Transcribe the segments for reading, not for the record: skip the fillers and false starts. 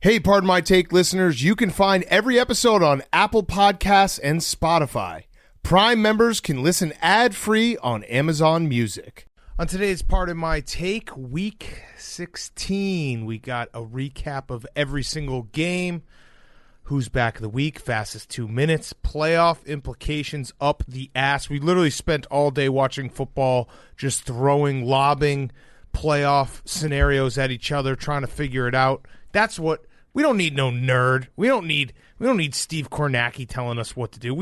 Hey, Pardon My Take listeners, you can find every episode on Apple Podcasts and Spotify. Prime members can listen ad-free on Amazon Music. On today's Pardon My Take, Week 16, we got a recap of every single game. Who's back of the week, fastest 2 minutes, playoff implications up the ass. We literally spent all day watching football, just lobbing playoff scenarios at each other, trying to figure it out. That's what... We don't need no nerd. We don't need Steve Kornacki telling us what to do.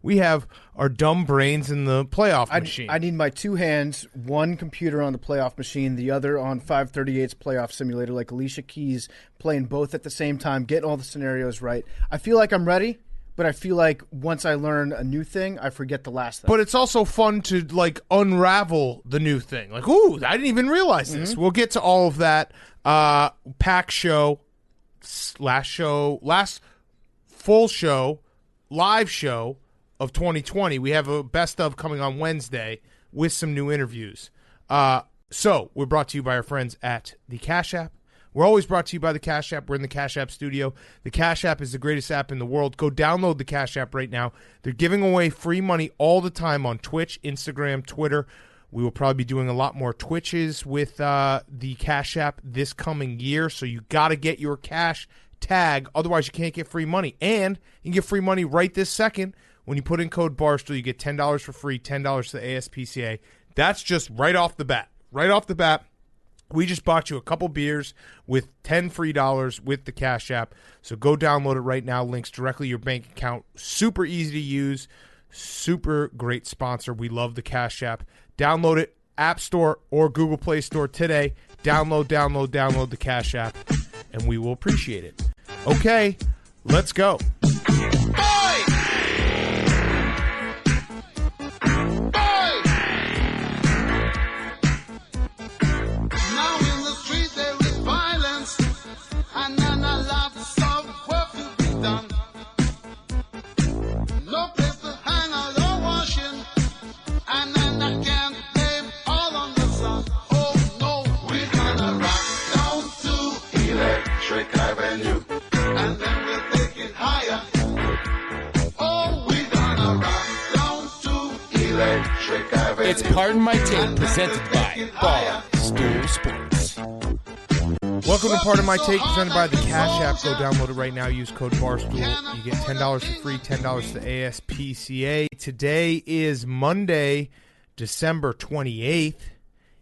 We have our dumb brains in the playoff machine. I need my two hands, one computer on the playoff machine, the other on 538's playoff simulator, like Alicia Keys, playing both at the same time, getting all the scenarios right. I feel like I'm ready, but I feel like once I learn a new thing, I forget the last thing. But it's also fun to unravel the new thing. Like, ooh, I didn't even realize this. We'll get to all of that. Pack show. Last full show, live show of 2020. We have a best of coming on Wednesday with some new interviews. So we're brought to you by our friends at the Cash App. We're always brought to you by the Cash App. We're in the Cash App studio. The Cash App is the greatest app in the world. Go download the Cash App right now. They're giving away free money all the time on Twitch, Instagram, Twitter. We will probably be doing a lot more Twitches with the Cash App this coming year, so you got to get your cash tag. Otherwise, you can't get free money. And you can get free money right this second. When you put in code Barstool, you get $10 for free, $10 to the ASPCA. That's just right off the bat. Right off the bat, we just bought you a couple beers with $10 free with the Cash App. So go download it right now. Links directly to your bank account. Super easy to use. Super great sponsor. We love the Cash App. Download it, App Store or Google Play Store today. Download the Cash App, and we will appreciate it. Okay, let's go. It's Pardon My Take, presented by Barstool Sports. Welcome to Pardon My Take, presented by the Cash App. Go download it right now. Use code Barstool. You get $10 for free, $10 to the ASPCA. Today is Monday, December 28th,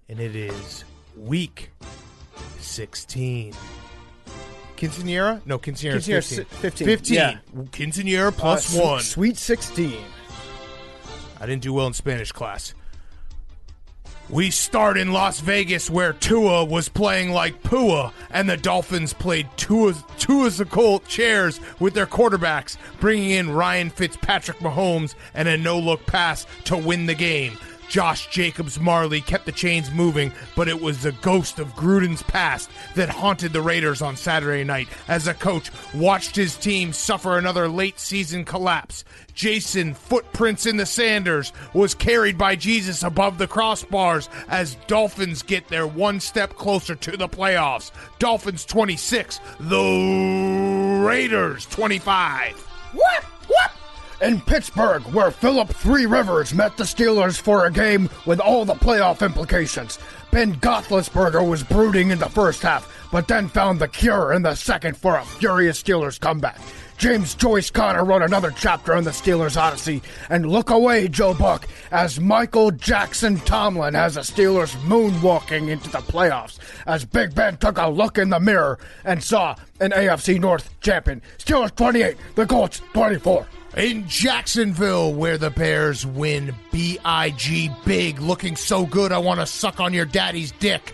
and it is Week 16. Quinceañera? No, Quinceañera's 15. 15. Yeah. Quinceañera plus one. Sweet 16. I didn't do well in Spanish class. We start in Las Vegas, where Tua was playing like Pua, and the Dolphins played Tua's Colt chairs with their quarterbacks, bringing in Ryan Fitzpatrick Mahomes and a no-look pass to win the game. Josh Jacobs-Marley kept the chains moving, but it was the ghost of Gruden's past that haunted the Raiders on Saturday night as a coach watched his team suffer another late-season collapse. Jason Footprints in the Sanders was carried by Jesus above the crossbars as Dolphins get their one step closer to the playoffs. Dolphins 26, the Raiders 25. What? In Pittsburgh, where Philip Three Rivers met the Steelers for a game with all the playoff implications. Ben Roethlisberger was brooding in the first half, but then found the cure in the second for a furious Steelers comeback. James Joyce Connor wrote another chapter in the Steelers Odyssey, and look away, Joe Buck, as Michael Jackson Tomlin has the Steelers moonwalking into the playoffs, as Big Ben took a look in the mirror and saw an AFC North champion. Steelers 28, the Colts 24. In Jacksonville, where the Bears win B.I.G. big, looking so good I want to suck on your daddy's dick.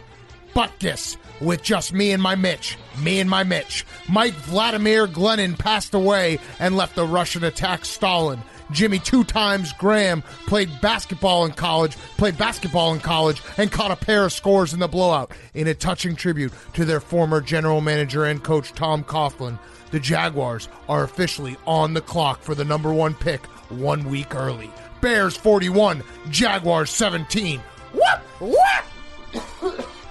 Butkus with just me and my Mitch. Mike Vladimir Glennon passed away and left the Russian attack stalling. Jimmy 2 times Graham played basketball in college and caught a pair of scores in the blowout. In a touching tribute to their former general manager and coach Tom Coughlin, the Jaguars are officially on the clock for the number 1 pick 1 week early. Bears 41, Jaguars 17. Whoop!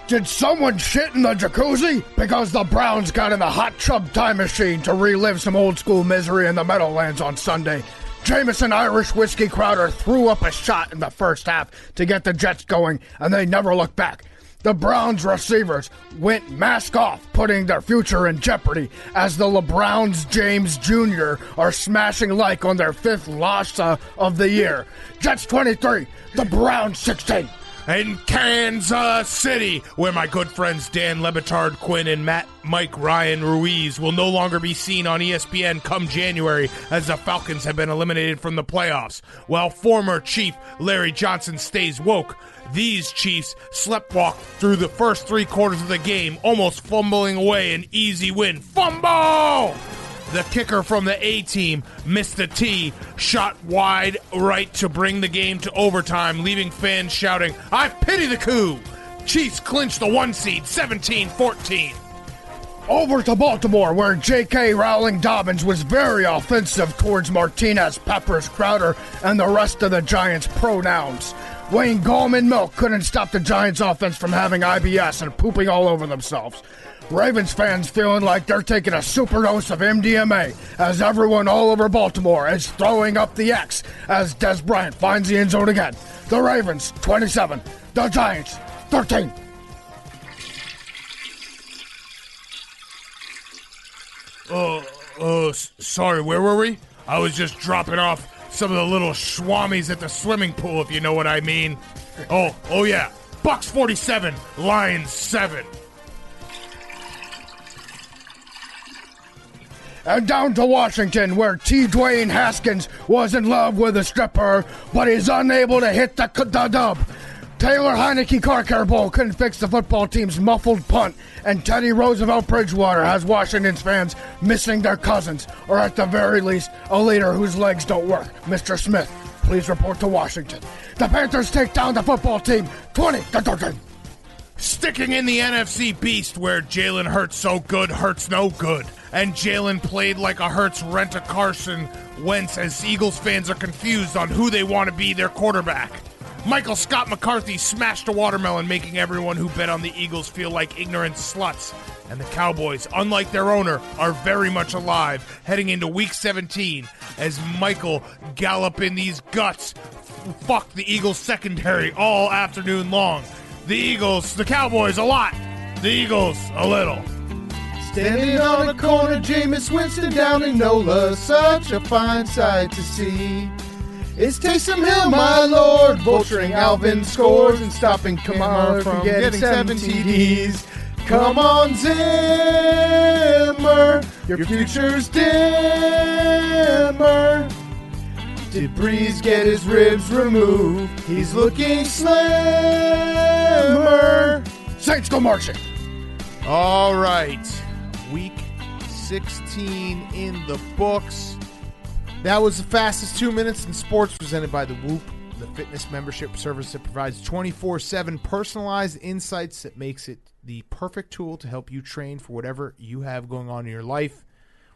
Did someone shit in the jacuzzi? Because the Browns got in the hot tub time machine to relive some old school misery in the Meadowlands on Sunday. Jameson Irish Whiskey Crowder threw up a shot in the first half to get the Jets going, and they never looked back. The Browns receivers went mask off, putting their future in jeopardy as the LeBrowns James Jr. are smashing like on their 5th loss of the year. Jets 23, the Browns 16. In Kansas City, where my good friends Dan Lebitard Quinn and Mike Ryan Ruiz will no longer be seen on ESPN come January as the Falcons have been eliminated from the playoffs. While former Chief Larry Johnson stays woke, these Chiefs sleptwalk through the first 3 quarters of the game, almost fumbling away an easy win. Fumble! The kicker from the A-team missed the tee, shot wide right to bring the game to overtime, leaving fans shouting, "I pity the coup!" Chiefs clinched the 1 seed, 17-14. Over to Baltimore, where J.K. Rowling Dobbins was very offensive towards Martinez, Peppers, Crowder, and the rest of the Giants' pronouns. Wayne Gallman Milk couldn't stop the Giants' offense from having IBS and pooping all over themselves. Ravens fans feeling like they're taking a superdose of MDMA as everyone all over Baltimore is throwing up the X as Des Bryant finds the end zone again. The Ravens, 27. The Giants, 13. Sorry, where were we? I was just dropping off some of the little schwammies at the swimming pool, if you know what I mean. Oh yeah. Bucs 47, Lions 7. And down to Washington, where T. Dwayne Haskins was in love with a stripper, but he's unable to hit the dub. Taylor Heineke Car Care Bowl couldn't fix the football team's muffled punt, and Teddy Roosevelt Bridgewater has Washington's fans missing their cousins, or at the very least, a leader whose legs don't work. Mr. Smith, please report to Washington. The Panthers take down the football team, 20-13. Sticking in the NFC Beast, where Jalen Hurts so good, Hurts no good. And Jalen played like a Hurts rent-a-Carson Wentz as Eagles fans are confused on who they want to be their quarterback. Michael Scott McCarthy smashed a watermelon, making everyone who bet on the Eagles feel like ignorant sluts. And the Cowboys, unlike their owner, are very much alive, heading into Week 17 as Michael gallop in these guts. Fuck the Eagles secondary all afternoon long. The Cowboys a lot. The Eagles a little. Standing on a corner, Jameis Winston down in NOLA, such a fine sight to see. It's Taysom Hill, my lord, vulturing Alvin scores and stopping Kamara from getting 7 TDs. Come on, Zimmer, your future's dimmer. Did Breeze get his ribs removed? He's looking slimmer. Saints go marching. All right. Week 16 in the books. That was the fastest 2 minutes in sports, presented by the Whoop, the fitness membership service that provides 24/7 personalized insights that makes it the perfect tool to help you train for whatever you have going on in your life.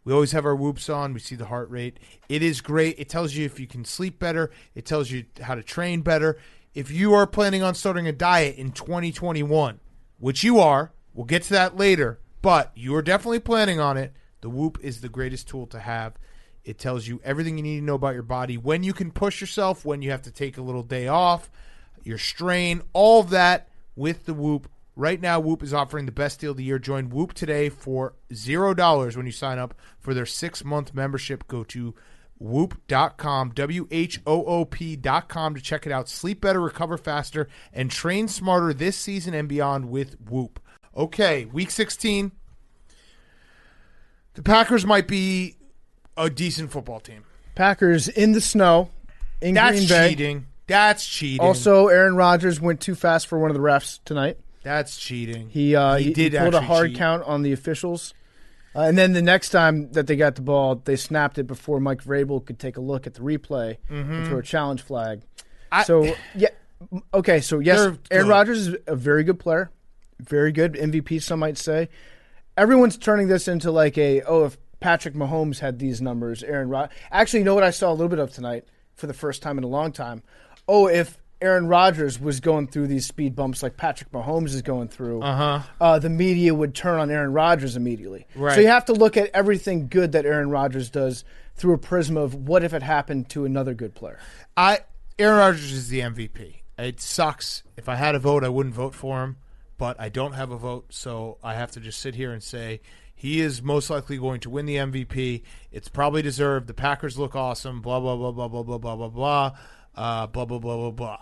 We always have our Whoops on. We see the heart rate. It is great. It tells you if you can sleep better. It tells you how to train better. If you are planning on starting a diet in 2021, which you are, we'll get to that later, but you are definitely planning on it, the Whoop is the greatest tool to have. It tells you everything you need to know about your body, when you can push yourself, when you have to take a little day off, your strain, all of that with the Whoop. Right now, Whoop is offering the best deal of the year. Join Whoop today for $0 when you sign up for their 6-month membership. Go to Whoop.com, WHOOP.com to check it out. Sleep better, recover faster, and train smarter this season and beyond with Whoop. Okay, Week 16. The Packers might be a decent football team. Packers in the snow in Green Bay. Cheating. That's cheating. Also, Aaron Rodgers went too fast for one of the refs tonight. That's cheating. He pulled a hard count on the officials. And then the next time that they got the ball, they snapped it before Mike Vrabel could take a look at the replay and throw a challenge flag. So yes, Aaron Rodgers is a very good player. Very good. MVP, some might say. Everyone's turning this into like if Patrick Mahomes had these numbers, Aaron Rodgers. Actually, you know what I saw a little bit of tonight for the first time in a long time? If Aaron Rodgers was going through these speed bumps like Patrick Mahomes is going through, the media would turn on Aaron Rodgers immediately. Right. So you have to look at everything good that Aaron Rodgers does through a prism of what if it happened to another good player. Aaron Rodgers is the MVP. It sucks. If I had a vote, I wouldn't vote for him, but I don't have a vote, so I have to just sit here and say he is most likely going to win the MVP. It's probably deserved. The Packers look awesome. Blah blah blah blah blah blah blah blah blah. Blah blah blah blah blah.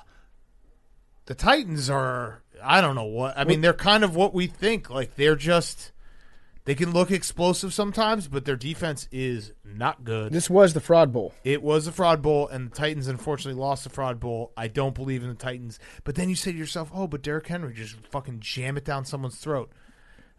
The Titans are, I don't know what. I mean, they're kind of what we think. Like, they can look explosive sometimes, but their defense is not good. This was the Fraud Bowl. It was the Fraud Bowl, and the Titans unfortunately lost the Fraud Bowl. I don't believe in the Titans. But then you say to yourself, oh, but Derrick Henry just fucking jam it down someone's throat.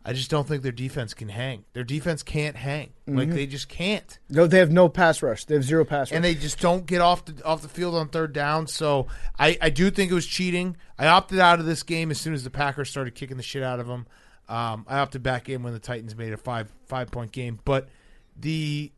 I just don't think their defense can hang. Their defense can't hang. Like, they just can't. No, they have no pass rush. They have zero pass rush. And they just don't get off the field on third down. So I do think it was cheating. I opted out of this game as soon as the Packers started kicking the shit out of them. I opted back in when the Titans made a five-point game. But the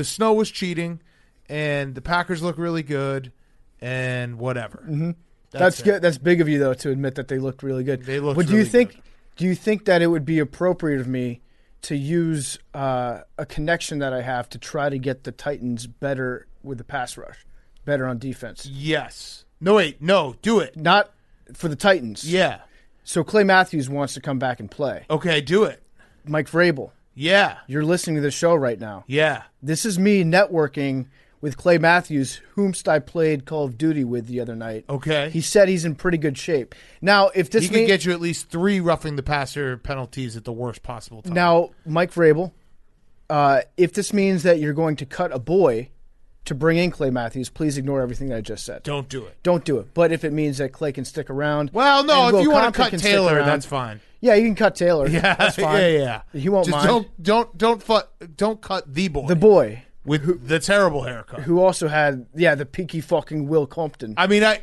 snow was cheating, and the Packers look really good, and whatever. Mm-hmm. That's good. That's big of you, though, to admit that they looked really good. They looked really good. Do you think that it would be appropriate of me to use a connection that I have to try to get the Titans better with the pass rush, better on defense? Yes. No, wait. No, do it. Not for the Titans. Yeah. So Clay Matthews wants to come back and play. Okay, do it. Mike Vrabel. Yeah. You're listening to the show right now. Yeah. This is me networking with Clay Matthews, whomst I played Call of Duty with the other night. Okay. He said he's in pretty good shape. Now, if this he can get you at least 3 roughing the passer penalties at the worst possible time. Now, Mike Vrabel, if this means that you're going to cut a boy to bring in Clay Matthews, please ignore everything that I just said. Don't do it. Don't do it. But if it means that Clay can stick around, well, no, if you want to cut Taylor, that's fine. Yeah, you can cut Taylor. Yeah, that's fine. Yeah. He won't just mind. Don't cut the boy. The boy with the terrible haircut. Who also had the peaky fucking Will Compton. I mean, I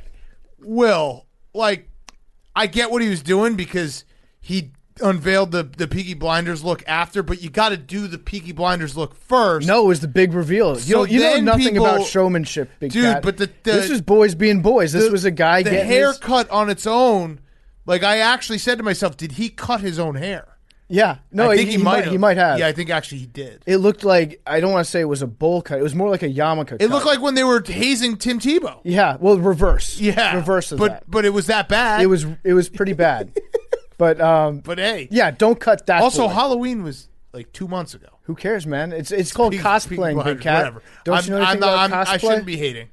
get what he was doing because he unveiled the Peaky Blinders look after, but you got to do the Peaky Blinders look first. No, it was the big reveal. So you know nothing about showmanship, big dude. cat. But this was boys being boys. This was a guy the getting haircut on its own. Like, I actually said to myself, did he cut his own hair? Yeah, no, I think he might have. He might have. Yeah, I think actually he did. It looked like, I don't want to say it was a bowl cut. It was more like a yarmulke cut. It looked like when they were hazing Tim Tebow. Yeah, well, reverse. Yeah, reverse of that. But it was that bad. It was pretty bad. But hey, yeah, don't cut that. Also, boy. Halloween was like 2 months ago. Who cares, man? It's called cosplaying, big cat. Whatever. Don't you know anything about cosplay? I shouldn't be hating.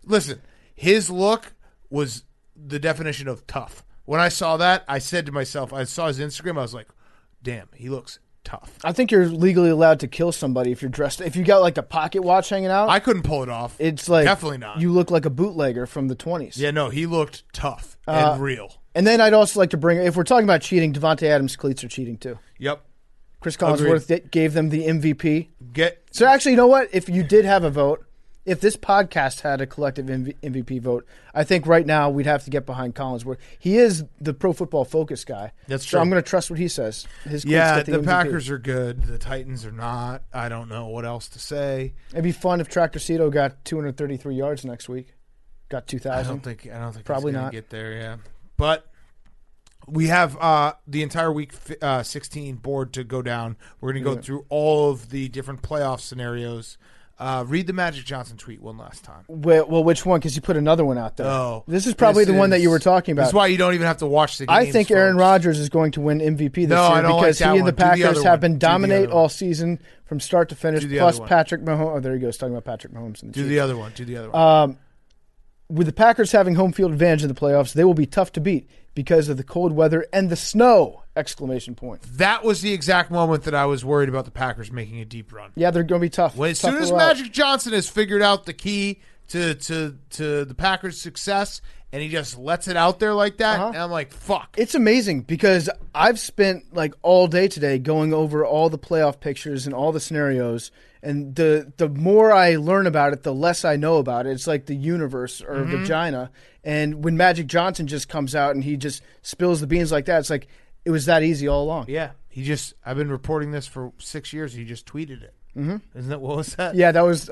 Listen, his look was the definition of tough. When I saw that, I said to myself, I saw his Instagram, I was like, damn, he looks tough. I think you're legally allowed to kill somebody if you're dressed. If you got like a pocket watch hanging out. I couldn't pull it off. It's like definitely not. You look like a bootlegger from the 20s. Yeah, no, he looked tough and real. And then I'd also like to bring, if we're talking about cheating, Devontae Adams' cleats are cheating too. Yep. Chris Collinsworth gave them the MVP. Get So actually, you know what? If you did have a vote, if this podcast had a collective MVP vote, I think right now we'd have to get behind Collinsworth. He is the Pro Football Focus guy. That's true. So I'm going to trust what he says. His yeah, the MVP. Packers are good. The Titans are not. I don't know what else to say. It'd be fun if Tractor Cito got 233 yards next week. Got 2,000. I don't think probably he's not get there. Yeah, but we have the entire week 16 board to go down. We're going to go through all of the different playoff scenarios. Read the Magic Johnson tweet one last time. Well, which one? Because you put another one out there. Oh, this is probably the one that you were talking about. That's why you don't even have to watch the games. I think Aaron Rodgers is going to win MVP this year I don't because like that he and the one. Packers have been dominate all season from start to finish. Plus one. Patrick Mahomes. Oh, there he goes, talking about Patrick Mahomes. And the Chiefs. The other one. Do the other one. With the Packers having home field advantage in the playoffs, they will be tough to beat because of the cold weather and the snow! Exclamation point. That was the exact moment that I was worried about the Packers making a deep run. Yeah, they're going to be tough. As soon as Magic Johnson has figured out the key to the Packers' success, and he just lets it out there like that, and I'm like, fuck. It's amazing because I've spent like all day today going over all the playoff pictures and all the scenarios, and the more I learn about it, the less I know about it. It's like the universe or vagina. And when Magic Johnson just comes out and he just spills the beans like that, it's like it was that easy all along. Yeah. I've been reporting this for 6 years. He just tweeted it. Mm-hmm. Isn't that, what was that? Yeah, that was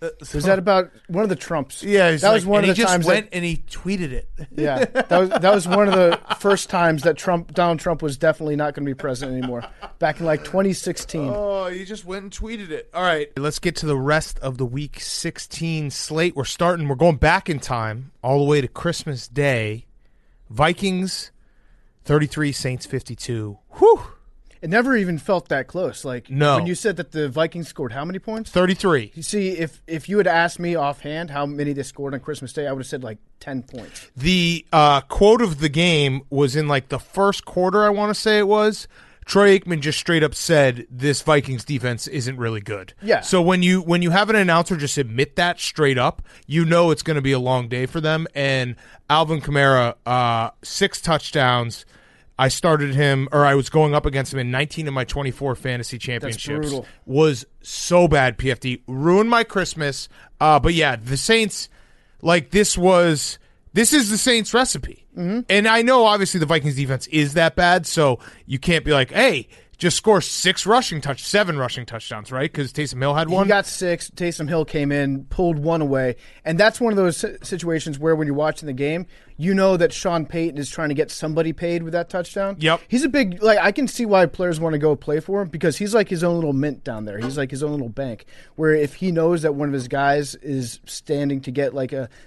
Was that about one of the Trumps? Yeah, that was one of the times. And he tweeted it. Yeah, that was one of the first times that Donald Trump was definitely not going to be president anymore. Back in 2016. Oh, he just went and tweeted it. All right, let's get to the rest of the Week 16 slate. We're going back in time all the way to Christmas Day. Vikings 33, Saints 52. Whew. It never even felt that close. No. When you said that the Vikings scored how many points? 33. You see, if you had asked me offhand how many they scored on Christmas Day, I would have said 10 points. The quote of the game was in the first quarter, I want to say it was. Troy Aikman just straight up said this Vikings defense isn't really good. Yeah. So when you have an announcer just admit that straight up, you know it's going to be a long day for them. And Alvin Kamara, 6 touchdowns. I started him, or I was going up against him in 19 of my 24 fantasy championships. That's brutal. Was so bad, PFD. Ruined my Christmas. But yeah, the Saints, this is the Saints recipe. Mm-hmm. And I know, obviously, the Vikings defense is that bad, so you can't be hey, just score 7 rushing touchdowns, right? Because Taysom Hill had one. He got 6. Taysom Hill came in, pulled 1 away. And that's one of those situations where when you're watching the game, you know that Sean Payton is trying to get somebody paid with that touchdown. Yep. He's a big, I can see why players want to go play for him because he's his own little mint down there. He's his own little bank where if he knows that one of his guys is standing to get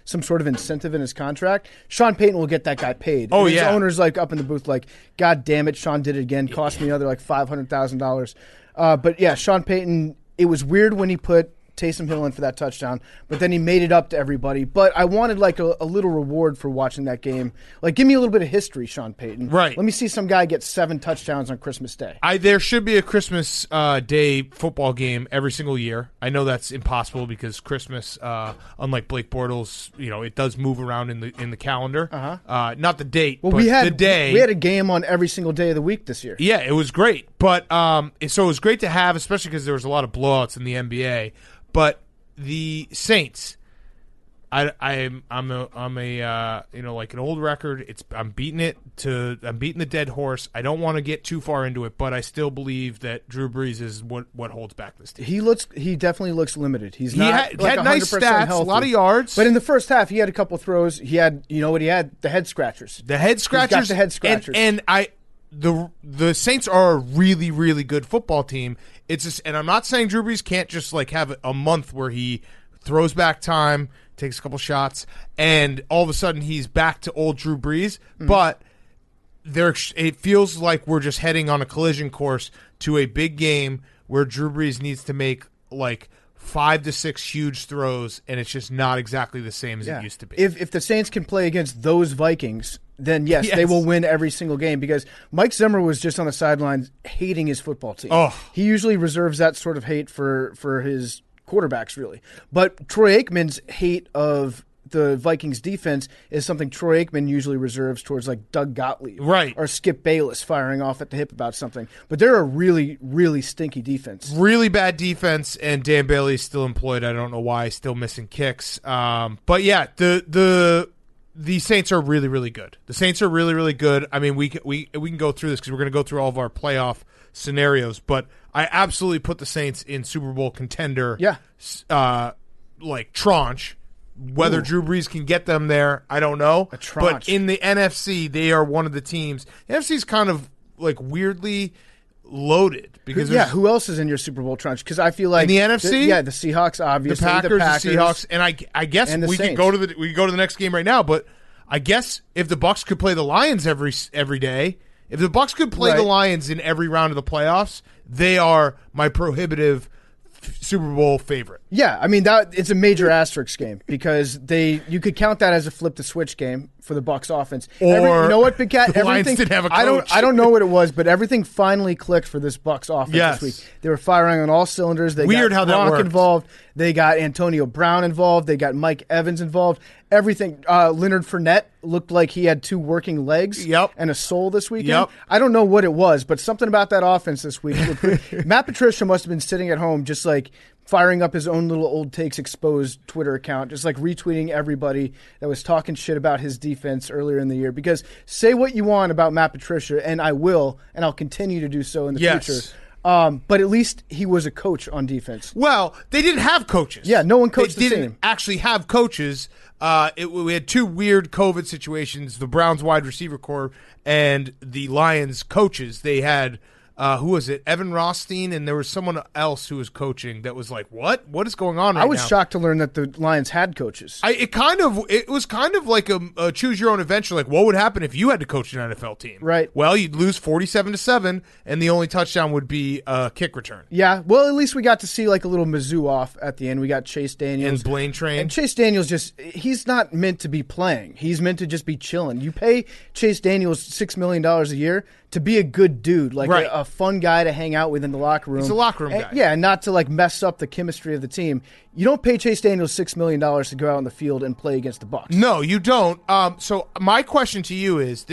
some sort of incentive in his contract, Sean Payton will get that guy paid. Oh, and yeah. His owner's up in the booth God damn it, Sean did it again. Cost me another $500,000. But yeah, Sean Payton, it was weird when he put Taysom Hill in for that touchdown, but then he made it up to everybody. But I wanted a little reward for watching that game. Give me a little bit of history, Sean Payton. Right. Let me see some guy get 7 touchdowns on Christmas Day. There should be a Christmas Day football game every single year. I know that's impossible because Christmas, unlike Blake Bortles, it does move around in the calendar. Uh-huh. Not the date, well, but the day. We had a game on every single day of the week this year. Yeah, it was great. But so it was great to have, especially because there was a lot of blowouts in the NBA. But the Saints, I'm an old record. I'm beating the dead horse. I don't want to get too far into it, but I still beve that Drew Brees is what holds back this team. He definitely looks limited. He had nice stats, healthy. A lot of yards. But in the first half, he had a couple throws. He had, what he had? The head scratchers. The head scratchers. He's got the head scratchers. And the Saints are a really, really good football team. It's just, and I'm not saying Drew Brees can't just have a month where he throws back time, takes a couple shots, and all of a sudden he's back to old Drew Brees. Mm-hmm. But it feels like we're just heading on a collision course to a big game where Drew Brees needs to make 5 to 6 huge throws, and it's just not exactly the same as it used to be. If the Saints can play against those Vikings, then yes, they will win every single game because Mike Zimmer was just on the sidelines hating his football team. Oh. He usually reserves that sort of hate for his quarterbacks, really. But Troy Aikman's hate of the Vikings defense is something Troy Aikman usually reserves towards Doug Gottlieb, right, or Skip Bayless firing off at the hip about something. But they're a really, really stinky defense, really bad defense, and Dan Bailey's still employed. I don't know why, still missing kicks. But yeah, the Saints are really, really good. The Saints are really, really good. I mean, we can go through this because we're going to go through all of our playoff scenarios, but I absolutely put the Saints in Super Bowl contender. Yeah, tranche. Whether Drew Brees can get them there, I don't know. But in the NFC, they are one of the teams. The NFC is kind of weirdly loaded because who else is in your Super Bowl tranche? Because I feel like in the NFC, the Seahawks, obviously, the Packers, the Seahawks, and I guess we could go to the next game right now. But I guess if the Bucs could play the Lions every day, if the Bucs could play the Lions in every round of the playoffs, they are my prohibitive Super Bowl favorite. Yeah, I mean it's a major asterisk game because you could count that as a flip the switch game for the Bucs offense. Or you know what, Big Cat? The Lions didn't have a coach. I don't know what it was, but everything finally clicked for this Bucs offense this week. They were firing on all cylinders. They got how that Gronk worked. involved. They got Antonio Brown involved. They got Mike Evans involved. Everything. Leonard Fournette looked like he had 2 working legs and a soul this weekend. Yep. I don't know what it was, but something about that offense this week. Matt Patricia must have been sitting at home just firing up his own little Old Takes Exposed Twitter account, just retweeting everybody that was talking shit about his defense earlier in the year. Because say what you want about Matt Patricia, and I will, and I'll continue to do so in the future. But at least he was a coach on defense. Well, they didn't have coaches. Yeah, no one coached the team. They didn't actually have coaches. We had two weird COVID situations, the Browns wide receiver corps and the Lions coaches. They had, who was it, Evan Rothstein, and there was someone else who was coaching that was like, what? What is going on right now? I was shocked to learn that the Lions had coaches. It was kind of like a choose-your-own adventure. Like, what would happen if you had to coach an NFL team? Right. Well, you'd lose 47-7, and the only touchdown would be a kick return. Yeah, well, at least we got to see like a little Mizzou off at the end. We got Chase Daniels. And Blaine Train. And Chase Daniels he's not meant to be playing. He's meant to just be chilling. You pay Chase Daniels $6 million a year to be a good dude, like right. a fun guy to hang out with in the locker room. He's a locker room guy. Yeah, and not to like mess up the chemistry of the team. You don't pay Chase Daniels $6 million to go out on the field and play against the Bucs. No, you don't. So my question to you is,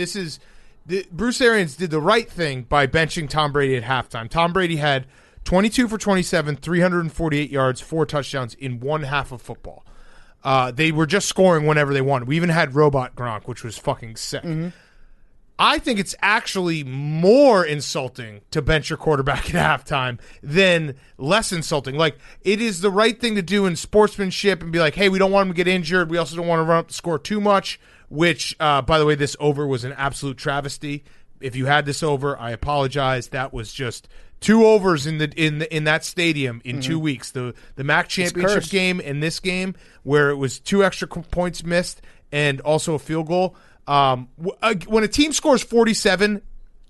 Bruce Arians did the right thing by benching Tom Brady at halftime. Tom Brady had 22 for 27, 348 yards, 4 touchdowns in one half of football. They were just scoring whenever they wanted. We even had Robot Gronk, which was fucking sick. Mm-hmm. I think it's actually more insulting to bench your quarterback at halftime than less insulting. Like, it is the right thing to do in sportsmanship and be like, hey, we don't want him to get injured. We also don't want to run up the score too much, which, by the way, this over was an absolute travesty. If you had this over, I apologize. That was just 2 overs in that stadium in 2 weeks. The MAC championship game and this game, where it was 2 extra points missed and also a field goal. When a team scores 47,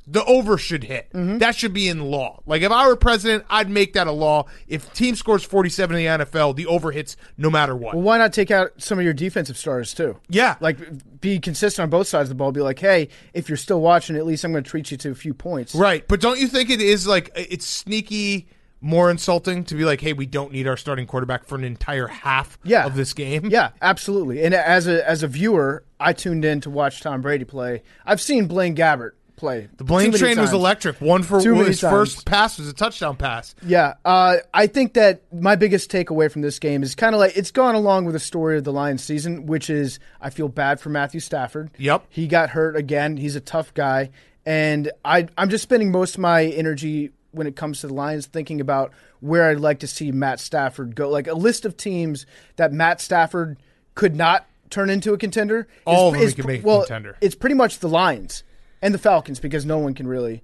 the over should hit. Mm-hmm. That should be in law. Like, if I were president, I'd make that a law. If a team scores 47 in the NFL, the over hits no matter what. Well, why not take out some of your defensive stars, too? Yeah. Like, be consistent on both sides of the ball. Be like, hey, if you're still watching, at least I'm going to treat you to a few points. Right. But don't you think it is, like, it's sneaky more insulting to be like, hey, we don't need our starting quarterback for an entire half of this game? Yeah, absolutely. And as a viewer, I tuned in to watch Tom Brady play. I've seen Blaine Gabbert play. The Blaine train was electric. His first pass was a touchdown pass. Yeah. I think that my biggest takeaway from this game is kind of like, it's gone along with the story of the Lions season, which is I feel bad for Matthew Stafford. Yep. He got hurt again. He's a tough guy. And I'm just spending most of my energy when it comes to the Lions thinking about where I'd like to see Matt Stafford go. Like, a list of teams that Matt Stafford could not turn into a contender. All of them can make a contender. It's pretty much the Lions and the Falcons, because no one can really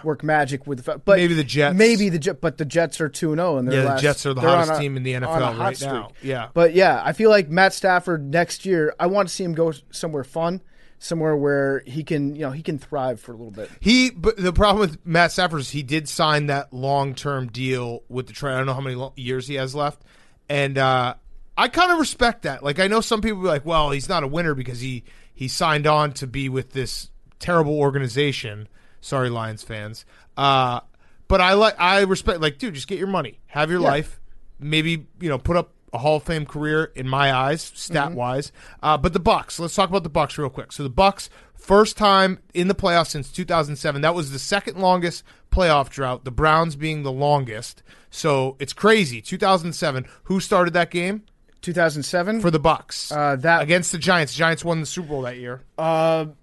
work magic with the Falcons. But maybe the Jets. But the Jets are 2-0 and the Jets are the hottest team in the NFL right now. Yeah. But yeah, I feel like Matt Stafford next year, I want to see him go somewhere fun. Somewhere where he can thrive for a little bit. But the problem with Matt Stafford is he did sign that long-term deal with Detroit. I don't know how many years he has left, and I kind of respect that. Like, I know some people be like, well, he's not a winner because he signed on to be with this terrible organization. Sorry, Lions fans. But I respect, like, dude, just get your money, have your life, maybe put up a Hall of Fame career in my eyes, stat-wise. But the Bucs, let's talk about the Bucs real quick. So the Bucs, first time in the playoffs since 2007. That was the second longest playoff drought, the Browns being the longest. So it's crazy. 2007. Who started that game? 2007? For the Bucs. Against the Giants. The Giants won the Super Bowl that year.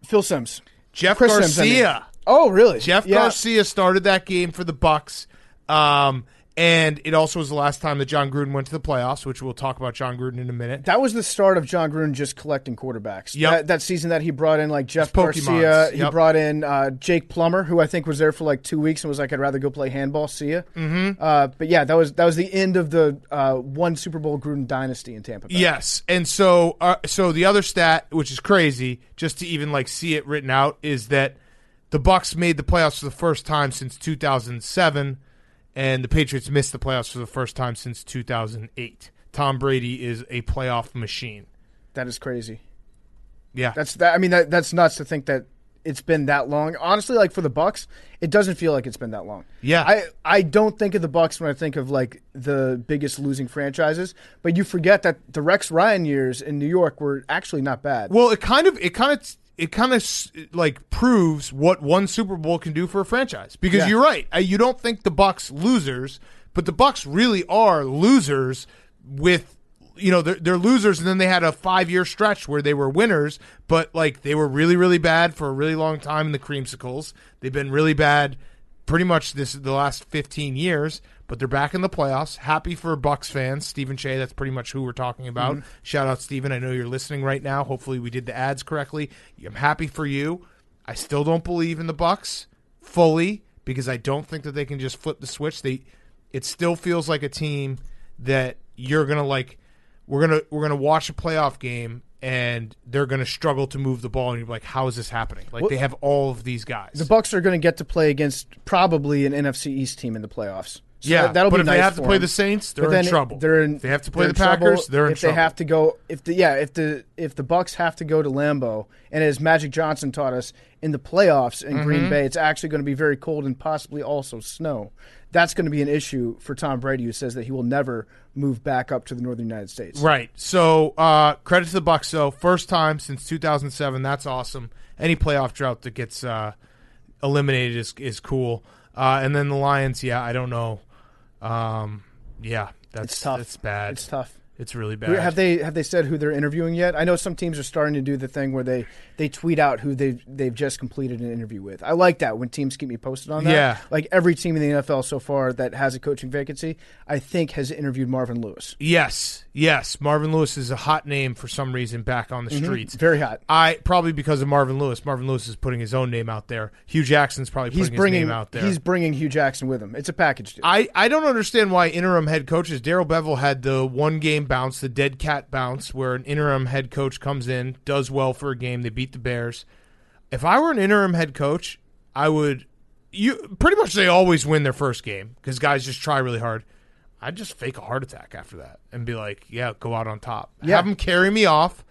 Phil Simms. Chris Garcia. Oh, really? Jeff Garcia started that game for the Bucs. And it also was the last time that John Gruden went to the playoffs, which we'll talk about John Gruden in a minute. That was the start of John Gruden just collecting quarterbacks. Yep. That season that he brought in like Jeff Garcia. He brought in Jake Plummer, who I think was there for like 2 weeks and was like, I'd rather go play handball. See ya. Mm-hmm. But yeah, that was the end of the one Super Bowl Gruden dynasty in Tampa Bay. Yes. And so the other stat, which is crazy, just to even like see it written out, is that the Bucs made the playoffs for the first time since 2007. And the Patriots missed the playoffs for the first time since 2008. Tom Brady is a playoff machine. That is crazy. Yeah. That's nuts to think that it's been that long. Honestly, like for the Bucs, it doesn't feel like it's been that long. Yeah. I don't think of the Bucs when I think of like the biggest losing franchises, but you forget that the Rex Ryan years in New York were actually not bad. Well, it kind of like proves what one Super Bowl can do for a franchise. Because you're right. You don't think the Bucs losers, but the Bucs really are losers with, they're losers, and then they had a 5-year stretch where they were winners, but like they were really, really bad for a really long time in the creamsicles. They've been really bad pretty much the last 15 years, but they're back in the playoffs. Happy for Bucs fans. Stephen Shea, that's pretty much who we're talking about. Mm-hmm. Shout out, Stephen. I know you're listening right now. Hopefully we did the ads correctly. I'm happy for you. I still don't believe in the Bucs fully because I don't think that they can just flip the switch. It still feels like a team that you're going to like. We're gonna watch a playoff game and they're going to struggle to move the ball, and you're like, how is this happening? Like, they have all of these guys. The Bucs are going to get to play against probably an NFC East team in the playoffs. So yeah, that'll but be if nice they have for to play them. the Saints, they're But then in trouble. If they have to play the Packers, they're in trouble. They have to go, if the Bucs have to go to Lambeau, and as Magic Johnson taught us in the playoffs in Green Bay, it's actually going to be very cold and possibly also snow. That's going to be an issue for Tom Brady, who says that he will never move back up to the northern United States. Right. So credit to the Bucs, though. First time since 2007. That's awesome. Any playoff drought that gets eliminated is cool. And then the Lions, I don't know. That's tough. It's bad. It's tough. It's really bad. Have they said who they're interviewing yet? I know some teams are starting to do the thing where they tweet out who they've just completed an interview with. I like that when teams keep me posted on that. Yeah. Like every team in the NFL so far that has a coaching vacancy, I think has interviewed Marvin Lewis. Yes. Marvin Lewis is a hot name for some reason back on the streets. Very hot. Probably because of Marvin Lewis. Marvin Lewis is putting his own name out there. Hugh Jackson's probably putting his name out there. He's bringing Hugh Jackson with him. It's a package deal. I don't understand why interim head coaches. Darrell Bevell had the one game bounce, the dead cat bounce, where an interim head coach comes in, does well for a game. They beat the Bears. If I were an interim head coach, I would. Pretty much they always win their first game because guys just try really hard. I'd just fake a heart attack after that and be like, yeah, go out on top. Yeah. Have them carry me off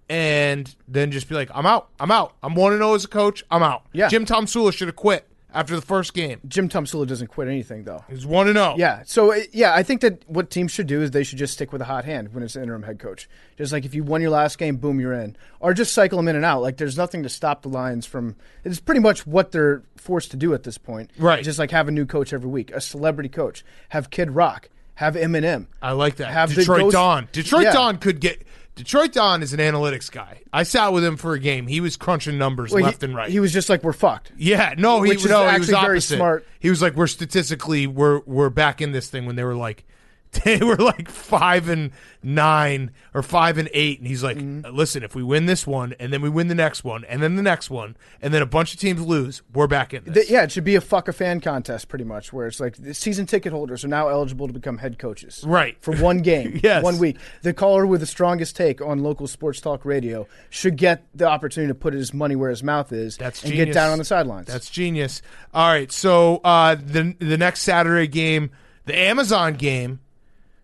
and then just be like, I'm out. I'm 1-0 as a coach. I'm out. Yeah. Jim Tomsula should have quit after the first game. Jim Tomsula doesn't quit anything, though. He's 1-0. Yeah. So, I think that what teams should do is they should just stick with a hot hand when it's an interim head coach. Just like if you won your last game, boom, you're in. Or just cycle them in and out. Like there's nothing to stop the Lions from – it's pretty much what they're forced to do at this point. Right. Just like have a new coach every week, a celebrity coach, have Kid Rock, have Eminem. I like that. Have Detroit Don. Yeah. Don could get – Detroit Don is an analytics guy. I sat with him for a game. He was crunching numbers left and right. He was just like, we're fucked. Yeah, no, he was actually very opposite. smart. He was like, we're back in this thing when they were like 5-9 or 5-8, and he's like, listen, if we win this one and then we win the next one and then the next one and then a bunch of teams lose, we're back in this. It should be a fuck a fan contest pretty much, where it's like the season ticket holders are now eligible to become head coaches. Right. For one game, Yes. 1 week. The caller with the strongest take on local sports talk radio should get the opportunity to put his money where his mouth is That's and genius. get down on the sidelines. That's genius. All right, so the next Saturday game, the Amazon game.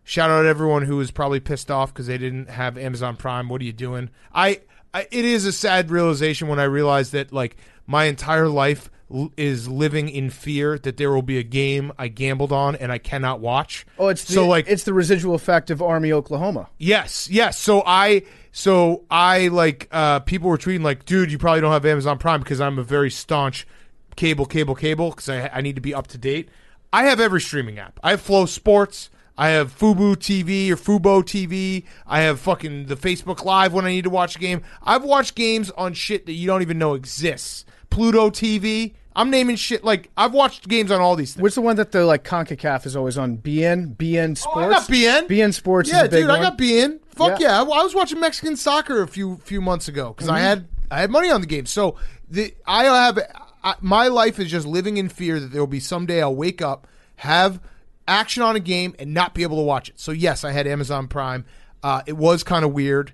Shout out to everyone who was probably pissed off because they didn't have Amazon Prime. What are you doing? It is a sad realization when I realized that like my entire life is living in fear that there will be a game I gambled on and I cannot watch. Oh, it's the residual effect of Army, Oklahoma. Yes. So I people were tweeting like, dude, you probably don't have Amazon Prime because I'm a very staunch cable because I need to be up to date. I have every streaming app. I have Flow Sports. I have Fubo TV. I have fucking the Facebook Live when I need to watch a game. I've watched games on shit that you don't even know exists. Pluto TV. I'm naming shit like I've watched games on all these things. What's the one that the like CONCACAF is always on? BN Sports. I got BN. BN Sports. Yeah, is a big dude, one. I got BN. Fuck yeah. I was watching Mexican soccer a few months ago because I had money on the game. So my life is just living in fear that there will be someday I'll wake up, have action on a game, and not be able to watch it. So yes, I had Amazon Prime. It was kind of weird.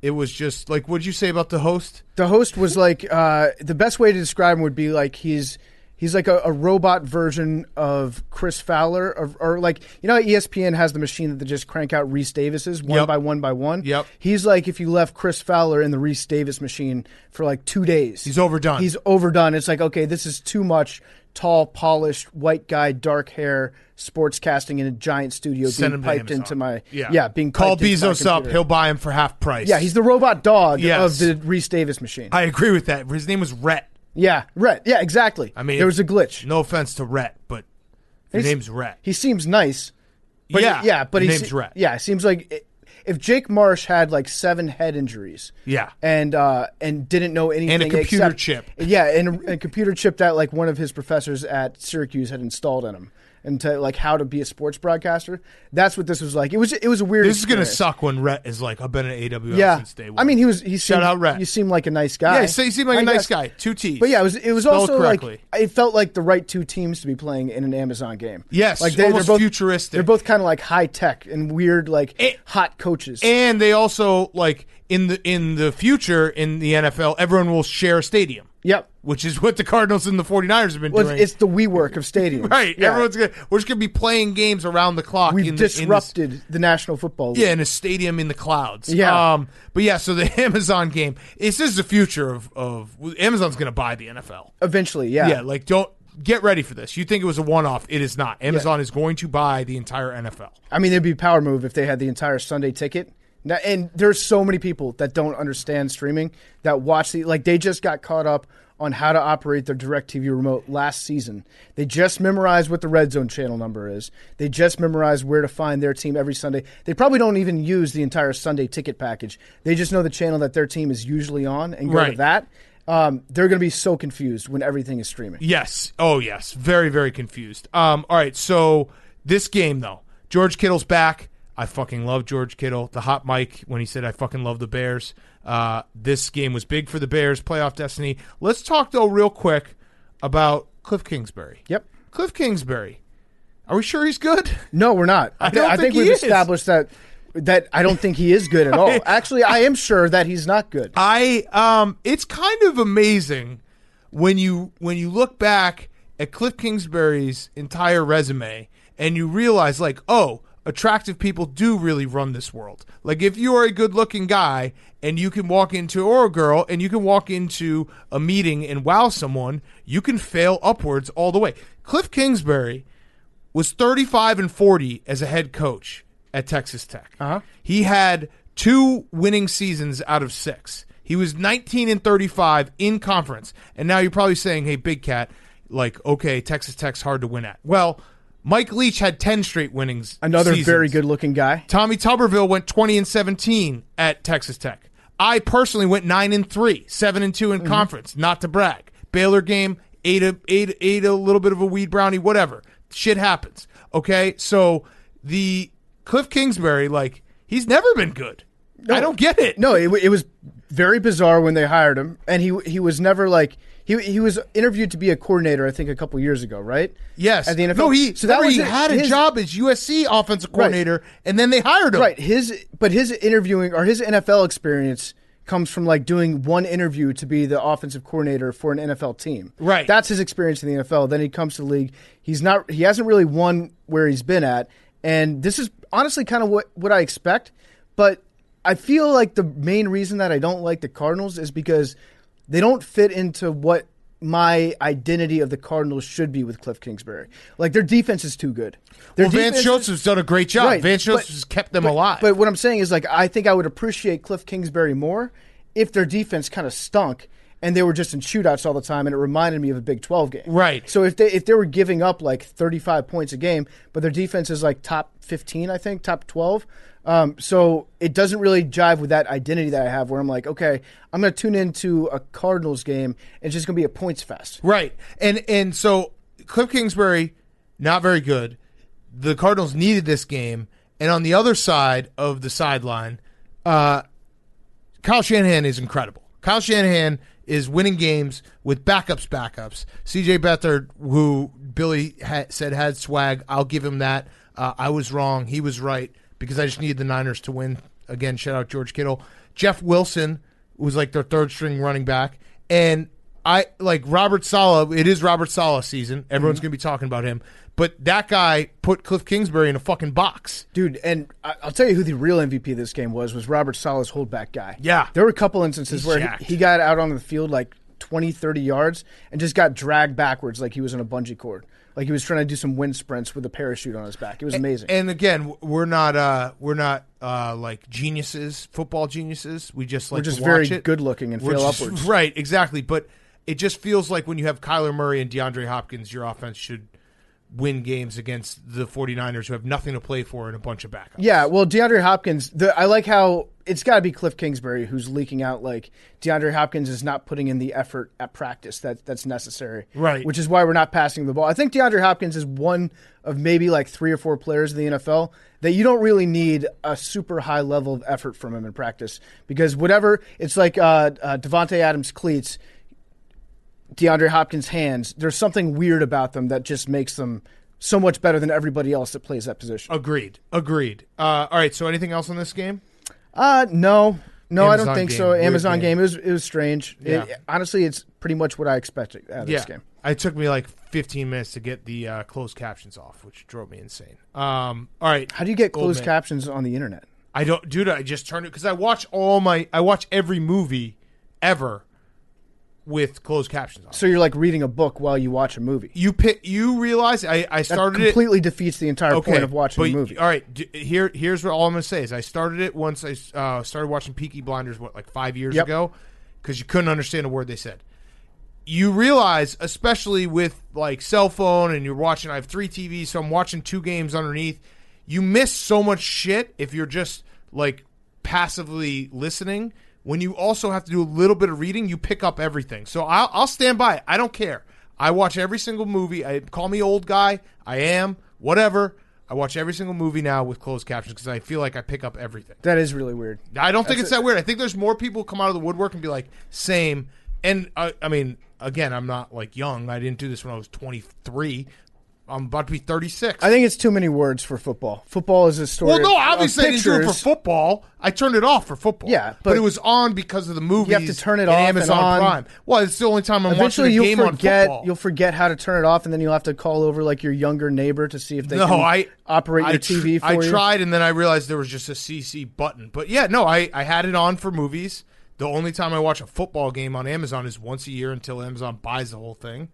It was just like, what did you say about the host? The host was like, the best way to describe him would be like he's like a robot version of Chris Fowler, or like, you know how ESPN has the machine that they just crank out Reese Davis's one by one. Yep. He's like if you left Chris Fowler in the Reese Davis machine for like 2 days. He's overdone. It's like, okay, this is too much. Tall, polished, white guy, dark hair, sportscasting in a giant studio Send being piped into my being call piped into my Bezos up. computer. He'll buy him for half price. Yeah, he's the robot dog Yes. of the Reese Davis machine. I agree with that. His name was Rhett. Yeah, Rhett. Yeah, exactly. I mean, there was a glitch. No offense to Rhett, but his name's Rhett. He seems nice. But His his name's Rhett. Yeah, it seems like if Jake Marsh had like 7 head injuries, and didn't know anything, and a computer chip, and a computer chip that like one of his professors at Syracuse had installed in him, and to like how to be a sports broadcaster. That's what this was like. It was a weird. This is gonna suck when Rhett is like, I've been at AWS since day one. I mean, he shout out Rhett. You seem like a nice guy. Yeah, he seemed like a nice guy. 2 T's. But yeah, it was also correctly. like it felt like the right 2 teams to be playing in an Amazon game. Yes, like they're both futuristic. They're both kind of like high tech and weird, like hot coaches. And they also like in the future in the NFL, everyone will share a stadium. Yep. Which is what the Cardinals and the 49ers have been doing. It's the WeWork of stadiums. Right. Yeah. We're just going to be playing games around the clock. We've disrupted the National Football League. Yeah, in a stadium in the clouds. Yeah. But yeah, so the Amazon game, this is the future of Amazon's going to buy the NFL. Eventually, yeah. Yeah, like don't get ready for this. You think it was a one-off. It is not. Amazon is going to buy the entire NFL. I mean, it'd be a power move if they had the entire Sunday ticket. Now, and there's so many people that don't understand streaming that watch they just got caught up on how to operate their DirecTV remote last season. They just memorized what the Red Zone channel number is. They just memorized where to find their team every Sunday. They probably don't even use the entire Sunday ticket package. They just know the channel that their team is usually on and go to that. They're going to be so confused when everything is streaming. Yes. Oh, yes. Very, very confused. All right, so this game, though. George Kittle's back. I fucking love George Kittle. The hot mic when he said, I fucking love the Bears. This game was big for the Bears' playoff destiny. Let's talk, though, real quick about Cliff Kingsbury. Yep. Cliff Kingsbury. Are we sure he's good? No, we're not. I think we've established that I don't think he is good at all. Actually, I am sure that he's not good. It's kind of amazing when you look back at Cliff Kingsbury's entire resume and you realize, like, oh, attractive people do really run this world. Like, if you are a good-looking guy and you can walk into, or a girl, and you can walk into a meeting and wow someone, you can fail upwards all the way. Cliff Kingsbury was 35-40 as a head coach at Texas Tech. Uh-huh. He had 2 winning seasons out of 6. He was 19-35 in conference. And now you're probably saying, hey, Big Cat, like, okay, Texas Tech's hard to win at. Well, Mike Leach had 10 straight winnings. Another seasons. Very good-looking guy. Tommy Tuberville went 20-17 at Texas Tech. I personally went 9-3, 7-2 in conference. Not to brag. Baylor game, ate a little bit of a weed brownie, whatever. Shit happens. Okay, so the Cliff Kingsbury, like, he's never been good. No, I don't get it. No, it was very bizarre when they hired him, and he was never like. He was interviewed to be a coordinator, I think, a couple years ago, right? Yes. At the NFL. No, he had a job as USC offensive coordinator, and then they hired him. Right. His interviewing or his NFL experience comes from like doing one interview to be the offensive coordinator for an NFL team. Right. That's his experience in the NFL. Then he comes to the league. He hasn't really won where he's been at, and this is honestly kind of what I expect. But I feel like the main reason that I don't like the Cardinals is because they don't fit into what my identity of the Cardinals should be with Cliff Kingsbury. Like, their defense is too good. Vance Joseph's done a great job. Right, Vance Joseph has kept them alive. But what I'm saying is, like, I think I would appreciate Cliff Kingsbury more if their defense kind of stunk and they were just in shootouts all the time, and it reminded me of a Big 12 game. Right. So if they were giving up like 35 points a game, but their defense is like top 15, I think, top 12. So it doesn't really jive with that identity that I have where I'm like, okay, I'm going to tune into a Cardinals game and it's just going to be a points fest. Right. And so Cliff Kingsbury, not very good. The Cardinals needed this game. And on the other side of the sideline, Kyle Shanahan is incredible. Kyle Shanahan is winning games with backups. CJ Beathard, who Billy said had swag, I'll give him that. I was wrong. He was right. Because I just needed the Niners to win. Again, shout out George Kittle. Jeff Wilson was like their third string running back. And I like Robert Saleh. It is Robert Saleh season. Everyone's going to be talking about him. But that guy put Cliff Kingsbury in a fucking box. Dude, and I'll tell you who the real MVP of this game was Robert Saleh's holdback guy. Yeah. There were a couple instances where he got out on the field like 20, 30 yards and just got dragged backwards like he was on a bungee cord. Like he was trying to do some wind sprints with a parachute on his back. It was amazing. And again, we're not like geniuses, football geniuses. We're just very good looking and fail upwards. Right, exactly. But it just feels like when you have Kyler Murray and DeAndre Hopkins, your offense should win games against the 49ers who have nothing to play for and a bunch of backups. Yeah, well, DeAndre Hopkins, I like how it's got to be Cliff Kingsbury who's leaking out like DeAndre Hopkins is not putting in the effort at practice that's necessary. Right. Which is why we're not passing the ball. I think DeAndre Hopkins is one of maybe like 3 or 4 players in the NFL that you don't really need a super high level of effort from him in practice because whatever, it's like Devontae Adams' cleats, DeAndre Hopkins' hands, there's something weird about them that just makes them so much better than everybody else that plays that position. Agreed. All right, so anything else on this game? No, Amazon I don't think game. so. Weird Amazon game. game. It was strange. Yeah. Honestly, it's pretty much what I expected out of this game. It took me like 15 minutes to get the closed captions off, which drove me insane. All right. How do you get closed captions on the internet? I don't, dude. I just turned it because I watch every movie ever with closed captions on. So you're like reading a book while you watch a movie. You realize I started that completely defeats the entire point of watching a movie. All right, here's what all I'm going to say is I started it once I started watching Peaky Blinders like 5 years ago because you couldn't understand a word they said. You realize, especially with like cell phone and you're watching, I have 3 TVs, so I'm watching 2 games underneath. You miss so much shit if you're just like passively listening. When you also have to do a little bit of reading, you pick up everything. So I'll stand by it. I don't care. I watch every single movie. Call me old guy. I am. Whatever. I watch every single movie now with closed captions because I feel like I pick up everything. That is really weird. I don't think it's that weird. I think there's more people come out of the woodwork and be like, same. And, I mean, again, I'm not like young. I didn't do this when I was 23. I'm about to be 36. I think it's too many words for football. Football is a story. Well, no, obviously I didn't do it for pictures. football. I turned it off for football. Yeah, but it was on because of the movies. You have to turn it off Amazon and on. Prime. Well, it's the only time I'm Eventually watching a game on football. You'll forget how to turn it off, and then you'll have to call over like your younger neighbor to see if they can operate your TV for you. I tried, and then I realized there was just a CC button. But yeah, no, I had it on for movies. The only time I watch a football game on Amazon is once a year until Amazon buys the whole thing.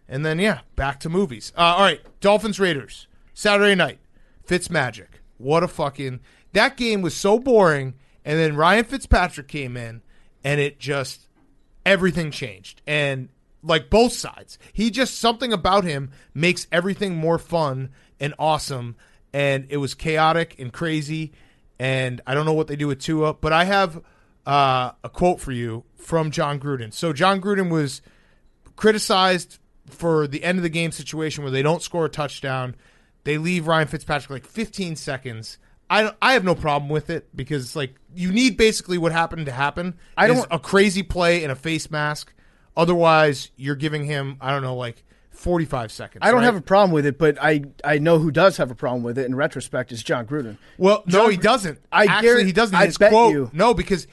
And then, yeah, back to movies. All right, Dolphins Raiders, Saturday night. Fitzmagic. What a fucking... That game was so boring, and then Ryan Fitzpatrick came in, and it just... Everything changed. And, like, both sides. Something about him makes everything more fun and awesome, and it was chaotic and crazy, and I don't know what they do with Tua, but I have a quote for you from John Gruden. So John Gruden was criticized for the end of the game situation where they don't score a touchdown. They leave Ryan Fitzpatrick like 15 seconds. I have no problem with it because like you need basically what happened to happen. A crazy play and a face mask. Otherwise, you're giving him, I don't know, like 45 seconds. I don't have a problem with it, but I know who does have a problem with it in retrospect is John Gruden. Well, no, he doesn't. Actually, he doesn't. His quote, no, because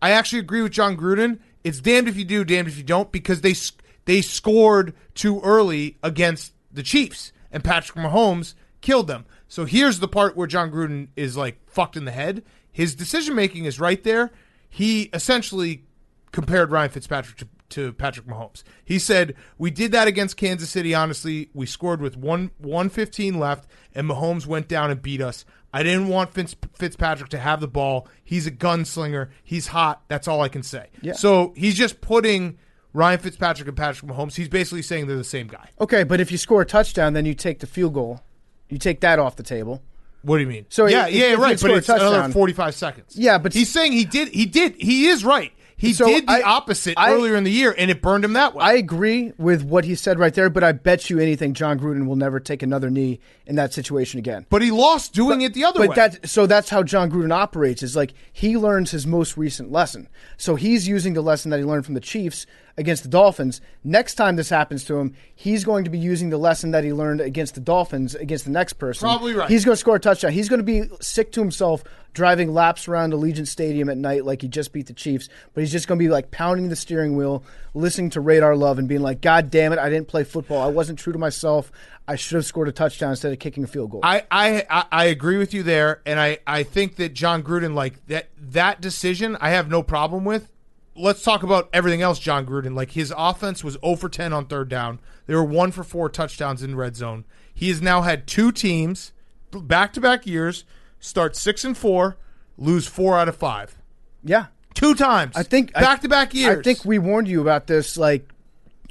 I actually agree with John Gruden. It's damned if you do, damned if you don't, because they scored too early against the Chiefs, and Patrick Mahomes killed them. So here's the part where John Gruden is like fucked in the head. His decision-making is right there. He essentially compared Ryan Fitzpatrick to Patrick Mahomes. He said, we did that against Kansas City, honestly. We scored with 1:15 left, and Mahomes went down and beat us. I didn't want Fitzpatrick to have the ball. He's a gunslinger. He's hot. That's all I can say. Yeah. So he's just putting Ryan Fitzpatrick and Patrick Mahomes, he's basically saying they're the same guy. Okay, but if you score a touchdown, then you take the field goal. You take that off the table. What do you mean? So right. But it's another 45 seconds. Yeah, but he's saying he did. He is right. He did the opposite earlier in the year, and it burned him that way. I agree with what he said right there, but I bet you anything John Gruden will never take another knee in that situation again. But he lost doing it the other way. So that's how John Gruden operates, is like he learns his most recent lesson. So he's using the lesson that he learned from the Chiefs against the Dolphins. Next time this happens to him, he's going to be using the lesson that he learned against the Dolphins against the next person. Probably right. He's going to score a touchdown. He's going to be sick to himself driving laps around Allegiant Stadium at night like he just beat the Chiefs, but he's just going to be like pounding the steering wheel, listening to Radar Love and being like, God damn it, I didn't play football. I wasn't true to myself. I should have scored a touchdown instead of kicking a field goal. I agree with you there, and I think that John Gruden, like that decision, I have no problem with. Let's talk about everything else, John Gruden. Like his offense was 0 for 10 on third down. They were 1 for 4 touchdowns in red zone. He has now had 2 teams, back-to-back years, start 6-4, lose 4 out of 5. Yeah, 2 times. I think back-to-back years. I think we warned you about this like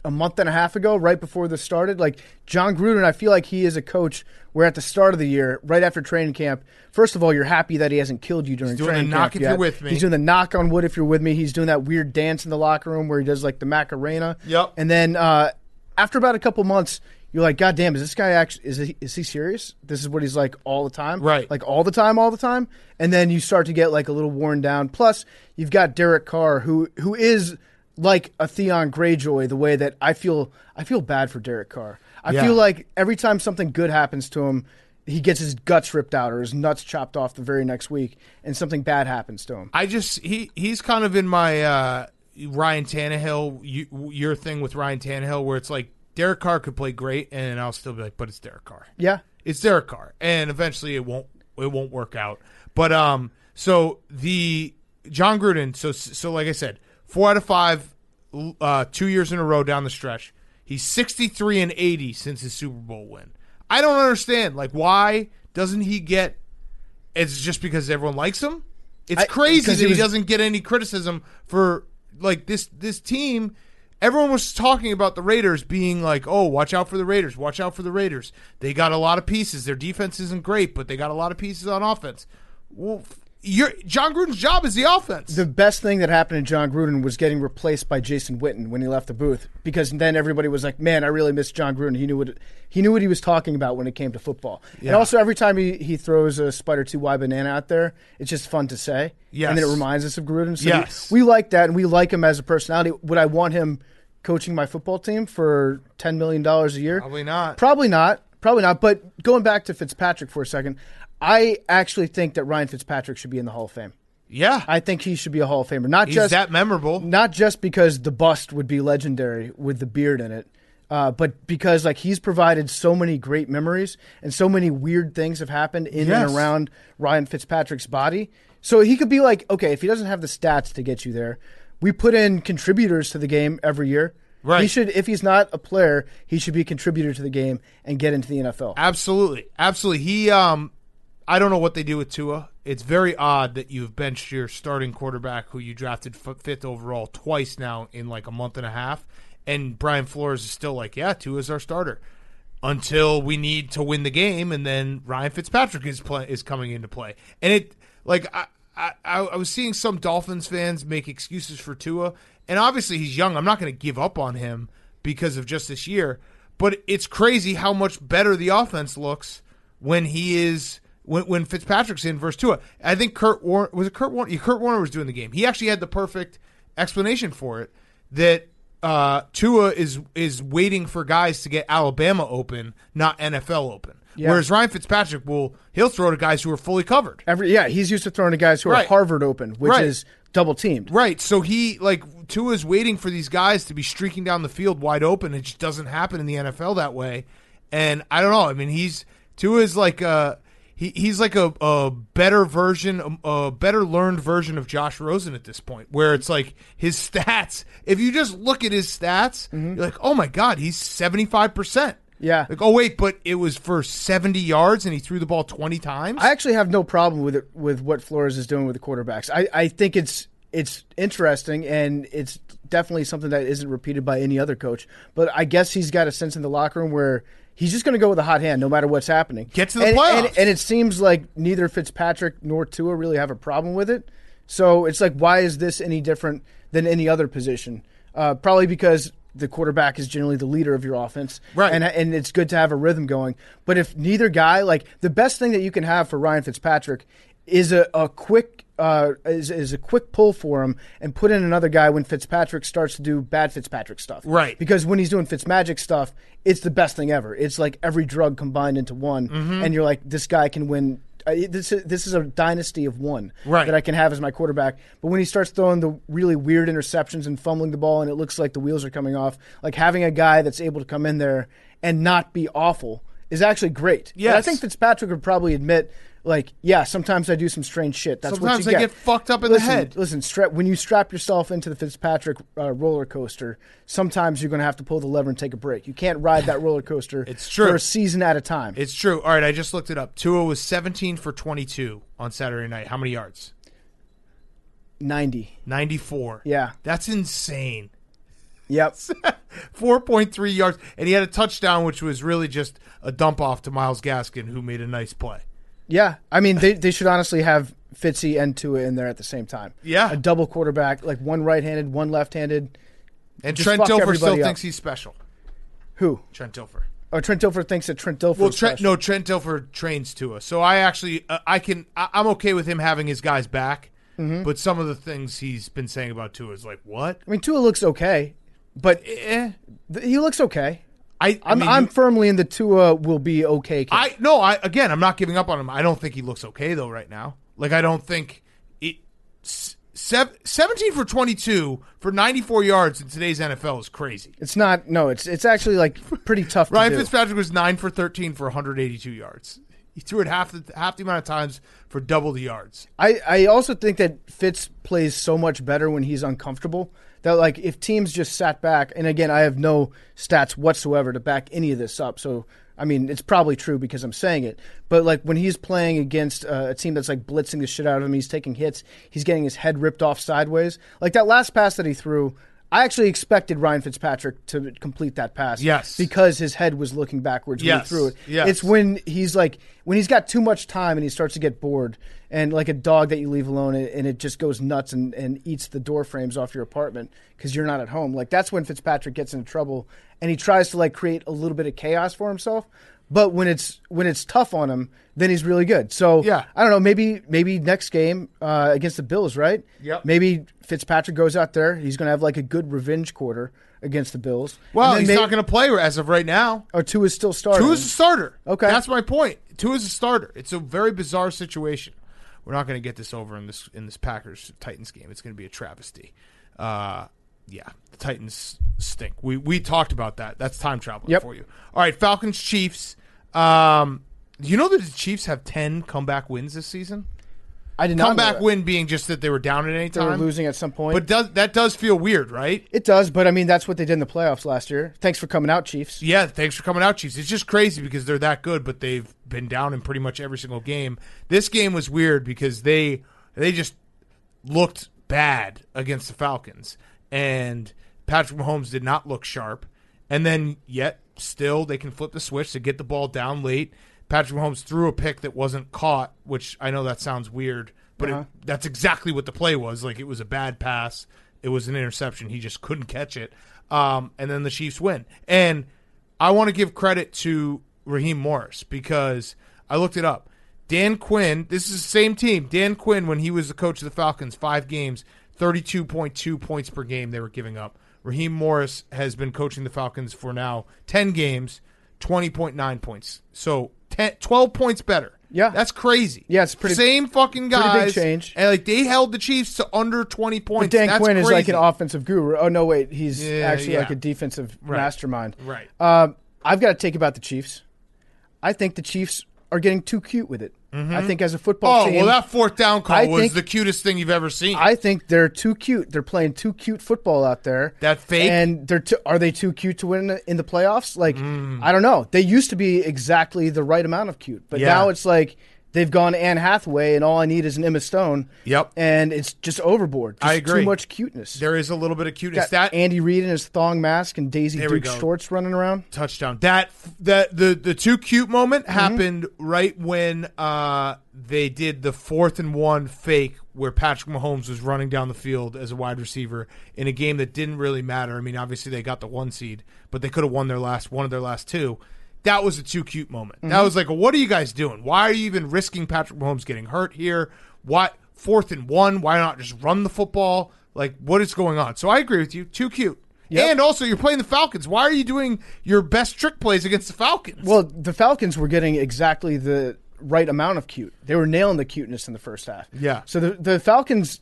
a month and a half ago, right before this started. Like, John Gruden, I feel like he is a coach where at the start of the year, right after training camp, first of all, you're happy that he hasn't killed you during training camp. He's doing the knock if you're with me. He's doing the knock on wood if you're with me. He's doing that weird dance in the locker room where he does like the Macarena. Yep. And then after about a couple months, you're like, God damn, is this guy actually, is he serious? This is what he's like all the time? Right. Like all the time? And then you start to get like a little worn down. Plus, you've got Derek Carr, who is like a Theon Greyjoy, the way that I feel bad for Derek Carr. I feel like every time something good happens to him, he gets his guts ripped out or his nuts chopped off the very next week, and something bad happens to him. He's kind of in my Ryan Tannehill, your thing with Ryan Tannehill, where it's like Derek Carr could play great, and I'll still be like, but it's Derek Carr. Yeah, it's Derek Carr, and eventually it won't work out. But so the John Gruden, so like I said, 4 out of 5, 2 years in a row down the stretch. He's 63-80 since his Super Bowl win. I don't understand. Like, why doesn't he get? It's just because everyone likes him. It's crazy that he doesn't get any criticism for like this team. Everyone was talking about the Raiders being like, oh, watch out for the Raiders. Watch out for the Raiders. They got a lot of pieces. Their defense isn't great, but they got a lot of pieces on offense. Well, John Gruden's job is the offense. The best thing that happened to John Gruden was getting replaced by Jason Witten when he left the booth, because then everybody was like, man, I really miss John Gruden. He knew what he was talking about when it came to football. Yeah. And also, every time he throws a Spider 2Y banana out there, it's just fun to say. Yes. And then it reminds us of Gruden. So yes. we like that, and we like him as a personality. Would I want him coaching my football team for $10 million a year? Probably not. Probably not. But going back to Fitzpatrick for a second, I actually think that Ryan Fitzpatrick should be in the Hall of Fame. Yeah. I think he should be a Hall of Famer. He's that memorable. Not just because the bust would be legendary with the beard in it, but because like he's provided so many great memories and so many weird things have happened in and around Ryan Fitzpatrick's body. So he could be like, okay, if he doesn't have the stats to get you there, we put in contributors to the game every year. Right. He should, if he's not a player, he should be a contributor to the game and get into the NFL. Absolutely. He I don't know what they do with Tua. It's very odd that you've benched your starting quarterback who you drafted 5th overall twice now in like a month and a half, and Brian Flores is still like, yeah, Tua's our starter until we need to win the game, and then Ryan Fitzpatrick is coming into play. And it like I was seeing some Dolphins fans make excuses for Tua, and obviously he's young. I'm not going to give up on him because of just this year, but it's crazy how much better the offense looks when he is. When Fitzpatrick's in versus Tua. I think Kurt Warner was doing the game. He actually had the perfect explanation for it, that Tua is waiting for guys to get Alabama open, not NFL open. Yeah. Whereas Ryan Fitzpatrick he'll throw to guys who are fully covered. He's used to throwing to guys who are Harvard open, which is double teamed. Right. So Tua's waiting for these guys to be streaking down the field wide open. It just doesn't happen in the NFL that way. And I don't know. I mean, Tua's like He's like a better version, a better learned version of Josh Rosen at this point, where it's like his stats. If you just look at his stats, you're like, oh my God, he's 75%. Yeah. Like, oh wait, but it was for 70 yards and he threw the ball 20 times. I actually have no problem with what Flores is doing with the quarterbacks. I think it's interesting, and it's definitely something that isn't repeated by any other coach. But I guess he's got a sense in the locker room where he's just going to go with a hot hand no matter what's happening. Get to the playoffs. And it seems like neither Fitzpatrick nor Tua really have a problem with it. So it's like, why is this any different than any other position? Probably because the quarterback is generally the leader of your offense. Right. And it's good to have a rhythm going. But if neither guy, like the best thing that you can have for Ryan Fitzpatrick is a quick pull for him and put in another guy when Fitzpatrick starts to do bad Fitzpatrick stuff. Right. Because when he's doing Fitzmagic stuff, it's the best thing ever. It's like every drug combined into one, and you're like, this guy can win. This is a dynasty of one that I can have as my quarterback. But when he starts throwing the really weird interceptions and fumbling the ball and it looks like the wheels are coming off, like having a guy that's able to come in there and not be awful is actually great. Yes. But I think Fitzpatrick would probably admit, like, yeah, sometimes I do some strange shit. That's sometimes what you I get fucked up in the head. Listen, when you strap yourself into the Fitzpatrick roller coaster, sometimes you're going to have to pull the lever and take a break. You can't ride that roller coaster It's true. for a season at a time. It's true. All right, I just looked it up. Tua was 17 for 22 on Saturday night. How many yards? 90. 94. Yeah. That's insane. Yep. 4.3 yards, and he had a touchdown, which was really just a dump off to Myles Gaskin, who made a nice play. Yeah, I mean, they should honestly have Fitzy and Tua in there at the same time. Yeah. A double quarterback, like one right-handed, one left-handed. And Just Trent fuck Dilfer everybody still up. thinks he's special. Who? Trent Dilfer. Oh, Trent Dilfer thinks that Trent Dilfer is special. No, Trent Dilfer trains Tua. So I actually, I'm okay with him having his guys back, but some of the things he's been saying about Tua is like, what? I mean, Tua looks okay, but he looks okay. I'm firmly in the Tua will be okay camp. I'm not giving up on him. I don't think he looks okay though right now. Like I don't think 17 for 22 for 94 yards in today's NFL is crazy. It's not. No, it's actually like pretty tough to Ryan do. Fitzpatrick was 9 for 13 for 182 yards. He threw it half the amount of times for double the yards. I also think that Fitz plays so much better when he's uncomfortable. That like if teams just sat back, and again I have no stats whatsoever to back any of this up, so I mean it's probably true because I'm saying it. But like when he's playing against a team that's like blitzing the shit out of him, he's taking hits, he's getting his head ripped off sideways. Like that last pass that he threw, I actually expected Ryan Fitzpatrick to complete that pass. Yes. Because his head was looking backwards when he threw it. Yes. It's when he's got too much time and he starts to get bored and like a dog that you leave alone and it just goes nuts and eats the door frames off your apartment because you're not at home. Like that's when Fitzpatrick gets into trouble and he tries to like create a little bit of chaos for himself. But when it's tough on him, then he's really good. So yeah. I don't know. Maybe next game against the Bills, right? Yep. Maybe Fitzpatrick goes out there. He's going to have like a good revenge quarter against the Bills. Well, he's not going to play as of right now. Or Tua is still starting. Tua is a starter. Okay, that's my point. Tua is a starter. It's a very bizarre situation. We're not going to get this over in this Packers Titans game. It's going to be a travesty. Yeah, the Titans stink. We talked about that. That's time traveling for you. All right, Falcons Chiefs. Do you know that the Chiefs have 10 comeback wins this season? I did not. Comeback win being just that they were down at any time. They were losing at some point. But that does feel weird, right? It does, but I mean that's what they did in the playoffs last year. Thanks for coming out, Chiefs. Yeah, thanks for coming out, Chiefs. It's just crazy because they're that good, but they've been down in pretty much every single game. This game was weird because they just looked bad against the Falcons, and Patrick Mahomes did not look sharp. And then yet still they can flip the switch to get the ball down late. Patrick Mahomes threw a pick that wasn't caught, which I know that sounds weird, but that's exactly what the play was. Like it was a bad pass. It was an interception. He just couldn't catch it. And then the Chiefs win. And I want to give credit to Raheem Morris because I looked it up. Dan Quinn, this is the same team. Dan Quinn, when he was the coach of the Falcons, 5 games, 32.2 points per game they were giving up. Raheem Morris has been coaching the Falcons for now 10 games, 20.9 points. So 12 points better. Yeah. That's crazy. Yeah, it's pretty. Same fucking guys. Pretty big change. And like they held the Chiefs to under 20 points. But Dan That's Quinn crazy. is like an offensive guru. Oh, no, wait. He's actually yeah. like a defensive mastermind. Right. I've got to take about the Chiefs. I think the Chiefs are getting too cute with it. Mm-hmm. I think as a football team. Oh, well, that fourth down call was the cutest thing you've ever seen. I think they're too cute. They're playing too cute football out there. That fake? And are they too cute to win in the playoffs? Like, I don't know. They used to be exactly the right amount of cute. But now it's like they've gone Anne Hathaway, and all I need is an Emma Stone. Yep. And it's just overboard. Just I agree. Too much cuteness. There is a little bit of cuteness. Got Andy Reid in his thong mask and Daisy Duke shorts running around. Touchdown. The too cute moment happened right when they did the 4th and 1 fake where Patrick Mahomes was running down the field as a wide receiver in a game that didn't really matter. I mean, obviously they got the 1 seed, but they could have won one of their last 2. That was a too cute moment. That was like, what are you guys doing? Why are you even risking Patrick Mahomes getting hurt here? What 4th and 1? Why not just run the football? Like, what is going on? So I agree with you. Too cute. Yep. And also, you're playing the Falcons. Why are you doing your best trick plays against the Falcons? Well, the Falcons were getting exactly the right amount of cute. They were nailing the cuteness in the first half. Yeah. So the Falcons,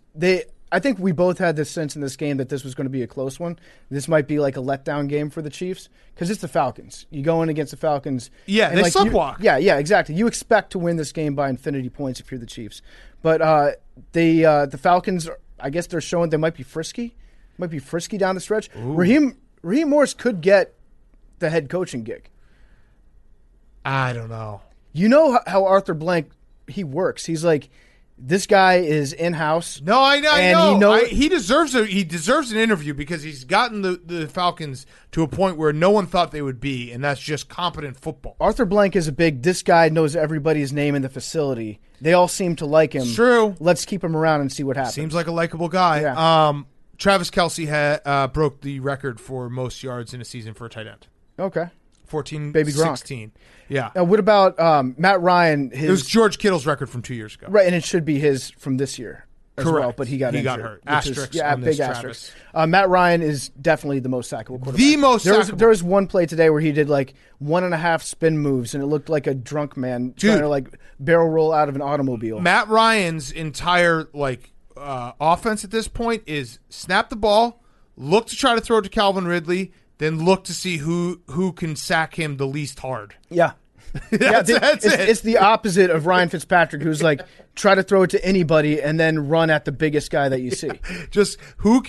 I think we both had this sense in this game that this was going to be a close one. This might be like a letdown game for the Chiefs because it's the Falcons. You go in against the Falcons. Yeah, they sleptwalk. Yeah, exactly. You expect to win this game by infinity points if you're the Chiefs. But the Falcons, I guess they're showing they might be frisky. Might be frisky down the stretch. Raheem Morris could get the head coaching gig. I don't know. You know how Arthur Blank, he works. He's like, This guy is in-house. No, I know. And he deserves an interview because he's gotten the Falcons to a point where no one thought they would be, and that's just competent football. Arthur Blank is this guy knows everybody's name in the facility. They all seem to like him. It's true. Let's keep him around and see what happens. Seems like a likable guy. Yeah. Travis Kelce broke the record for most yards in a season for a tight end. Okay. 14, Baby Gronk. 16. Yeah. Now, what about Matt Ryan? It was George Kittle's record from 2 years ago. Right, and it should be his from this year as Correct. well, but he got injured. Hurt. Asterisk on big this, asterisk. Matt Ryan is definitely the most sackable quarterback. The most sackable. There was one play today where he did like 1.5 spin moves, and it looked like a drunk man trying to like barrel roll out of an automobile. Matt Ryan's entire offense at this point is snap the ball, look to try to throw it to Calvin Ridley, then look to see who can sack him the least hard. Yeah. That's it. It's the opposite of Ryan Fitzpatrick, who's like, try to throw it to anybody and then run at the biggest guy that you see. Just who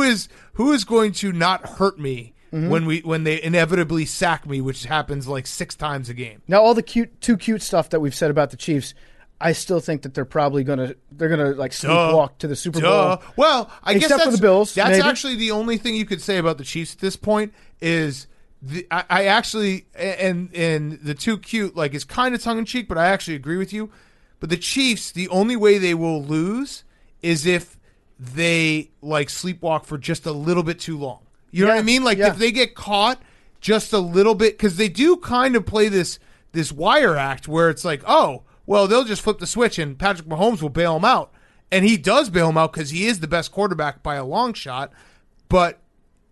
is going to not hurt me when they inevitably sack me, which happens like 6 times a game. Now, all the too cute stuff that we've said about the Chiefs, I still think that they're probably gonna like sleepwalk to the Super Bowl. Well, I guess except for the Bills. That's maybe. actually the only thing you could say about the Chiefs at this point is I actually and the too cute like is kind of tongue in cheek, but I actually agree with you. But the Chiefs, the only way they will lose is if they like sleepwalk for just a little bit too long. You know what I mean? Like if they get caught just a little bit, because they do kind of play this wire act where it's like, oh, well, they'll just flip the switch and Patrick Mahomes will bail him out. And he does bail him out because he is the best quarterback by a long shot. But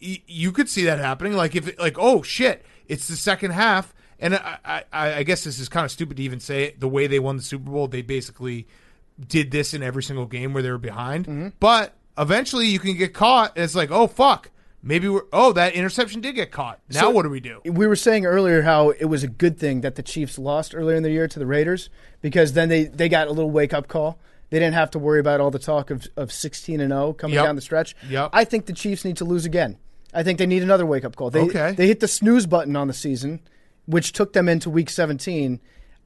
you could see that happening. Like, oh, shit, it's the second half. And I guess this is kind of stupid to even say it. The way they won the Super Bowl, they basically did this in every single game where they were behind. Mm-hmm. But eventually you can get caught. And it's like, oh, fuck. Maybe that interception did get caught. Now what do we do? We were saying earlier how it was a good thing that the Chiefs lost earlier in the year to the Raiders because then they got a little wake-up call. They didn't have to worry about all the talk of 16-0 coming down the stretch. Yep. I think the Chiefs need to lose again. I think they need another wake-up call. They hit the snooze button on the season, which took them into Week 17.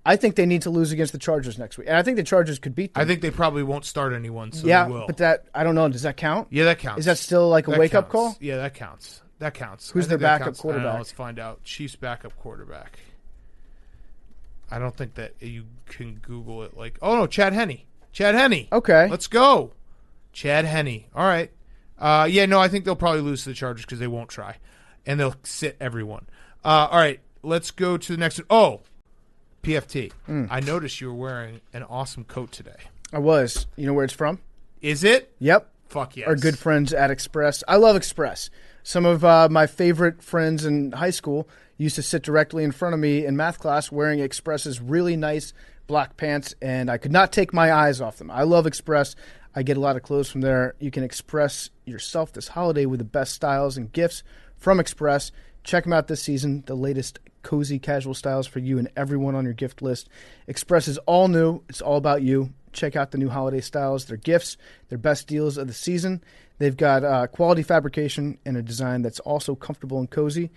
I think they need to lose against the Chargers next week. And I think the Chargers could beat them. I think they probably won't start anyone, so they will. But that, I don't know, does that count? Yeah, that counts. Is that still like a wake-up call? Yeah, that counts. That counts. Who's their backup quarterback? Let's find out. Chiefs backup quarterback. I don't think that you can Google it. Chad Henne. Chad Henne. Okay. Let's go. Chad Henne. All right. I think they'll probably lose to the Chargers because they won't try. And they'll sit everyone. All right. Let's go to the next one. Oh, PFT. I noticed you were wearing an awesome coat today. I was. You know where it's from? Is it? Yep. Fuck yes. Our good friends at Express. I love Express. Some of my favorite friends in high school used to sit directly in front of me in math class wearing Express's really nice black pants, and I could not take my eyes off them. I love Express. I get a lot of clothes from there. You can express yourself this holiday with the best styles and gifts from Express. Check them out this season, the latest cozy casual styles for you and everyone on your gift list. Express is all new. It's all about you. Check out the new holiday styles, their gifts, their best deals of the season. They've got quality fabrication and a design that's also comfortable and cozy.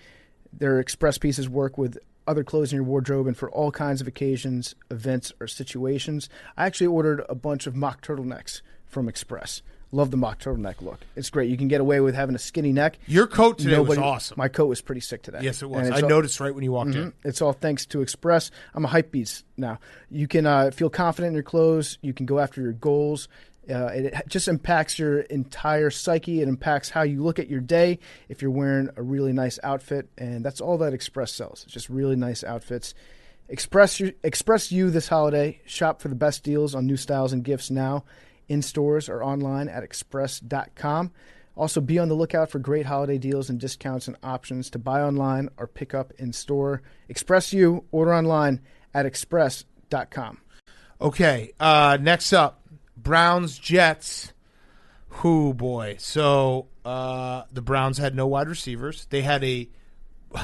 Their Express pieces work with other clothes in your wardrobe and for all kinds of occasions, events, or situations. I actually ordered a bunch of mock turtlenecks from Express. Love the mock turtleneck look. It's great. You can get away with having a skinny neck. Your coat today was awesome. My coat was pretty sick today. Yes, it was. I noticed right when you walked in. It's all thanks to Express. I'm a hype beast now. You can feel confident in your clothes. You can go after your goals. It just impacts your entire psyche. It impacts how you look at your day if you're wearing a really nice outfit. And that's all that Express sells. It's just really nice outfits. Express you this holiday. Shop for the best deals on new styles and gifts now in stores or online at express.com. Also, be on the lookout for great holiday deals and discounts and options to buy online or pick up in store. Express you. Order online at express.com. Okay, next up, Browns, Jets. Whoo, boy. So the Browns had no wide receivers. They had a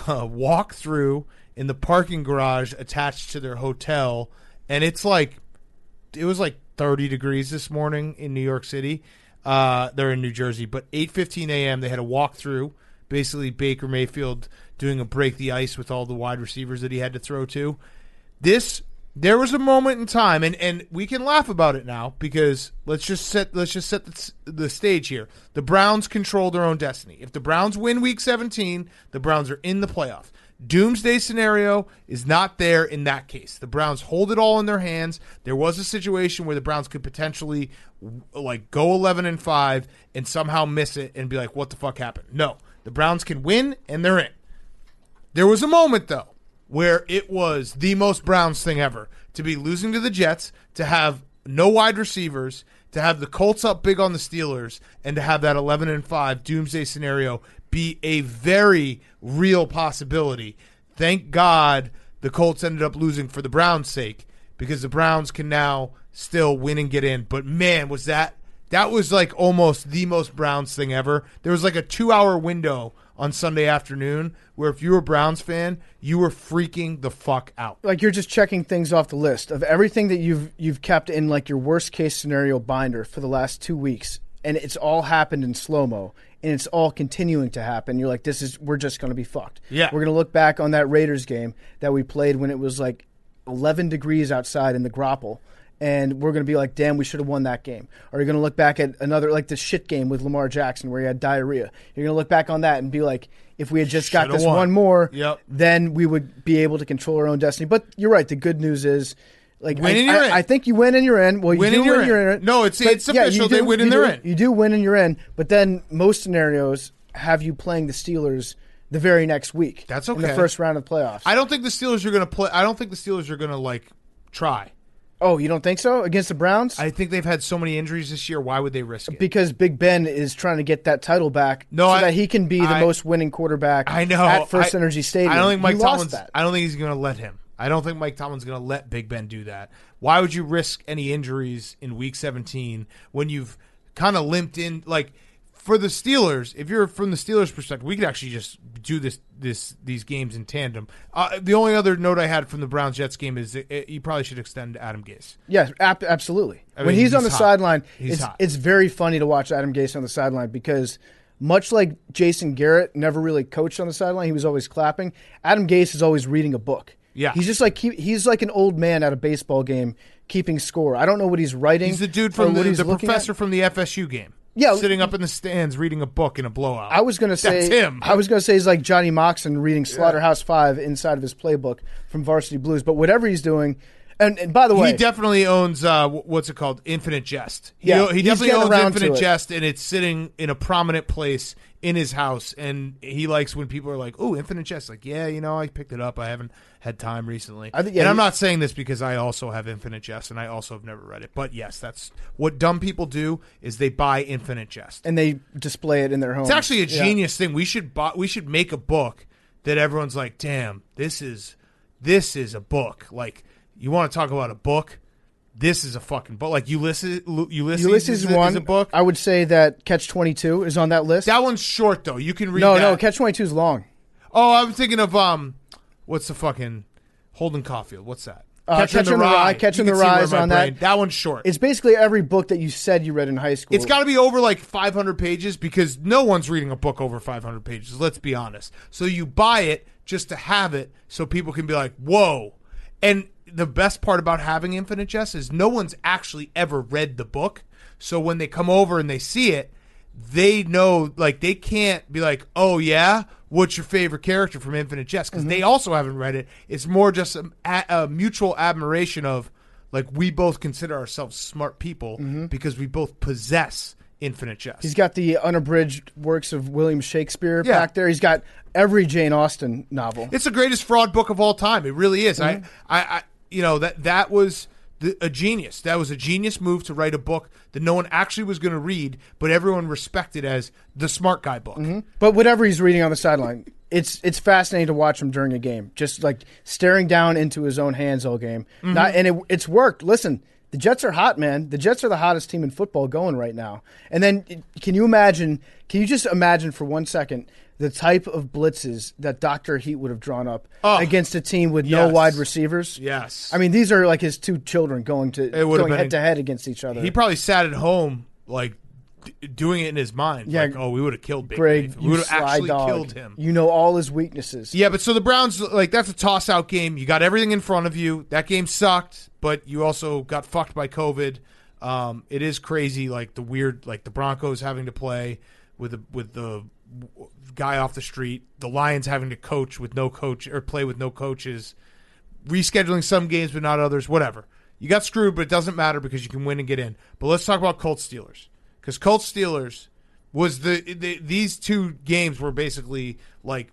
walk-through in the parking garage attached to their hotel, and it was like 30 degrees this morning in New York City. They're in New Jersey, but 8:15 a.m. they had a walkthrough. Basically, Baker Mayfield doing a break the ice with all the wide receivers that he had to throw to. This There was a moment in time, and we can laugh about it now because let's just set the stage here. The Browns control their own destiny. If the Browns win Week 17, the Browns are in the playoff. Doomsday scenario is not there in that case. The Browns hold it all in their hands. There was a situation where the Browns could potentially like go 11-5 and somehow miss it and be like, "What the fuck happened?" No, the Browns can win and they're in. There was a moment though where it was the most Browns thing ever to be losing to the Jets, to have no wide receivers, to have the Colts up big on the Steelers, and to have that 11-5 doomsday scenario be a very real possibility. Thank God the Colts ended up losing for the Browns' sake, because the Browns can now still win and get in. But man, was that was like almost the most Browns thing ever. There was like a 2-hour window on Sunday afternoon where if you were a Browns fan, you were freaking the fuck out. Like you're just checking things off the list of everything that you've kept in like your worst case scenario binder for the last 2 weeks, and it's all happened in slow-mo, and it's all continuing to happen. You're like, we're just going to be fucked. Yeah. We're going to look back on that Raiders game that we played when it was like 11 degrees outside in the grapple, and we're going to be like, damn, we should have won that game. Or you're going to look back at another, like the shit game with Lamar Jackson where he had diarrhea. You're going to look back on that and be like, if we had just got this one more, then we would be able to control our own destiny. But you're right. The good news is, like, I think you win and you're in. Well, you do win and you're in. No, it's official. They win and they're in. You do win and you're in. But then most scenarios have you playing the Steelers the very next week. That's okay. In the first round of the playoffs. I don't think the Steelers are going to play. I don't think the Steelers are going to, like, try. Oh, you don't think so? Against the Browns? I think they've had so many injuries this year. Why would they risk it? Because Big Ben is trying to get that title back that he can be the most winning quarterback at First Energy Stadium. I don't think I don't think he's going to let him. I don't think Mike Tomlin's going to let Big Ben do that. Why would you risk any injuries in Week 17 when you've kind of limped in? Like, for the Steelers, if you're from the Steelers' perspective, we could actually just do these games in tandem. The only other note I had from the Browns-Jets game is you probably should extend Adam Gase. Yes, absolutely. When he's on the sideline, it's very funny to watch Adam Gase on the sideline because much like Jason Garrett never really coached on the sideline, he was always clapping. Adam Gase is always reading a book. Yeah. He's just like he's like an old man at a baseball game keeping score. I don't know what he's writing. He's the dude from the professor from the FSU game. Yeah, sitting up in the stands reading a book in a blowout. I was going to say that's him. I was going to say he's like Johnny Moxon reading Slaughterhouse-5 inside of his playbook from Varsity Blues. But whatever he's doing, and by the way, he definitely owns what's it called, Infinite Jest. He definitely owns Infinite Jest, and it's sitting in a prominent place in his house. And he likes when people are like, "Oh, Infinite Jest." Like, yeah, I picked it up. I haven't had time recently. And I'm not saying this because I also have Infinite Jest, and I also have never read it. But yes, that's what dumb people do is they buy Infinite Jest and they display it in their homes. It's actually a genius thing. We should make a book that everyone's like, "Damn, this is a book." Like, you want to talk about a book? This is a fucking book. Like Ulysses is a book. I would say that Catch-22 is on that list. That one's short though. You can read that. No, Catch-22 is long. Oh, I'm thinking of what's the fucking Holden Caulfield? What's that? Catching the Rise on that. That one's short. It's basically every book that you said you read in high school. It's got to be over like 500 pages because no one's reading a book over 500 pages. Let's be honest. So you buy it just to have it so people can be like, whoa. And the best part about having Infinite Jest is no one's actually ever read the book. So when they come over and they see it, they know, like, they can't be like, oh, yeah, what's your favorite character from Infinite Jest? Because they also haven't read it. It's more just a mutual admiration of, like, we both consider ourselves smart people because we both possess Infinite Jest. He's got the unabridged works of William Shakespeare back there. He's got every Jane Austen novel. It's the greatest fraud book of all time. It really is. That was a genius. That was a genius move to write a book that no one actually was going to read, but everyone respected as the smart guy book. But whatever he's reading on the sideline, it's fascinating to watch him during a game, just like staring down into his own hands all game. It's worked. Listen, the Jets are hot, man. The Jets are the hottest team in football going right now. And then can you just imagine for 1 second the type of blitzes that Dr. Heat would have drawn up against a team with no wide receivers? Yes. I mean, these are like his two children going head-to-head against each other. He probably sat at home, like, doing it in his mind. Yeah, like, oh, we would have killed Big Greg. Dave. We would have actually dog. killed him. You know all his weaknesses. Yeah, but so the Browns, like, that's a toss-out game. You got everything in front of you. That game sucked, but you also got fucked by COVID. It is crazy, like the Broncos having to play with the guy off the street, the Lions having to coach with no coach or play with no coaches, rescheduling some games but not others, whatever. You got screwed, but it doesn't matter because you can win and get in. But let's talk about Colts Steelers, because Colts Steelers was these two games were basically like,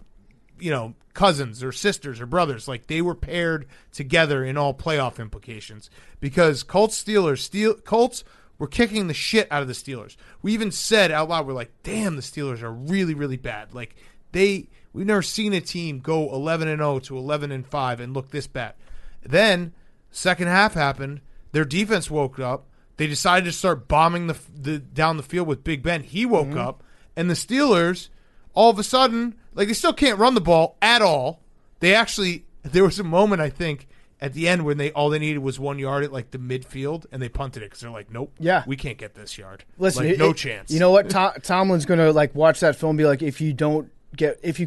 cousins or sisters or brothers. Like, they were paired together in all playoff implications, because Colts were kicking the shit out of the Steelers. We even said out loud, we're like, damn, the Steelers are really, really bad. Like, we've never seen a team go 11-0 to 11-5 and look this bad. Then second half happened. Their defense woke up. They decided to start bombing the down the field with Big Ben. He woke up, and the Steelers, all of a sudden, like, they still can't run the ball at all. There was a moment, I think, at the end when all they needed was 1 yard at, like, the midfield, and they punted it because they're like, nope, we can't get this yard. Listen, like, no chance. You know what? Tomlin's going to, like, watch that film and be like, if you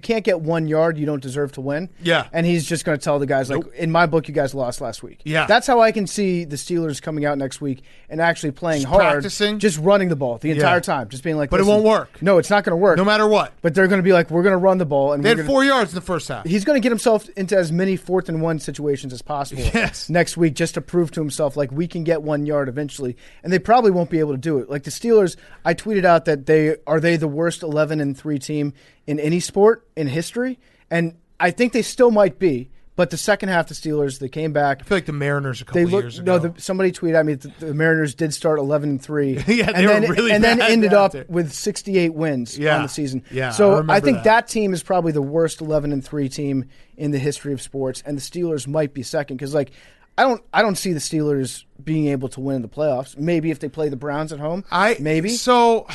can't get 1 yard, you don't deserve to win. Yeah. And he's just going to tell the guys, like, in my book, you guys lost last week. Yeah. That's how I can see the Steelers coming out next week and actually playing hard. Practicing. Just running the ball the entire time. Just being like, but it won't work. No, it's not going to work. No matter what. But they're going to be like, we're going to run the ball. And they had 4 yards in the first half. He's going to get himself into as many 4th and 1 situations as possible next week, just to prove to himself, like, we can get 1 yard eventually. And they probably won't be able to do it. Like, the Steelers, I tweeted out that they the worst 11-3 team in any sport in history, and I think they still might be. But the second half, the Steelers, they came back. I feel like the Mariners a couple years ago. No, somebody tweeted at me that the Mariners did start 11-3. Yeah, they were really bad. And then ended up with 68 wins on the season. Yeah, so I think that team is probably the worst 11-3 team in the history of sports, and the Steelers might be second because, like, I don't see the Steelers being able to win in the playoffs. Maybe if they play the Browns at home. Maybe. So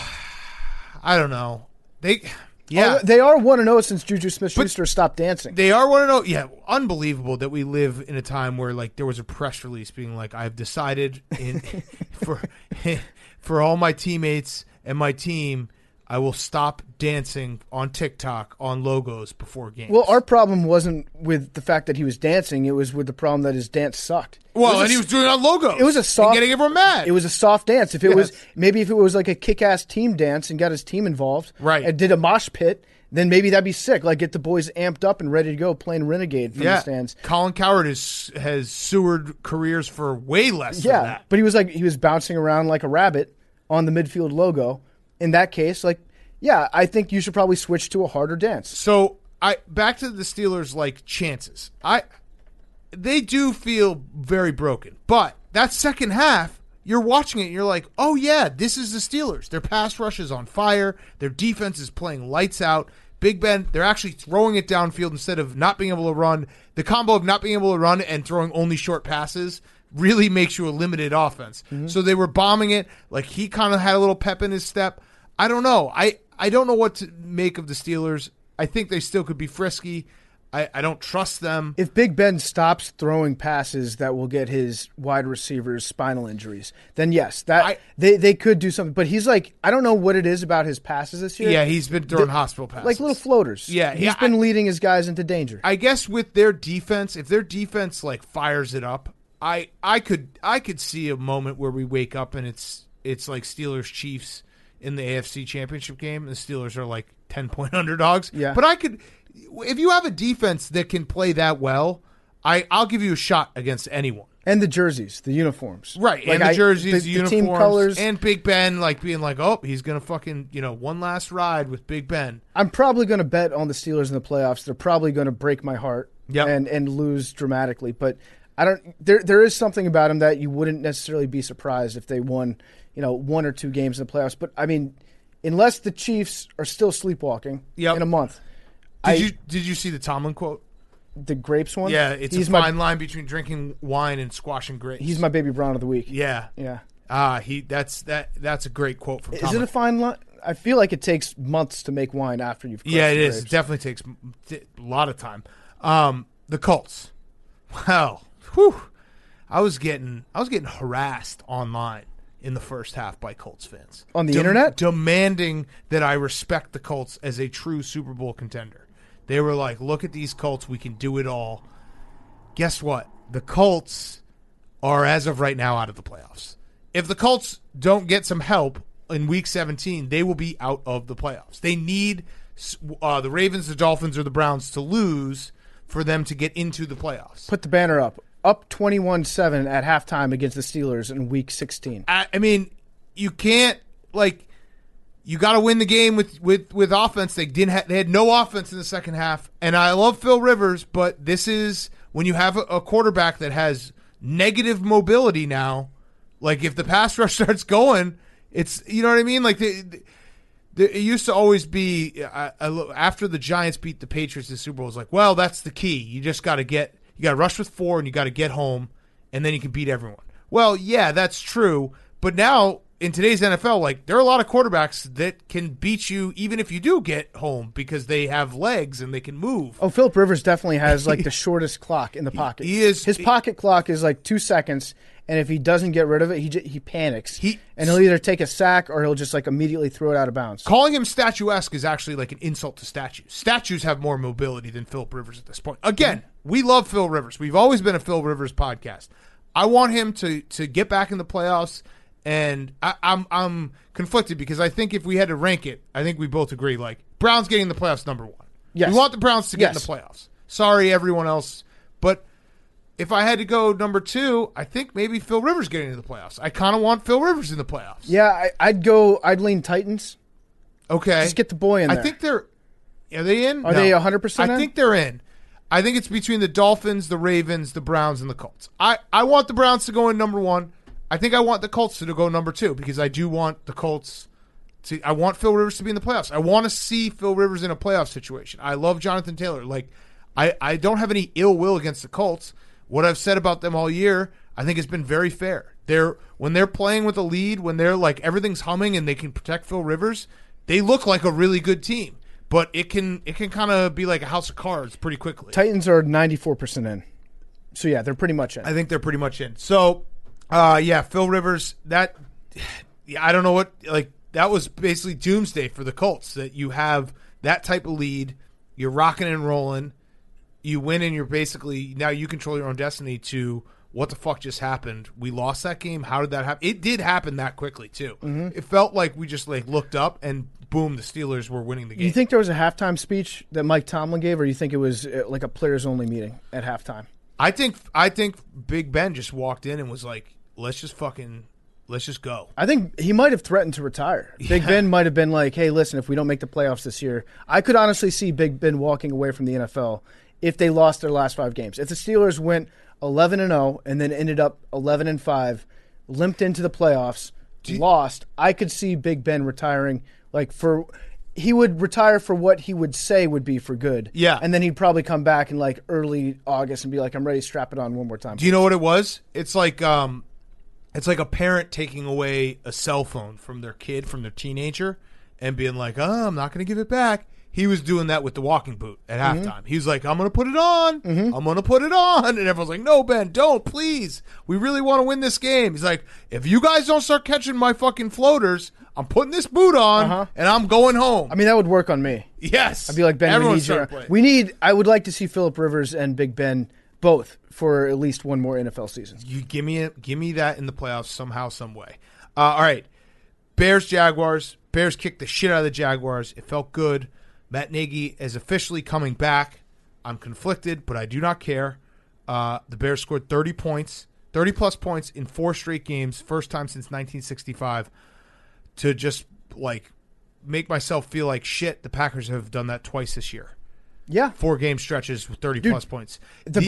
I don't know. Yeah, they are 1-0 since Juju Smith-Schuster stopped dancing. They are 1-0. Yeah, unbelievable that we live in a time where, like, there was a press release being like, "I've decided for all my teammates and my team, I will stop dancing on TikTok on logos before games." Well, our problem wasn't with the fact that he was dancing; it was with the problem that his dance sucked. Well, and he was doing it on logos. It was a soft, getting everyone mad. It was a soft dance. If it was like a kick-ass team dance and got his team involved, right, and did a mosh pit, then maybe that'd be sick. Like, get the boys amped up and ready to go playing Renegade from the stands. Colin Cowherd has sewered careers for way less than that. But he was bouncing around like a rabbit on the midfield logo. In that case, like, yeah, I think you should probably switch to a harder dance. So back to the Steelers, like, chances. They do feel very broken. But that second half, you're watching it and you're like, oh, yeah, this is the Steelers. Their pass rush is on fire. Their defense is playing lights out. Big Ben, they're actually throwing it downfield instead of not being able to run. The combo of not being able to run and throwing only short passes really makes you a limited offense. Mm-hmm. So they were bombing it. Like, he kind of had a little pep in his step. I don't know. I don't know what to make of the Steelers. I think they still could be frisky. I don't trust them. If Big Ben stops throwing passes that will get his wide receivers spinal injuries, then yes, they could do something. But he's like, I don't know what it is about his passes this year. Yeah, he's been throwing hospital passes. Like little floaters. Yeah. He's been leading his guys into danger. I guess with their defense, if their defense, like, fires it up, I could see a moment where we wake up and it's like Steelers-Chiefs in the AFC Championship game. The Steelers are like 10-point underdogs. Yeah. But if you have a defense that can play that well, I'll give you a shot against anyone. And the jerseys, the uniforms. Right, like, and the jerseys, the uniforms, team colors. And Big Ben, like, being like, oh, he's going to fucking, one last ride with Big Ben. I'm probably going to bet on the Steelers in the playoffs. They're probably going to break my heart and lose dramatically. But I don't. There is something about them that you wouldn't necessarily be surprised if they won, 1 or 2 games in the playoffs. But, I mean, unless the Chiefs are still sleepwalking in a month. Did you see the Tomlin quote? The grapes one? Yeah, it's a fine line between drinking wine and squashing grapes. He's my baby Brown of the week. Yeah. Yeah. That's a great quote from Tomlin. Is it a fine line? I feel like it takes months to make wine after you've crushed it the is. grapes. It definitely takes a lot of time. The Colts. Well, I was getting harassed online in the first half by Colts fans. On the internet? Demanding that I respect the Colts as a true Super Bowl contender. They were like, look at these Colts. We can do it all. Guess what? The Colts are, as of right now, out of the playoffs. If the Colts don't get some help in Week 17, they will be out of the playoffs. They need the Ravens, the Dolphins, or the Browns to lose for them to get into the playoffs. Put the banner up. Up 21-7 at halftime against the Steelers in Week 16. I mean, you can't, you got to win the game with offense. They had no offense in the second half. And I love Phil Rivers, but this is when you have a quarterback that has negative mobility now. Like, if the pass rush starts going, it's, you know what I mean? Like, it used to always be, after the Giants beat the Patriots in the Super Bowl, it was like, well, that's the key. You just got to rush with 4 and you got to get home, and then you can beat everyone. Well, yeah, that's true. But now, in today's NFL, there are a lot of quarterbacks that can beat you even if you do get home because they have legs and they can move. Oh, Philip Rivers definitely has the shortest clock in the pocket. His pocket clock is 2 seconds, and if he doesn't get rid of it, he panics. And he'll either take a sack or he'll just immediately throw it out of bounds. Calling him statuesque is actually an insult to statues. Statues have more mobility than Philip Rivers at this point. Again, we love Phil Rivers. We've always been a Phil Rivers podcast. I want him to get back in the playoffs. And I'm conflicted because I think if we had to rank it, I think we both agree, Browns getting the playoffs #1. Yes. We want the Browns to get in the playoffs. Sorry, everyone else. But if I had to go #2, I think maybe Phil Rivers getting into the playoffs. I kind of want Phil Rivers in the playoffs. Yeah, I'd lean Titans. Okay. Just get the boy in there. I think are they in? Are they 100% in? I think they're in. I think it's between the Dolphins, the Ravens, the Browns, and the Colts. I want the Browns to go in #1. I think I want the Colts to go #2 because I do want the Colts to. I want Phil Rivers to be in the playoffs. I want to see Phil Rivers in a playoff situation. I love Jonathan Taylor. I don't have any ill will against the Colts. What I've said about them all year, I think has been very fair. When they're playing with a lead, when they're everything's humming and they can protect Phil Rivers, they look like a really good team. But it can kind of be like a house of cards pretty quickly. Titans are 94% in. So yeah, they're pretty much in. I think they're pretty much in. So. Phil Rivers, I don't know what, that was basically doomsday for the Colts, that you have that type of lead, you're rocking and rolling, you win, and you're basically, now you control your own destiny to what the fuck just happened. We lost that game. How did that happen? It did happen that quickly, too. Mm-hmm. It felt like we just, looked up and boom, the Steelers were winning the game. You think there was a halftime speech that Mike Tomlin gave, or you think it was a players-only meeting at halftime? I think Big Ben just walked in and was like, let's just go. I think he might have threatened to retire. Yeah. Big Ben might have been like, hey, listen, if we don't make the playoffs this year, I could honestly see Big Ben walking away from the NFL if they lost their last 5 games. If the Steelers went 11-0 and then ended up 11-5, limped into the playoffs, lost, I could see Big Ben retiring he would retire for what he would say would be for good. Yeah. And then he'd probably come back in early August and be like, I'm ready to strap it on one more time. Do you know what it was? It's like a parent taking away a cell phone from their kid, from their teenager, and being like, I'm not going to give it back. He was doing that with the walking boot at halftime. He was like, I'm going to put it on. Mm-hmm. I'm going to put it on. And everyone's like, no, Ben, don't, please. We really want to win this game. He's like, if you guys don't start catching my fucking floaters, I'm putting this boot on, and I'm going home. I mean, that would work on me. Yes. I'd be like, Ben, I would like to see Philip Rivers and Big Ben both for at least one more NFL season. You give me that in the playoffs somehow, some way. All right. Bears, Jaguars. Bears kicked the shit out of the Jaguars. It felt good. Matt Nagy is officially coming back. I'm conflicted, but I do not care. The Bears scored 30-plus points in 4 straight games, first time since 1965. To just make myself feel like shit. The Packers have done that twice this year. Yeah, 4-game stretches with 30-plus points. The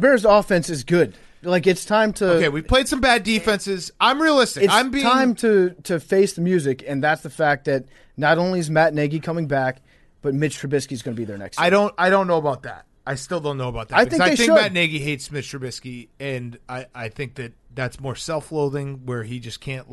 Bears' offense is good. It's time to. Okay, we played some bad defenses. I'm realistic. It's time to face the music, and that's the fact that not only is Matt Nagy coming back, but Mitch Trubisky's going to be there next year. I don't know about that. I still don't know about that. I think Matt Nagy hates Mitch Trubisky, and I think that's more self-loathing, where he just can't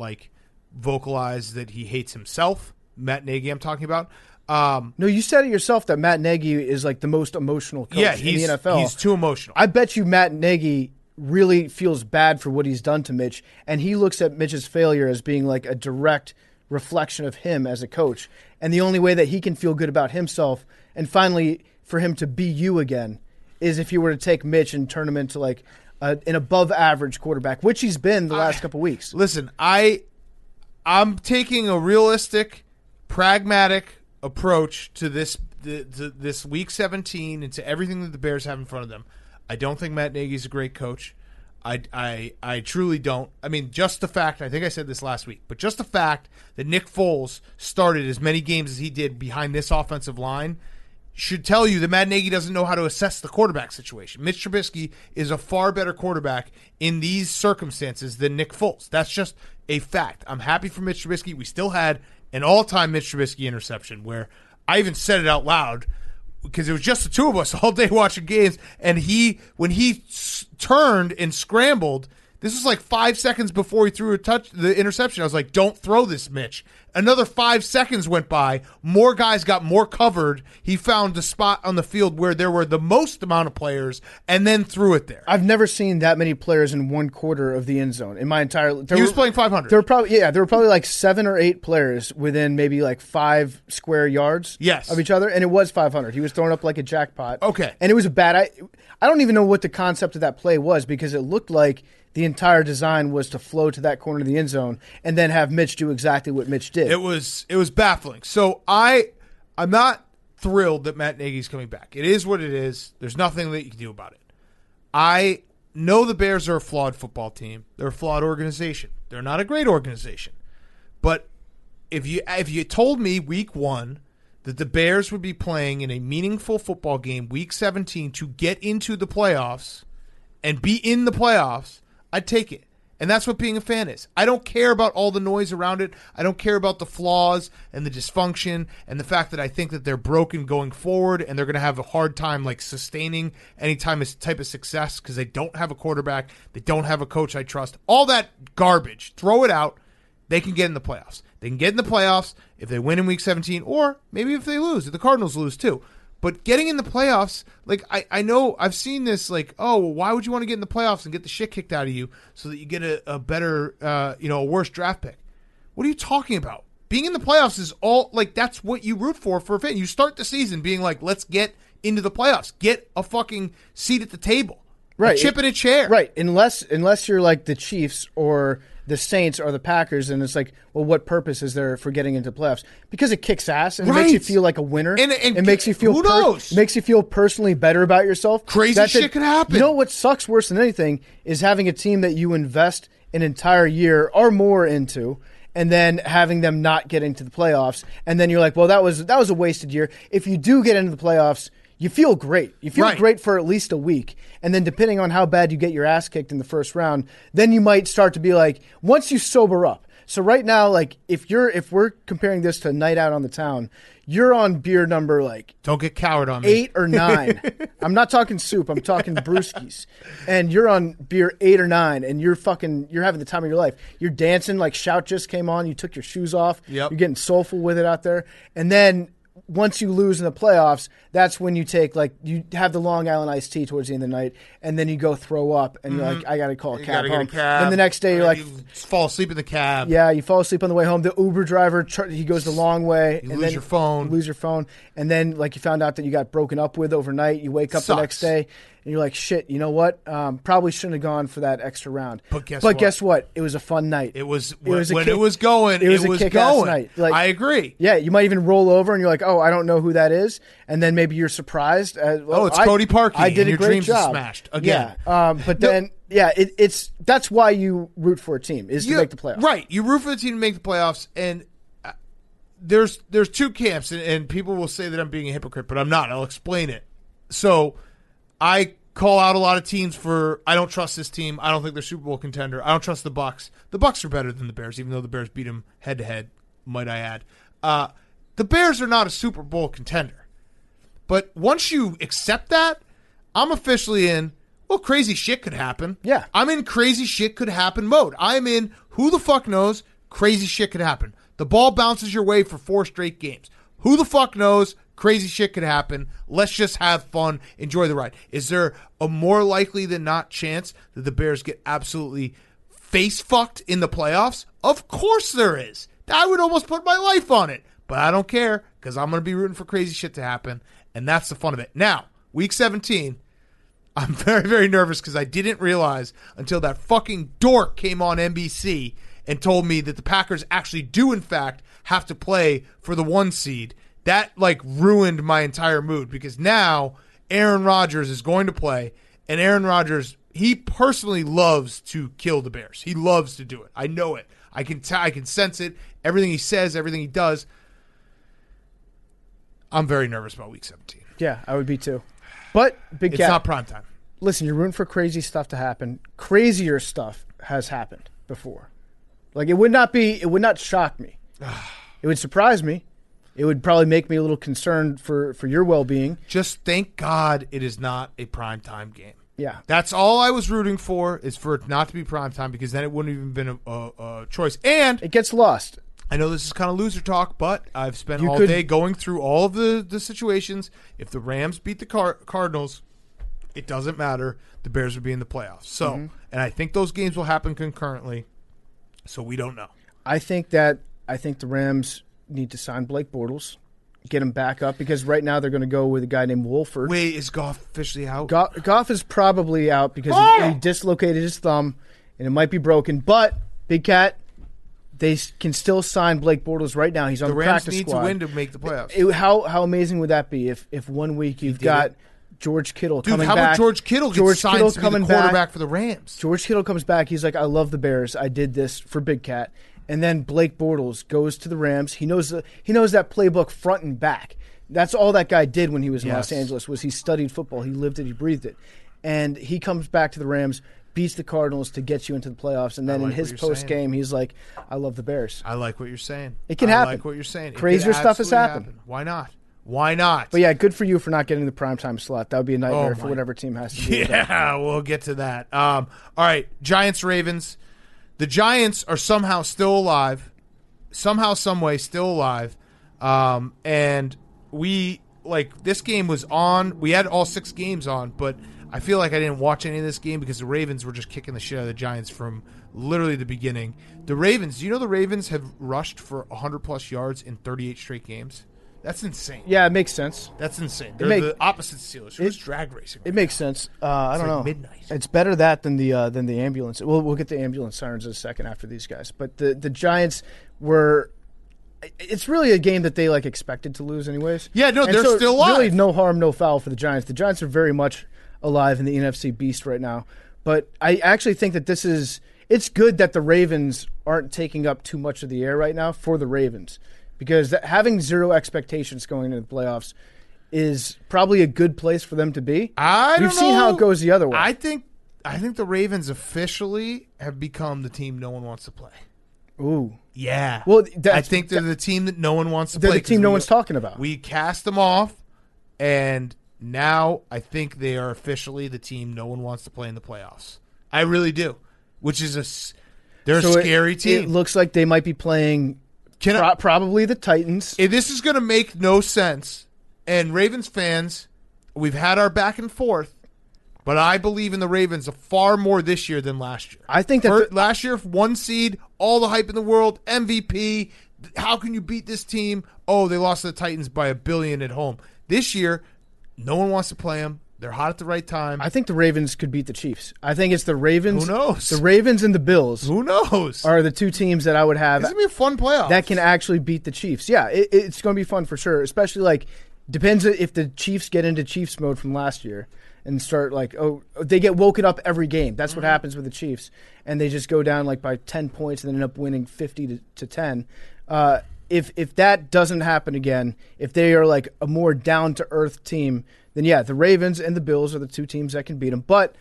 vocalize that he hates himself. Matt Nagy, I'm talking about. No, you said it yourself that Matt Nagy is the most emotional coach in the NFL. He's too emotional. I bet you Matt Nagy really feels bad for what he's done to Mitch, and he looks at Mitch's failure as being like a direct reflection of him as a coach. And the only way that he can feel good about himself and finally for him to be you again is if you were to take Mitch and turn him into like an above-average quarterback, which he's been the last couple weeks. Listen, I'm taking a realistic, pragmatic approach to this Week 17 and to everything that the Bears have in front of them. I don't think Matt Nagy's a great coach. I truly don't. I mean, just the fact, I think I said this last week, but just the fact that Nick Foles started as many games as he did behind this offensive line should tell you that Matt Nagy doesn't know how to assess the quarterback situation. Mitch Trubisky is a far better quarterback in these circumstances than Nick Foles. That's just a fact. I'm happy for Mitch Trubisky. We still had an all-time Mitch Trubisky interception where I even said it out loud because it was just the two of us all day watching games, and when he turned and scrambled, this was like 5 seconds before he threw the interception. I was like, don't throw this, Mitch. Another 5 seconds went by. More guys got more covered. He found the spot on the field where there were the most amount of players and then threw it there. I've never seen that many players in one quarter of the end zone in my entire. He was playing 500. There were probably like 7 or 8 players within maybe like 5 square yards of each other, and it was 500. He was throwing up like a jackpot. Okay. And it was a bad. I don't even know what the concept of that play was because it looked like the entire design was to flow to that corner of the end zone and then have Mitch do exactly what Mitch did. It was baffling. So I'm not thrilled that Matt Nagy's coming back. It is what it is. There's nothing that you can do about it. I know the Bears are a flawed football team. They're a flawed organization. They're not a great organization. But if you told me week 1 that the Bears would be playing in a meaningful football game week 17 to get into the playoffs and be in the playoffs, I'd take it. And that's what being a fan is. I don't care about all the noise around it. I don't care about the flaws and the dysfunction and the fact that I think that they're broken going forward and they're going to have a hard time like sustaining any type of success because they don't have a quarterback. They don't have a coach I trust. All that garbage. Throw it out. They can get in the playoffs. They can get in the playoffs if they win in week 17 or maybe if they lose, if the Cardinals lose too. But getting in the playoffs, like I know I've seen this, like, oh, well, why would you want to get in the playoffs and get the shit kicked out of you so that you get a better, a worse draft pick? What are you talking about? Being in the playoffs is all, like, that's what you root for a fan. You start the season being like, let's get into the playoffs. Get a fucking seat at the table. Right. A chip in a chair. Right. Unless you're like the Chiefs or the Saints or the Packers, and it's like, well, what purpose is there for getting into playoffs? Because it kicks ass and it makes you feel like a winner. And it makes you feel who knows? It makes you feel personally better about yourself. Crazy shit can happen. You know what sucks worse than anything is having a team that you invest an entire year or more into, and then having them not get into the playoffs, and then you're like, well, that was a wasted year. If you do get into the playoffs, you feel great. You feel great for at least a week. And then depending on how bad you get your ass kicked in the first round, then you might start to be like, once you sober up. So right now, like if we're comparing this to a night out on the town, you're on beer number like don't get coward on me. 8 or 9. I'm not talking soup, I'm talking brewskis. And you're on beer 8 or 9 and you're having the time of your life. You're dancing like Shout just came on, you took your shoes off. Yep. You're getting soulful with it out there. And then once you lose in the playoffs, that's when you take, like, you have the Long Island iced tea towards the end of the night, and then you go throw up, and you're like, I got to call a cab home. And the next day, you're like, you fall asleep in the cab. Yeah, you fall asleep on the way home. The Uber driver, he goes the long way. You lose your phone. You lose your phone. And then, like, you found out that you got broken up with overnight. You wake up the next day, and you're like, shit, you know what? Probably shouldn't have gone for that extra round. But guess what? It was a fun night. It was when it was going. It was a kick-ass night. Like, I agree. Yeah, you might even roll over, and you're like, oh, I don't know who that is. And then maybe you're surprised. It's Cody Parkey. I did and a your great dreams job. Are smashed again. Yeah, but then it's that's why you root for a team is to make the playoffs. Right, you root for the team to make the playoffs, and there's two camps, and people will say that I'm being a hypocrite, but I'm not. I'll explain it. So I call out a lot of teams for I don't trust this team. I don't think they're Super Bowl contender. I don't trust the Bucs. The Bucs are better than the Bears, even though the Bears beat them head to head. Might I add? The Bears are not a Super Bowl contender. But once you accept that, I'm officially in, well, crazy shit could happen. Yeah. I'm in crazy shit could happen mode. I'm in who the fuck knows, crazy shit could happen. The ball bounces your way for 4 straight games. Who the fuck knows, Crazy shit could happen. Let's just have fun, enjoy the ride. Is there a more likely than not chance that the Bears get absolutely face fucked in the playoffs? Of course there is. I would almost put my life on it, but I don't care because I'm going to be rooting for crazy shit to happen, and that's the fun of it. Now, week 17, I'm very, very nervous because I didn't realize until that fucking dork came on NBC and told me that the Packers actually do, in fact, have to play for the 1 seed. That, ruined my entire mood because now Aaron Rodgers is going to play, and Aaron Rodgers, he personally loves to kill the Bears. He loves to do it. I know it. I can sense it. Everything he says, everything he does. I'm very nervous about Week 17. Yeah, I would be too. But, Big Cat. It's not prime time. Listen, you're rooting for crazy stuff to happen. Crazier stuff has happened before. It would not shock me. It would surprise me. It would probably make me a little concerned for your well-being. Just thank God it is not a primetime game. Yeah. That's all I was rooting for, is for it not to be primetime, because then it wouldn't even been a choice. And it gets lost. I know this is kind of loser talk, but I've spent all day going through all of the situations. If the Rams beat the Cardinals, it doesn't matter. The Bears would be in the playoffs. So, and I think those games will happen concurrently, so we don't know. I think the Rams need to sign Blake Bortles, get him back up, because right now they're going to go with a guy named Wolford. Wait, is Goff officially out? Goff is probably out because he dislocated his thumb, and it might be broken. But, Big Cat, they can still sign Blake Bortles right now. He's on the practice squad. The Rams need to win to make the playoffs. How amazing would that be if 1 week you've got George Kittle coming back? Dude, how about George Kittle gets signed to be the quarterback for the Rams? George Kittle comes back. He's like, I love the Bears. I did this for Big Cat. And then Blake Bortles goes to the Rams. He knows that playbook front and back. That's all that guy did when he was in Los Angeles, was he studied football. He lived it. He breathed it. And he comes back to the Rams, beats the Cardinals to get you into the playoffs. And then in his post-game, he's like, I love the Bears. I like what you're saying. It can happen. I like what you're saying. Crazier stuff has happened. Why not? Why not? But yeah, good for you for not getting the primetime slot. That would be a nightmare for whatever team has to do with that. Yeah, we'll get to that. All right, Giants-Ravens. The Giants are somehow still alive. Somehow, someway, still alive. And this game was on. We had all 6 games on, but I feel like I didn't watch any of this game because the Ravens were just kicking the shit out of the Giants from literally the beginning. The Ravens, do you know the Ravens have rushed for 100-plus yards in 38 straight games? That's insane. Yeah, it makes sense. That's insane. They're the opposite Steelers. Who's drag racing? It makes sense. I don't know. Midnight. It's better that than the ambulance. We'll get the ambulance sirens in a second after these guys. But the Giants were. It's really a game that they expected to lose, anyways. Yeah, no, they're still alive. Really, no harm, no foul for the Giants. The Giants are very much alive in the NFC Beast right now. But I actually think that it's good that the Ravens aren't taking up too much of the air right now for the Ravens. Because having zero expectations going into the playoffs is probably a good place for them to be. We've seen how it goes the other way. I think the Ravens officially have become the team no one wants to play. Ooh. Yeah. Well, I think they're the team that no one wants to play. They're the team no one's talking about. We cast them off, and now I think they are officially the team no one wants to play in the playoffs. I really do. Which is they're a scary team. It looks like they might be playing probably the Titans. This is going to make no sense. And Ravens fans, we've had our back and forth, but I believe in the Ravens far more this year than last year. I think that last year, 1 seed, all the hype in the world, MVP. How can you beat this team? Oh, they lost to the Titans by $1 billion at home. This year, no one wants to play them. They're hot at the right time. I think the Ravens could beat the Chiefs. I think it's the Ravens. Who knows? The Ravens and the Bills. Who knows? Are the 2 teams that I would have. It's going to be a fun playoff. That can actually beat the Chiefs. Yeah, it's going to be fun for sure. Especially depends if the Chiefs get into Chiefs mode from last year and start they get woken up every game. That's what happens with the Chiefs. And they just go down by 10 points and then end up winning 50 to 10. If that doesn't happen again, if they are a more down-to-earth team, then yeah, the Ravens and the Bills are the 2 teams that can beat them. But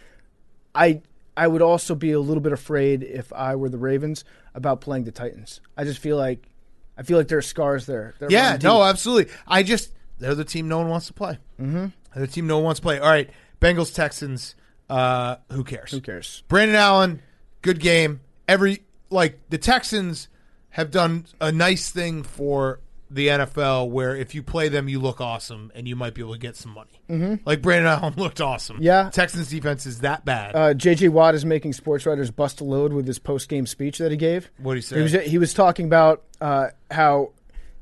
I would also be a little bit afraid if I were the Ravens about playing the Titans. I just feel like there are scars there. Yeah, no, absolutely. They're the team no one wants to play. Mm-hmm. They're the team no one wants to play. All right, Bengals, Texans, who cares? Who cares? Brandon Allen, good game. The Texans have done a nice thing for the NFL where if you play them, you look awesome and you might be able to get some money. Mm-hmm. Like Brandon Allen looked awesome. Yeah. Texans defense is that bad. J.J. Watt is making sports writers bust a load with his post-game speech that he gave. What did he say? He was talking about how,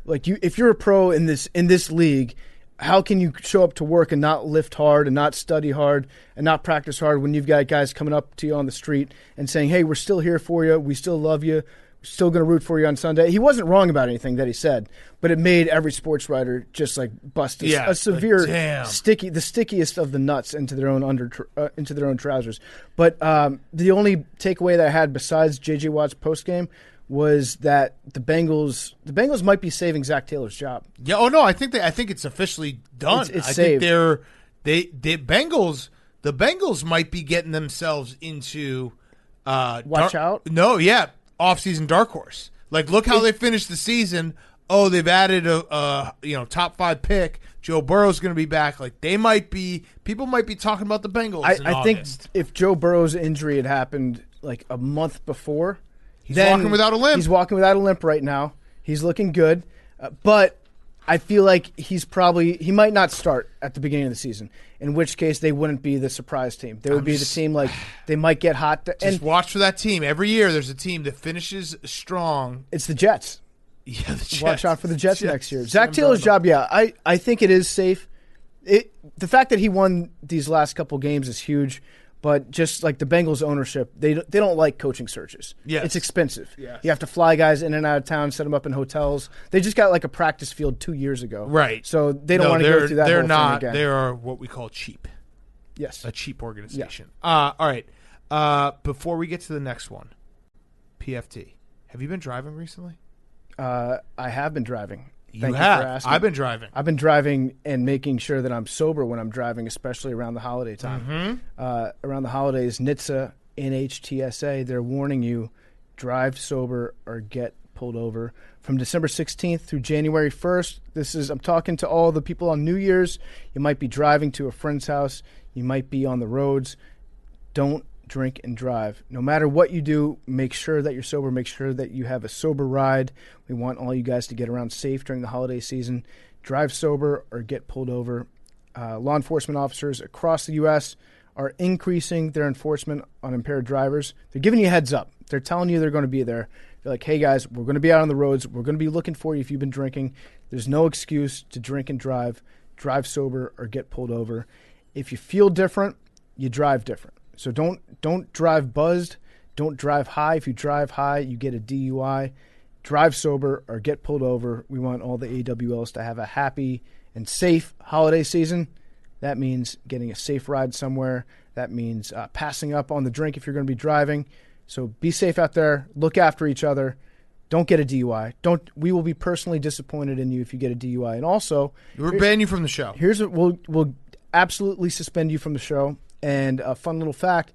like, if you're a pro in this league, how can you show up to work and not lift hard and not study hard and not practice hard when you've got guys coming up to you on the street and saying, hey, we're still here for you. We still love you. We're still going to root for you on Sunday. He wasn't wrong about anything that he said, but it made every sports writer just like bust a severe the stickiest of the nuts into their own trousers. But the only takeaway that I had besides J.J. Watt's postgame was that the Bengals might be saving Zach Taylor's job. Yeah. Oh no, I think it's officially done. It's saved. Think the Bengals might be getting themselves into watch out. No, yeah, off-season dark horse. Like, look how they finished the season. Oh, they've added a top 5 pick. Joe Burrow's going to be back. Like, people might be talking about the Bengals. I think if Joe Burrow's injury had happened like a month before. He's walking without a limp. He's walking without a limp right now. He's looking good. But I feel like he might not start at the beginning of the season, in which case they wouldn't be the surprise team. They would be the team like they might get hot. Just watch for that team. Every year there's a team that finishes strong. It's the Jets. Yeah, the Jets. Watch out for the Jets next year. Zach Taylor's job, I think it is safe. The fact that he won these last couple games is huge. But just like the Bengals ownership, they don't like coaching searches. Yes. It's expensive. Yes. You have to fly guys in and out of town, set them up in hotels. They just got like a practice field 2 years ago. Right. So they don't want to go through that whole thing again. They are what we call cheap. Yes. A cheap organization. Yeah. All right. Before we get to the next one, PFT. Have you been driving recently? I have been driving. Thank you for asking. I've been driving. I've been driving and making sure that I'm sober when I'm driving, especially around the holiday time. Mm-hmm. Around the holidays, NHTSA, they're warning you, drive sober or get pulled over. From December 16th through January 1st, I'm talking to all the people on New Year's. You might be driving to a friend's house. You might be on the roads. Don't drink and drive. No matter what you do, make sure that you're sober. Make sure that you have a sober ride. We want all you guys to get around safe during the holiday season. Drive sober or get pulled over. Law enforcement officers across the U.S. are increasing their enforcement on impaired drivers. They're giving you a heads up. They're telling you they're going to be there. They're like, hey, guys, we're going to be out on the roads. We're going to be looking for you if you've been drinking. There's no excuse to drink and drive. Drive sober or get pulled over. If you feel different, you drive different. So don't drive buzzed. Don't drive high. If you drive high, you get a DUI. Drive sober or get pulled over. We want all the AWLs to have a happy and safe holiday season. That means getting a safe ride somewhere. That means passing up on the drink if you're going to be driving. So be safe out there. Look after each other. Don't get a DUI. We will be personally disappointed in you if you get a DUI. And also, we'll ban you from the show. We'll absolutely suspend you from the show. And a fun little fact,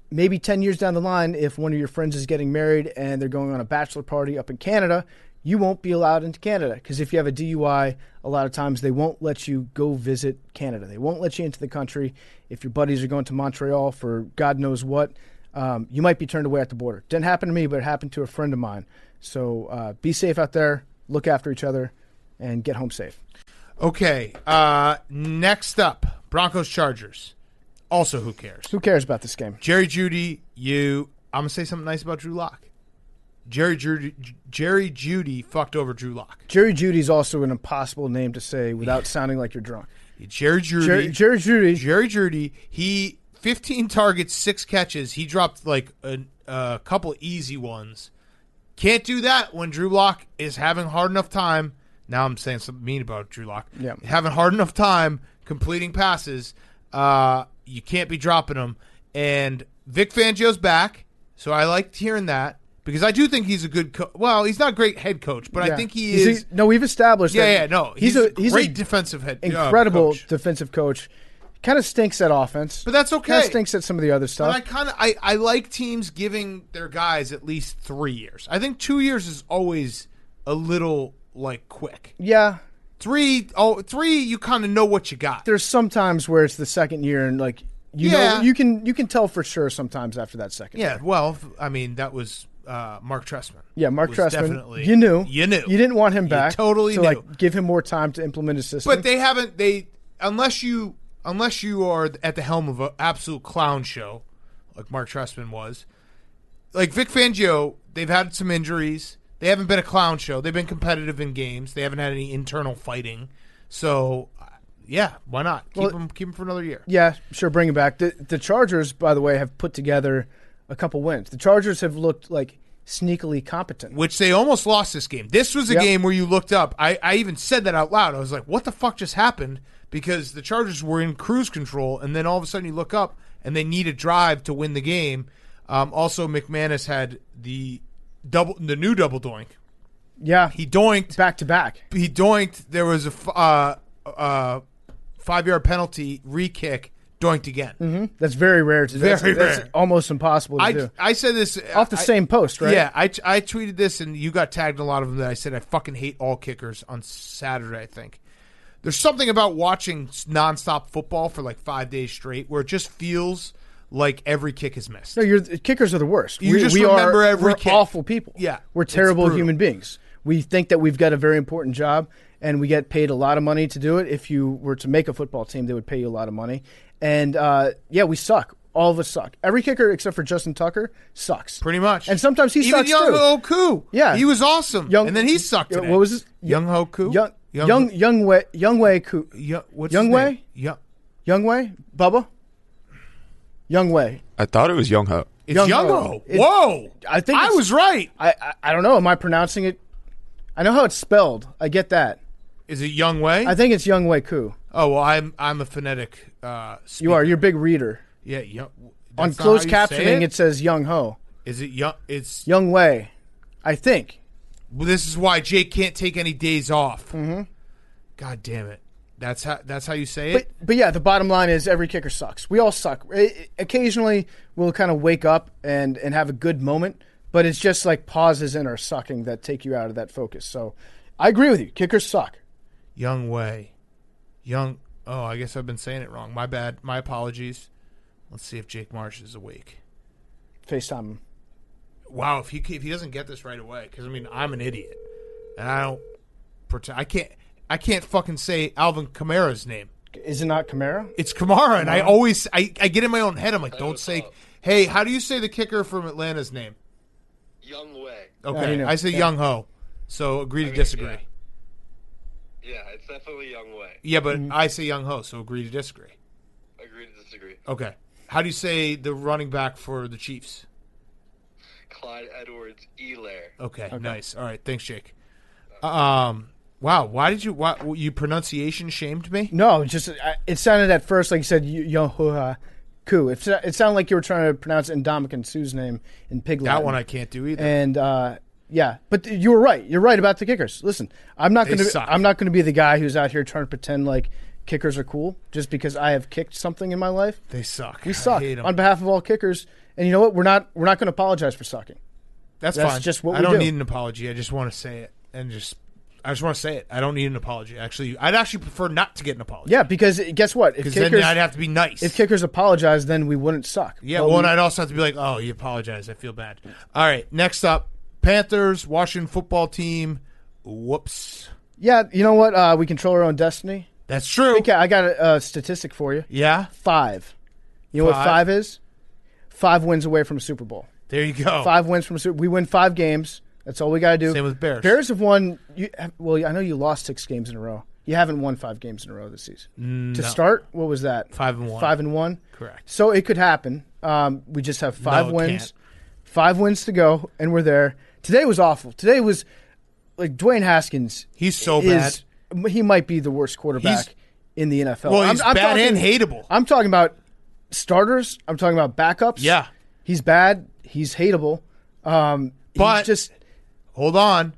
maybe 10 years down the line, if one of your friends is getting married and they're going on a bachelor party up in Canada, you won't be allowed into Canada. Because if you have a DUI, a lot of times they won't let you go visit Canada. They won't let you into the country. If your buddies are going to Montreal for God knows what, you might be turned away at the border. Didn't happen to me, but it happened to a friend of mine. So be safe out there, look after each other, and get home safe. Okay, next up, Broncos-Chargers. Also, who cares? Who cares about this game? Jerry Jeudy, I'm going to say something nice about Drew Lock. Jerry Jeudy fucked over Drew Lock. Jerry Judy's also an impossible name to say without sounding like you're drunk. Jerry Jeudy. Jerry Jeudy. He 15 targets, 6 catches. He dropped like a couple easy ones. Can't do that when Drew Lock is having hard enough time. Now I'm saying something mean about Drew Lock. Yeah. Having hard enough time completing passes. You can't be dropping them. And Vic Fangio's back, so I liked hearing that because I do think he's a good coach. Well, he's not a great head coach, but I think he is. We've established that. He's a great defensive head incredible coach. Defensive coach. Kind of stinks at offense. But that's okay. Kind of stinks at some of the other stuff. But I like teams giving their guys at least 3 years. I think 2 years is always a little, like, quick. Yeah. 3, you kind of know what you got. There's some times where it's the second year and like know you can tell for sure sometimes after that second year. Well, I mean that was Mark Trestman. Yeah, Mark Trestman. Definitely, you knew. You didn't want him back. Totally to, knew. Like, give him more time to implement his system. But they haven't. Unless you are at the helm of an absolute clown show, like Mark Trestman was, like Vic Fangio, they've had some injuries. They haven't been a clown show. They've been competitive in games. They haven't had any internal fighting. So, yeah, why not? Keep them for another year. Yeah, sure, bring him back. The Chargers, by the way, have put together a couple wins. The Chargers have looked like sneakily competent. Which they almost lost this game. This was a game where you looked up. I even said that out loud. I was like, what the fuck just happened? Because the Chargers were in cruise control, and then all of a sudden you look up, and they need a drive to win the game. Also, McManus had the new double doink. Yeah. He doinked. Back to back. He doinked. There was a 5-yard penalty, re-kick, doinked again. Mm-hmm. That's very rare to do. That's rare. Almost impossible to do. I said this. Off the same post, right? Yeah, I tweeted this, and you got tagged in a lot of them that I said I fucking hate all kickers on Saturday, I think. There's something about watching nonstop football for like 5 days straight where it just feels like every kick is missed. No, kickers are the worst. You just remember every kick. We're awful people. Yeah. We're terrible human beings. We think that we've got a very important job, and we get paid a lot of money to do it. If you were to make a football team, they would pay you a lot of money. And, we suck. All of us suck. Every kicker except for Justin Tucker sucks. Pretty much. And sometimes he sucks, too. Even Young Ho-Koo. Yeah. He was awesome. And then he sucked today. What was his? Young Ho-Koo? Young Wei Koo. What's Young his Wei? name? Young Wei? Bubba? Young Wei. I thought it was Young Ho. It's Young Ho. Whoa. I think I was right. I don't know. Am I pronouncing it? I know how it's spelled. I get that. Is it Young Wei? I think it's Young Wei Koo. Oh, well, I'm a phonetic speaker. You are. You're a big reader. Yeah. On closed captioning, it says Young Ho. Is it Young? It's Young Wei, I think. Well, this is why Jake can't take any days off. Mm-hmm. God damn it. That's how you say it? But yeah, the bottom line is every kicker sucks. We all suck. Occasionally, we'll kind of wake up and have a good moment, but it's just like pauses in our sucking that take you out of that focus. So I agree with you. Kickers suck. Young Wei. Oh, I guess I've been saying it wrong. My bad. My apologies. Let's see if Jake Marsh is awake. FaceTime him. Wow, if he doesn't get this right away, because, I mean, I'm an idiot. And I don't pretend. I can't fucking say Alvin Kamara's name. Is it not Kamara? It's Kamara, and I get in my own head. I'm like, don't say. Hey, how do you say the kicker from Atlanta's name? Young Wei. Okay, I say Young Ho. So agree to disagree. Yeah, it's definitely Young Wei. Yeah, but I say Young Ho, so agree to disagree. Agree to disagree. Okay. How do you say the running back for the Chiefs? Clyde Edwards-Helaire. Okay, nice. All right, thanks, Jake. Wow, why you pronunciation shamed me? No, just it sounded at first like you said Koo. It sounded like you were trying to pronounce Ndamukong Suh's name in Pig Latin. That one I can't do either. And but you were right. You're right about the kickers. Listen, I'm not going to be the guy who's out here trying to pretend like kickers are cool just because I have kicked something in my life. They suck. We suck. On behalf of all kickers. And you know what? We're not going to apologize for sucking. That's fine. Just what we do. I don't do. need an apology. I just want to say it I just want to say it. I don't need an apology. Actually, I'd actually prefer not to get an apology. Yeah, because guess what? Because then I'd have to be nice. If kickers apologize, then we wouldn't suck. Yeah, and I'd also have to be like, oh, you apologize. I feel bad. All right, next up, Panthers, Washington football team. Whoops. Yeah, you know what? We control our own destiny. That's true. Okay, I got a statistic for you. Yeah? 5. You know what 5 is? 5 wins away from a Super Bowl. There you go. 5 wins from a Super Bowl. We win 5 games. That's all we got to do. Same with Bears. Bears have won. Well, I know you lost 6 games in a row. You haven't won 5 games in a row this season. No. To start, what was that? 5-1. 5-1? Correct. So it could happen. We just have 5 wins. Can't. 5 wins to go, and we're there. Today was awful. Today was like Dwayne Haskins. He's so bad. He might be the worst quarterback in the NFL. Well, he's bad and hateable. I'm talking about starters. I'm talking about backups. Yeah. He's bad. He's hateable. But just hold on.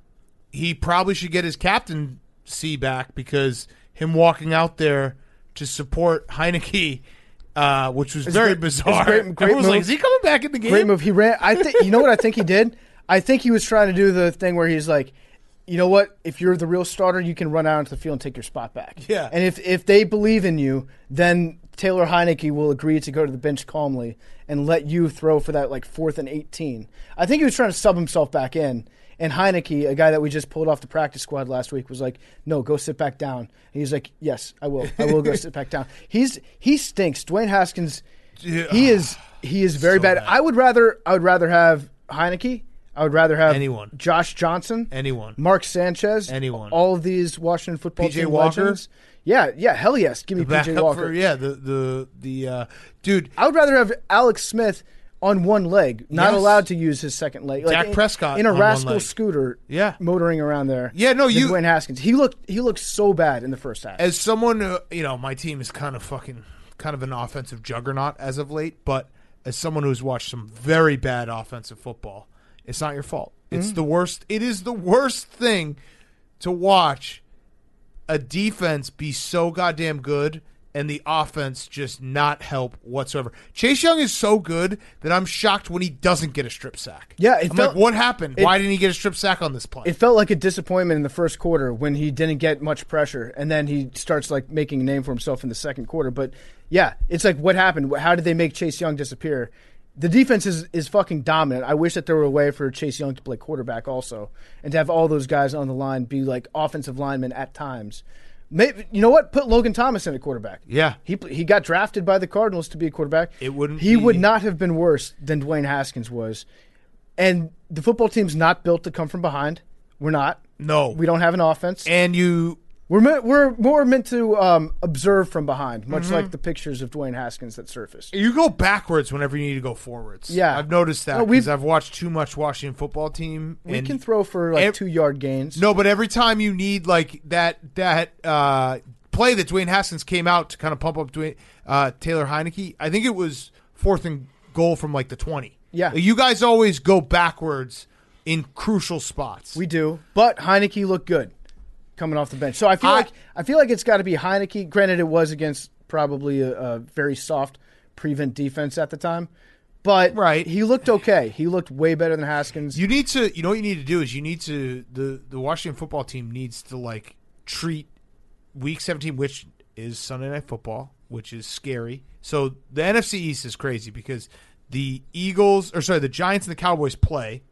He probably should get his captaincy back because him walking out there to support Heineke, which was very bizarre. Great Everyone was move. like, is he coming back in the game? Great move. He ran. You know what I think he did? I think he was trying to do the thing where he's like, you know what? If you're the real starter, you can run out into the field and take your spot back. Yeah. And if they believe in you, then Taylor Heineke will agree to go to the bench calmly and let you throw for that 4th and 18. I think he was trying to sub himself back in. And Heineke, a guy that we just pulled off the practice squad last week, was like, "No, go sit back down." And he's like, "Yes, I will. I will go sit back down." He stinks. Dwayne Haskins, he is very bad. I would rather have Heineke. I would rather have anyone. Josh Johnson, anyone. Mark Sanchez, anyone. All of these Washington football PJ team Walker. legends. Yeah, hell yes, give me PJ Walker. The dude. I would rather have Alex Smith on one leg, not allowed to use his second leg. Dak Prescott in a on rascal one leg. scooter, motoring around there. Yeah, no, Dwayne Haskins. He looked so bad in the first half. As someone, my team is kind of an offensive juggernaut as of late. But as someone who's watched some very bad offensive football, it's not your fault. It's the worst. It is the worst thing to watch a defense be so goddamn good and the offense just not help whatsoever. Chase Young is so good that I'm shocked when he doesn't get a strip sack. Yeah, I'm like, what happened? Why didn't he get a strip sack on this play? It felt like a disappointment in the first quarter when he didn't get much pressure, and then he starts making a name for himself in the second quarter. But yeah, it's like, what happened? How did they make Chase Young disappear? The defense is fucking dominant. I wish that there were a way for Chase Young to play quarterback also, and to have all those guys on the line be like offensive linemen at times. Maybe, you know what? Put Logan Thomas in at quarterback. Yeah, he got drafted by the Cardinals to be a quarterback. He would not have been worse than Dwayne Haskins was. And the football team's not built to come from behind. We're not. No, we don't have an offense. And we're more meant to observe from behind, much like the pictures of Dwayne Haskins that surface. You go backwards whenever you need to go forwards. Yeah, I've noticed that because I've watched too much Washington football team. We can throw for 2-yard gains. No, but every time you need that play that Dwayne Haskins came out to kind of pump up Taylor Heineke, I think it was 4th and goal from the 20. Yeah, you guys always go backwards in crucial spots. We do, but Heineke looked good coming off the bench. So I feel like it's got to be Heineke. Granted, it was against probably a very soft prevent defense at the time, but he looked okay. He looked way better than Haskins. You need to, what you need to do is the Washington football team needs to treat Week 17, which is Sunday Night Football, which is scary. So the NFC East is crazy because the Giants and the Cowboys play.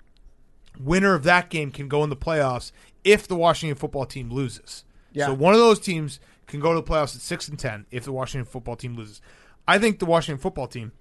Winner of that game can go in the playoffs if the Washington football team loses. Yeah. So one of those teams can go to the playoffs at 6-10 if the Washington football team loses. I think the Washington football team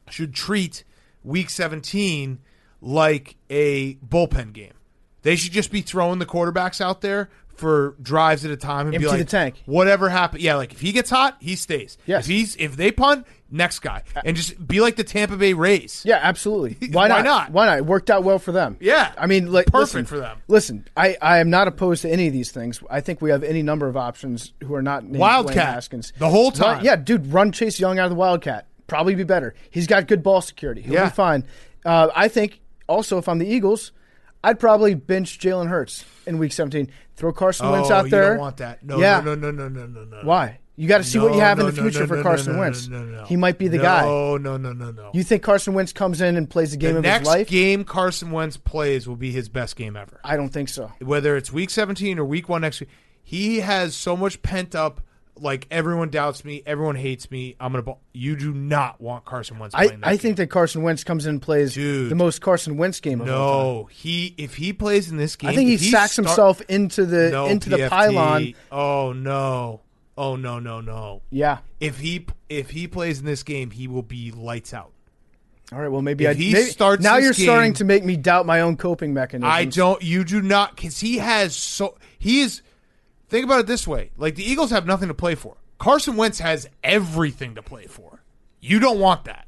should treat Week 17 like a bullpen game. They should just be throwing the quarterbacks out there for drives at a time and empty be like, the tank. Whatever happens. Yeah, if he gets hot, he stays. Yes. If they punt, next guy. And just be like the Tampa Bay Rays. Yeah, absolutely. Why not? Why not? It worked out well for them. Yeah. I mean, perfect for them. Listen, I am not opposed to any of these things. I think we have any number of options who are not named Wildcat Dwayne Haskins. The whole time. Yeah, dude, run Chase Young out of the Wildcat. Probably be better. He's got good ball security. He'll be fine. I think also if I'm the Eagles, I'd probably bench Jalen Hurts in Week 17. Throw Carson Wentz out there. You don't want that. No. Why? You got to see what you have in the future for Carson Wentz. He might be the guy. No. You think Carson Wentz comes in and plays the game of his life? The next game Carson Wentz plays will be his best game ever. I don't think so. Whether it's Week 17 or Week 1 next week, he has so much pent up. Everyone doubts me, everyone hates me. You do not want Carson Wentz playing that I think that Carson Wentz comes in and plays the most Carson Wentz game of all time. If he plays in this game, I think he sacks himself into the pylon. Oh no. Yeah. If he plays in this game, he will be lights out. All right, well maybe you're starting to make me doubt my own coping mechanisms. You do not, because he is. Think about it this way. The Eagles have nothing to play for. Carson Wentz has everything to play for. You don't want that.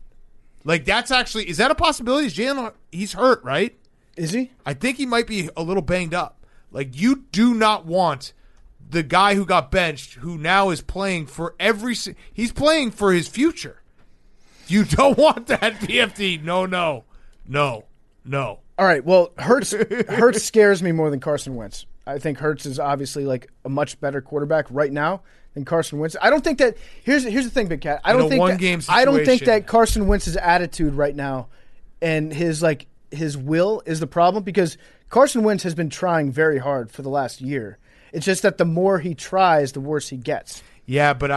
That's actually, is that a possibility? He's hurt, right? Is he? I think he might be a little banged up. You do not want the guy who got benched, who now is playing for he's playing for his future. You don't want that, PFT. No. All right, well, Hurts scares me more than Carson Wentz. I think Hurts is obviously a much better quarterback right now than Carson Wentz. I don't think that here's the thing, Big Cat. I don't think that Carson Wentz's attitude right now and his will is the problem, because Carson Wentz has been trying very hard for the last year. It's just that the more he tries, the worse he gets. Yeah, but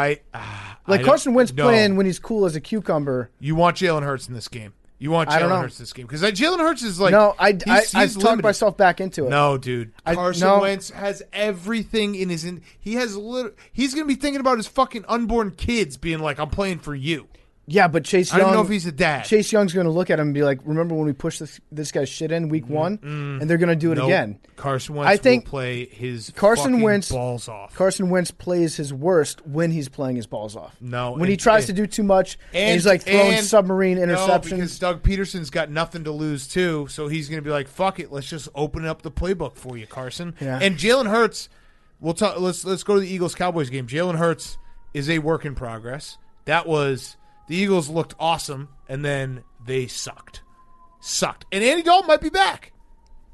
Carson Wentz playing when he's cool as a cucumber. You want Jalen Hurts in this game. You want Jalen Hurts in this game because Jalen Hurts is like I've talked myself back into it. No, dude, Carson Wentz has everything in his. He's going to be thinking about his fucking unborn kids being like, "I'm playing for you." Yeah, but Chase Young. I don't know if he's a dad. Chase Young's going to look at him and be like, "Remember when we pushed this guy's shit in week one?" And they're going to do it again. Carson Wentz will play his balls off. Carson Wentz plays his worst when he's playing his balls off. No, when he tries to do too much and he's like throwing submarine interceptions. No, because Doug Peterson's got nothing to lose too, so he's going to be like, "Fuck it, let's just open up the playbook for you, Carson." Yeah. And Jalen Hurts, let's go to the Eagles-Cowboys game. Jalen Hurts is a work in progress. The Eagles looked awesome, and then they sucked. And Andy Dalton might be back.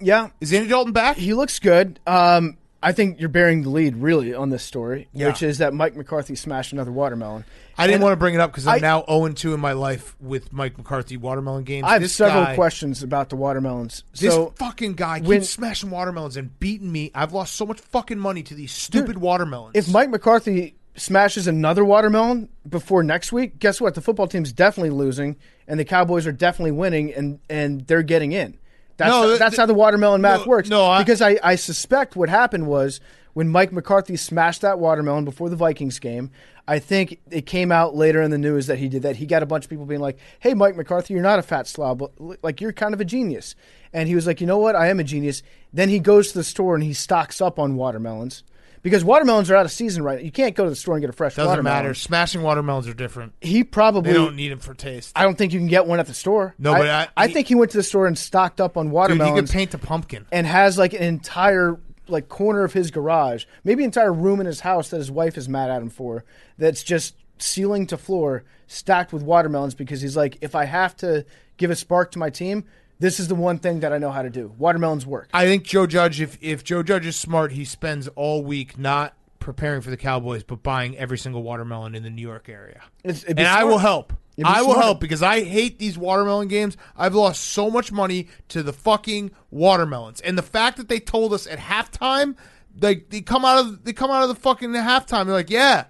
Yeah. Is Andy Dalton back? He looks good. I think you're bearing the lead, really, on this story, which is that Mike McCarthy smashed another watermelon. I didn't want to bring it up because I'm now 0-2 in my life with Mike McCarthy watermelon games. I have several questions about the watermelons. This fucking guy keeps smashing watermelons and beating me. I've lost so much fucking money to these stupid watermelons. If Mike McCarthy smashes another watermelon before next week, guess what? The football team's definitely losing, and the Cowboys are definitely winning, and they're getting in. That's how the watermelon math works. Because I suspect what happened was when Mike McCarthy smashed that watermelon before the Vikings game, I think it came out later in the news that he did that. He got a bunch of people being like, "Hey, Mike McCarthy, you're not a fat slob. Like, you're kind of a genius." And he was like, "You know what? I am a genius." Then he goes to the store and he stocks up on watermelons. Because watermelons are out of season right now. You can't go to the store and get a fresh watermelon. Doesn't matter. Smashing watermelons are different. They don't need them for taste. I don't think you can get one at the store. No, but I think he went to the store and stocked up on watermelons. Dude, he could paint a pumpkin. And has like an entire corner of his garage, maybe an entire room in his house that his wife is mad at him for, that's just ceiling to floor stacked with watermelons because he's like, if I have to give a spark to my team, this is the one thing that I know how to do. Watermelons work. I think Joe Judge, if Joe Judge is smart, he spends all week not preparing for the Cowboys, but buying every single watermelon in the New York area. I will help. I will help because I hate these watermelon games. I've lost so much money to the fucking watermelons. And the fact that they told us at halftime, they come out of the fucking halftime, they're like, yeah,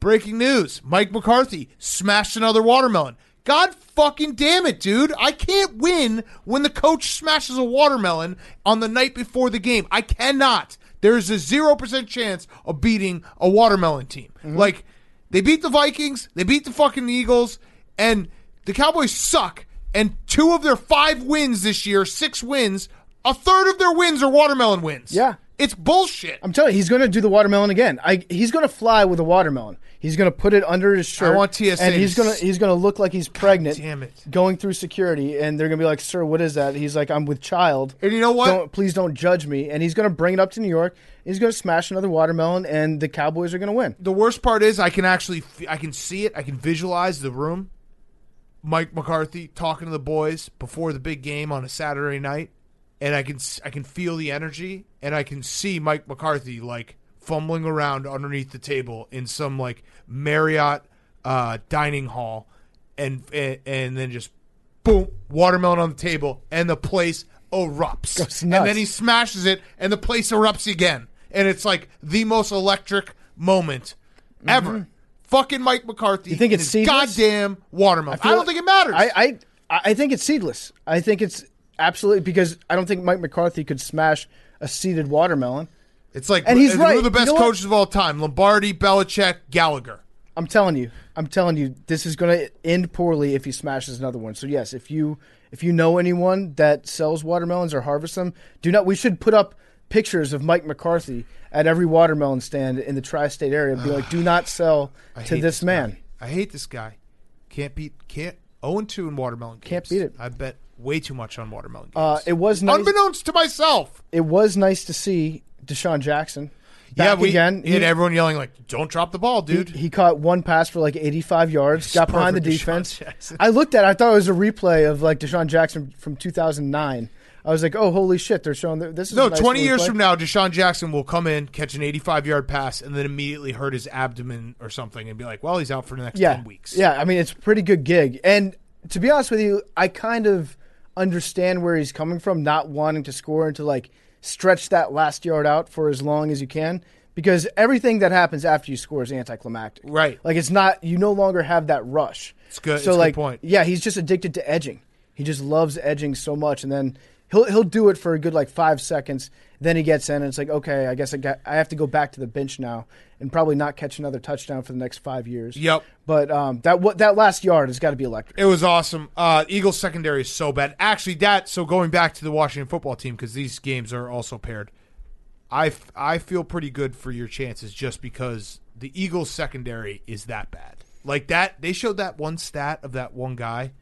breaking news. Mike McCarthy smashed another watermelon. God fucking damn it, dude. I can't win when the coach smashes a watermelon on the night before the game. I cannot. There's a 0% chance of beating a watermelon team. Mm-hmm. Like, they beat the Vikings, they beat the fucking Eagles, and the Cowboys suck. And 2 of their 5 wins this year, 6 wins, a third of their wins are watermelon wins. Yeah. It's bullshit. I'm telling you, he's going to do the watermelon again. He's going to fly with a watermelon. He's going to put it under his shirt. I want TSA. And he's going to look like he's pregnant. God damn it. Going through security, and they're going to be like, "Sir, what is that?" He's like, "I'm with child." And you know what? Please don't judge me. And he's going to bring it up to New York. He's going to smash another watermelon, and the Cowboys are going to win. The worst part is I can see it. I can visualize the room. Mike McCarthy talking to the boys before the big game on a Saturday night. And I can feel the energy, and I can see Mike McCarthy like fumbling around underneath the table in some like Marriott dining hall, and then just boom, watermelon on the table, and the place erupts. And then he smashes it, and the place erupts again, and it's like the most electric moment ever. Mm-hmm. Fucking Mike McCarthy. You think it's seedless? Goddamn watermelon. I don't think it matters. I think it's seedless. I think it's. Absolutely, because I don't think Mike McCarthy could smash a seeded watermelon. It's like, and he's right. Who are the best coaches of all time? Lombardi, Belichick, Gallagher. I'm telling you, this is going to end poorly if he smashes another one. So yes, if you know anyone that sells watermelons or harvests them, we should put up pictures of Mike McCarthy at every watermelon stand in the tri-state area and be like, do not sell to this man. I hate this guy. Can't 0-2 in watermelon games. Can't beat it. I bet way too much on watermelon games. It was nice. Unbeknownst to myself. It was nice to see Deshaun Jackson back again. He had everyone yelling like, "Don't drop the ball, dude." He caught one pass for like 85 yards, got behind the defense. I looked at it. I thought it was a replay of like Deshaun Jackson from 2009. I was like, "Oh, holy shit, they're showing this is No, a nice 20 years replay. From now, Deshaun Jackson will come in, catch an 85-yard pass, and then immediately hurt his abdomen or something and be like, "Well, he's out for the next 10 weeks." Yeah, I mean, it's a pretty good gig. And to be honest with you, I kind of understand where he's coming from, not wanting to score and to like stretch that last yard out for as long as you can, because everything that happens after you score is anticlimactic. Right. Like it's not. You no longer have that rush. It's good. So it's like, a good point. yeah, he's just addicted to edging. He just loves edging so much, and then he'll do it for a good like 5 seconds. Then he gets in, and it's like, okay, I guess I have to go back to the bench now and probably not catch another touchdown for the next 5 years. Yep. But that last yard has got to be electric. It was awesome. Eagles secondary is so bad. Actually, so going back to the Washington football team, because these games are also paired, I feel pretty good for your chances just because the Eagles secondary is that bad. Like that, they showed that one stat of that one guy.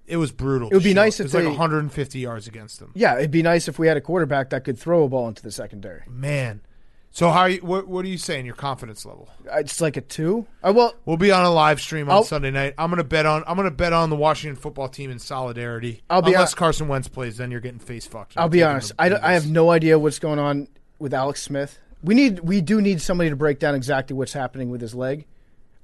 It was brutal. It would be nice if it was like 150 yards against them. Yeah, it'd be nice if we had a quarterback that could throw a ball into the secondary. Man. So how are you, what are you saying, your confidence level? It's like a 2. We'll be on a live stream on Sunday night. I'm gonna bet on the Washington football team in solidarity. Unless Carson Wentz plays, then you're getting face fucked. I'll be honest. I have no idea what's going on with Alex Smith. We do need somebody to break down exactly what's happening with his leg.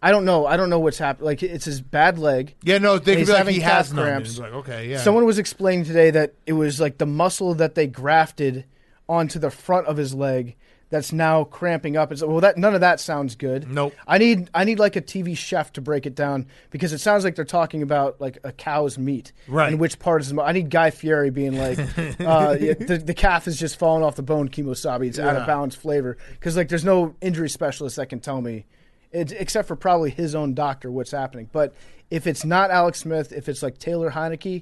I don't know. I don't know what's happening. Like, it's his bad leg. Yeah, no, they could be like, he has cramps. Like, okay, yeah. Someone was explaining today that it was like the muscle that they grafted onto the front of his leg that's now cramping up. It's well, none of that sounds good. Nope. I need like a TV chef to break it down because it sounds like they're talking about like a cow's meat. Right. And which part is I need Guy Fieri being like, the calf is just falling off the bone, Kemosabe. It's out of balance flavor. Because like there's no injury specialist that can tell me. Except for probably his own doctor, what's happening. But if it's not Alex Smith, if it's like Taylor Heineke,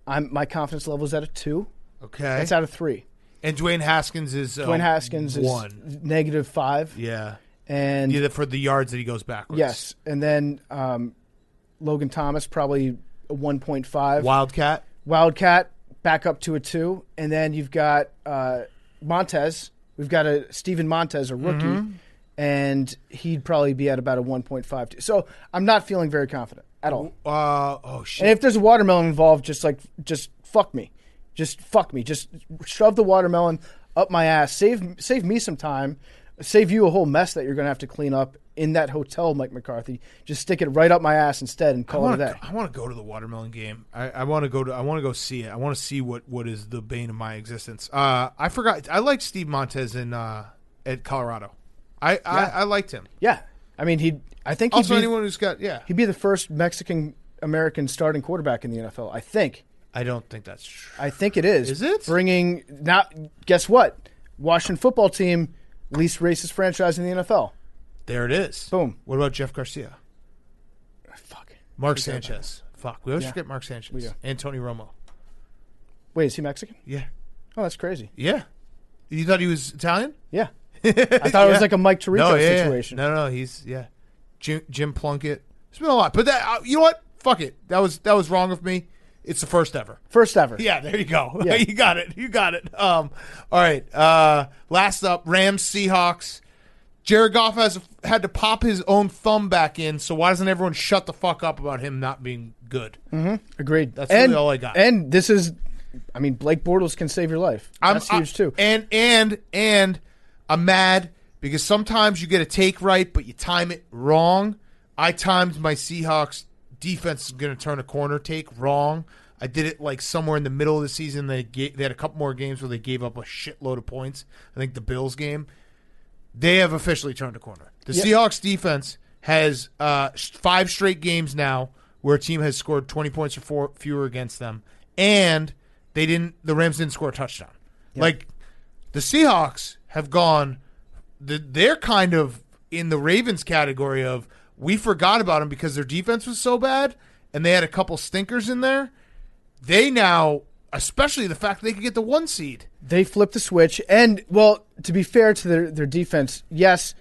my confidence level is at a 2. Okay, that's out of 3. And Dwayne Haskins is 1. is -5. Yeah, and for the yards that he goes backwards. Yes, and then Logan Thomas probably a 1.5. Wildcat back up to a 2, and then you've got Montez. We've got a Steven Montez, a rookie. Mm-hmm. And he'd probably be at about a 1.5. So I'm not feeling very confident at all. Oh, shit. And if there's a watermelon involved, just fuck me. Just fuck me. Just shove the watermelon up my ass. Save me some time. Save you a whole mess that you're going to have to clean up in that hotel, Mike McCarthy. Just stick it right up my ass instead and call it a day. I want to go to the watermelon game. I want to go see it. I want to see what is the bane of my existence. I forgot. I like Steve Montez at Colorado. I liked him. Yeah, I mean I think also anyone who's got he'd be the first Mexican American starting quarterback in the NFL. I think. I don't think that's true. I think it is. Is it bringing now? Guess what? Washington football team, least racist franchise in the NFL. There it is. Boom. What about Jeff Garcia? Fuck. Mark Sanchez. Fuck. We always forget Mark Sanchez. We do. And Tony Romo. Wait, is he Mexican? Yeah. Oh, that's crazy. Yeah. You thought he was Italian? Yeah. I thought it was like a Mike Tirico situation. No, he's Jim Plunkett. There's been a lot, but that you know what? Fuck it. That was wrong of me. It's the first ever. First ever. Yeah, there you go. Yeah. You got it. All right. Last up, Rams Seahawks. Jared Goff had to pop his own thumb back in. So why doesn't everyone shut the fuck up about him not being good? Mm-hmm. Agreed. That's really all I got. And this is, I mean, Blake Bortles can save your life. That's huge too. And I'm mad because sometimes you get a take right, but you time it wrong. I timed my Seahawks defense is going to turn a corner take wrong. I did it like somewhere in the middle of the season. They had a couple more games where they gave up a shitload of points. I think the Bills game. They have officially turned a corner. The Seahawks defense has 5 straight games now where a team has scored 20 points or fewer against them, and the Rams didn't score a touchdown. Yep. Like the Seahawks have gone. They're kind of in the Ravens category of we forgot about them because their defense was so bad, and they had a couple stinkers in there. They now, especially the fact that they could get the 1 seed. They flipped the switch. And, well, to be fair to their defense, yes,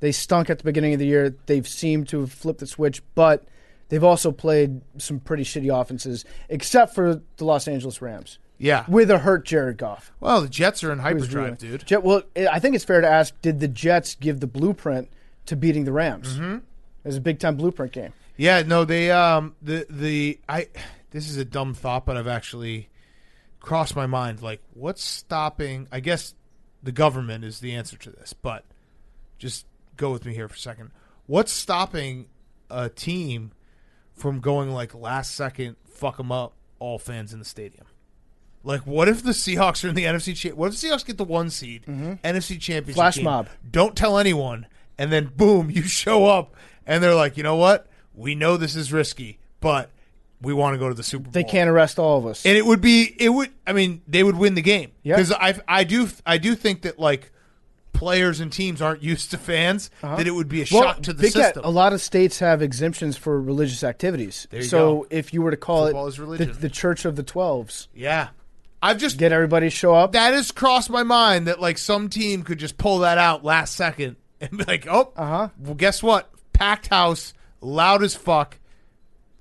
they stunk at the beginning of the year. They've seemed to have flipped the switch, but they've also played some pretty shitty offenses, except for the Los Angeles Rams. Yeah. With a hurt Jared Goff. Well, the Jets are in hyperdrive, dude. Well, I think it's fair to ask, did the Jets give the blueprint to beating the Rams? Mm-hmm. It was a big-time blueprint game. Yeah, no, they this is a dumb thought, but I've actually crossed my mind. Like, what's stopping? I guess the government is the answer to this, but just go with me here for a second. What's stopping a team from going like last second, fuck them up, all fans in the stadium? Like, what if the Seahawks are in the NFC? What if the Seahawks get the 1 seed, NFC Championship Flash game? mob. Don't tell anyone, and then boom, you show up, and they're like, you know what? We know this is risky, but we want to go to the Super Bowl. They can't arrest all of us. And it would. I mean, they would win the game because I do think that like players and teams aren't used to fans. That it would be a shock to the system. A lot of states have exemptions for religious activities. There you so go. if you were to call Football is religion. the Church of the 12s, Yeah, I've just get everybody to show up. that has crossed my mind that like some team could just pull that out last second and be like, well, guess what? Packed house, loud as fuck.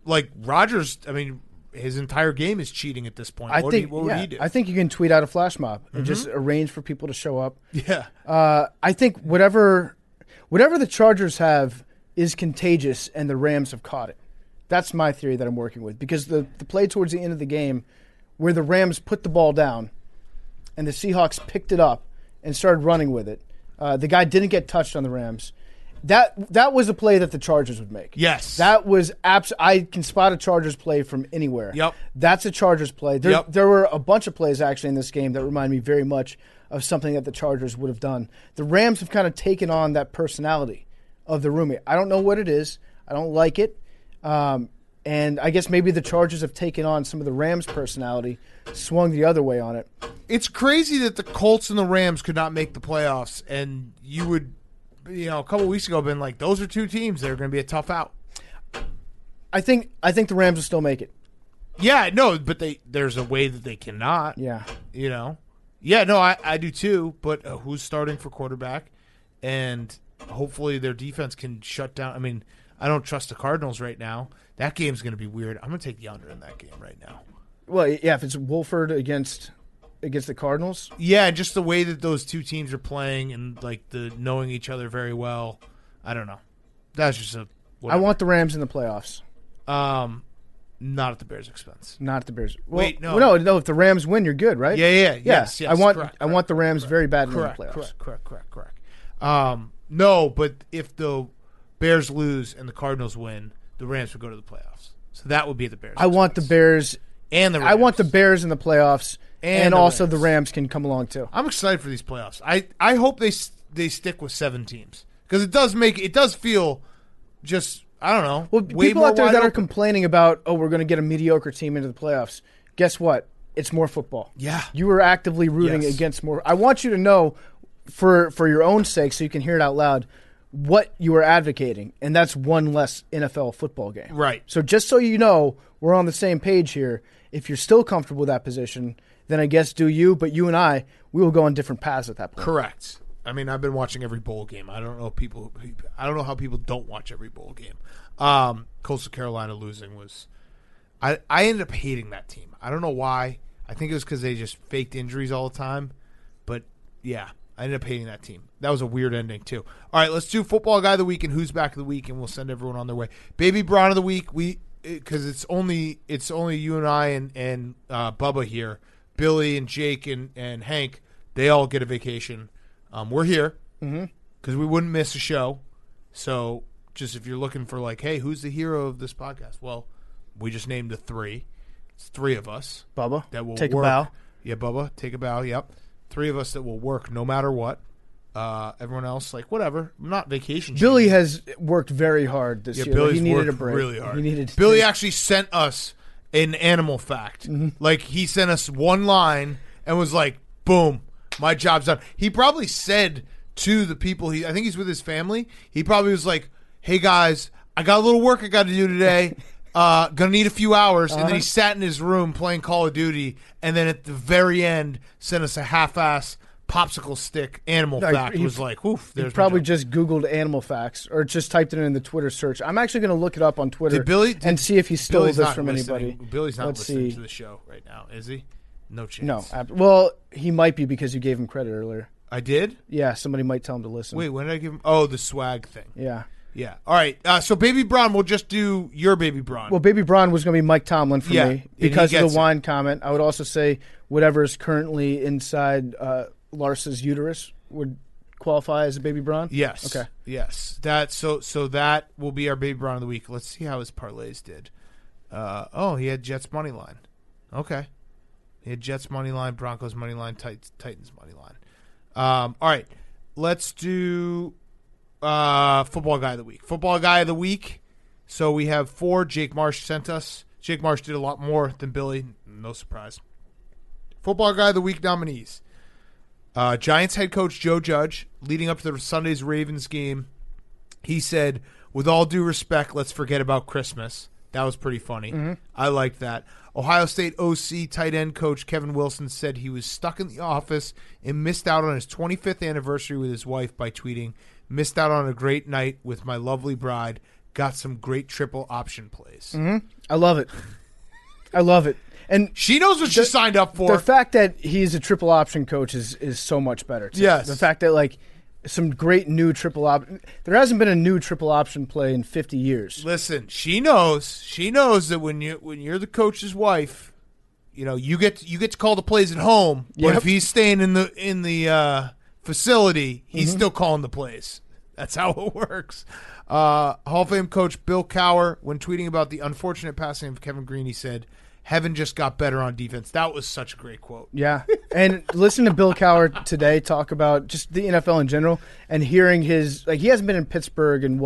Like Rodgers, I mean, his entire game is cheating at this point. What would he do? I think you can tweet out a flash mob and just arrange for people to show up. Yeah. I think whatever the Chargers have is contagious, and the Rams have caught it. That's my theory that I'm working with, because the play towards the end of the game where the Rams put the ball down and the Seahawks picked it up and started running with it, the guy didn't get touched on the Rams. That was a play that the Chargers would make. Yes. That was I can spot a Chargers play from anywhere. Yep. That's a Chargers play. There were a bunch of plays actually in this game that remind me very much of something that the Chargers would have done. The Rams have kind of taken on that personality of the roommate. I don't know what it is. I don't like it. And I guess maybe the Chargers have taken on some of the Rams' personality, swung the other way on it. It's crazy that the Colts and the Rams could not make the playoffs, and you would, a couple weeks ago, been like, those are two teams that are going to be a tough out. I think the Rams will still make it. Yeah, no, but there's a way that they cannot. Yeah. Yeah, no, I do too, but who's starting for quarterback? And hopefully their defense can shut down. I mean, I don't trust the Cardinals right now. That game's going to be weird. I'm going to take the under in that game right now. Well, yeah, if it's Wolford against the Cardinals. Yeah, just the way that those two teams are playing and like the knowing each other very well. I don't know. That's just whatever. I want the Rams in the playoffs. Not at the Bears' expense. Not at the Bears. Wait, no. No. If the Rams win, you're good, right? Yeah. Yes. I want correct, the Rams very badly correct, in the playoffs. Correct. No, but if the Bears lose and the Cardinals win, the Rams would go to the playoffs. So that would be the Bears. I want the Bears and the Rams. I want the Bears in the playoffs, and also Rams. the Rams can come along too. I'm excited for these playoffs. I hope they stick with 7 teams because it does feel just, I don't know. Well, way people more out there wide that are open. complaining about, we're going to get a mediocre team into the playoffs. Guess what? It's more football. Yeah. You are actively rooting against more. I want you to know, for your own sake, so you can hear it out loud, what you are advocating, and that's one less NFL football game. Right. So just so you know, we're on the same page here. If you're still comfortable with that position, then I guess do you, but you and I, we will go on different paths at that point. Correct. I mean, I've been watching every bowl game. I don't know how people don't watch every bowl game. Coastal Carolina losing was I ended up hating that team. I don't know why. I think it was because they just faked injuries all the time. But, yeah, I ended up hating that team. That was a weird ending, too. All right, let's do Football Guy of the Week and Who's Back of the Week, and we'll send everyone on their way. Baby Braun of the Week, because it's only you and I and Bubba here. Billy and Jake and Hank, they all get a vacation. We're here because we wouldn't miss a show. So just if you're looking for like, hey, who's the hero of this podcast? Well, we just named the 3. It's 3 of us. Bubba, that will take work. a bow. Yeah, Bubba, take a bow. Yep. 3 of us that will work no matter what. Everyone else, like, whatever. I'm not vacation. Billy has worked very hard this year. Billy's he needed worked a break. really hard. Billy actually sent us an animal fact. Like, he sent us one line and was like, boom, my job's done. He probably said to the people, I think he's with his family, he probably was like, hey, guys, I got a little work I got to do today. Gonna need a few hours. And then he sat in his room playing Call of Duty, and then at the very end sent us a half-ass popsicle stick animal fact. Was like, oof. He probably just Googled animal facts or just typed it in the Twitter search. I'm actually going to look it up on Twitter and see if he stole this from anybody. Billy's not listening to the show right now, is he? No chance. No. Well, he might be because you gave him credit earlier. I did? Yeah, somebody might tell him to listen. Wait, when did I give him? Oh, the swag thing. Yeah. Yeah. All right. So Baby Braun, we'll just do your Baby Braun. Well, Baby Braun was going to be Mike Tomlin for me because of the wine comment. I would also say whatever is currently inside Lars's uterus would qualify as a Baby Braun. Yes. Okay. Yes. So that will be our Baby Braun of the week. Let's see how his parlays did. He had Jets money line. Okay. He had Jets money line, Broncos money line, Titans money line. All right, let's do football guy of the week. Football guy of the week. So we have 4. Jake Marsh sent us. Jake Marsh did a lot more than Billy. No surprise. Football guy of the week nominees. Giants head coach Joe Judge, leading up to the Sunday's Ravens game, he said, with all due respect, let's forget about Christmas. That was pretty funny. Mm-hmm. I liked that. Ohio State OC tight end coach Kevin Wilson said he was stuck in the office and missed out on his 25th anniversary with his wife by tweeting, missed out on a great night with my lovely bride, got some great triple option plays. Mm-hmm. I love it. I love it. And she knows what she signed up for. The fact that he's a triple option coach is so much better. Too. Yes. The fact that, like, some great new triple option. There hasn't been a new triple option play in 50 years. Listen, she knows. She knows that when you're the coach's wife, you know, you get to call the plays at home. But if he's staying in the facility, he's still calling the plays. That's how it works. Hall of Fame coach Bill Cowher, when tweeting about the unfortunate passing of Kevin Greene, he said, "Heaven just got better on defense." That was such a great quote. Yeah. And listen to Bill Cowher today talk about just the NFL in general and hearing his, like, he hasn't been in Pittsburgh in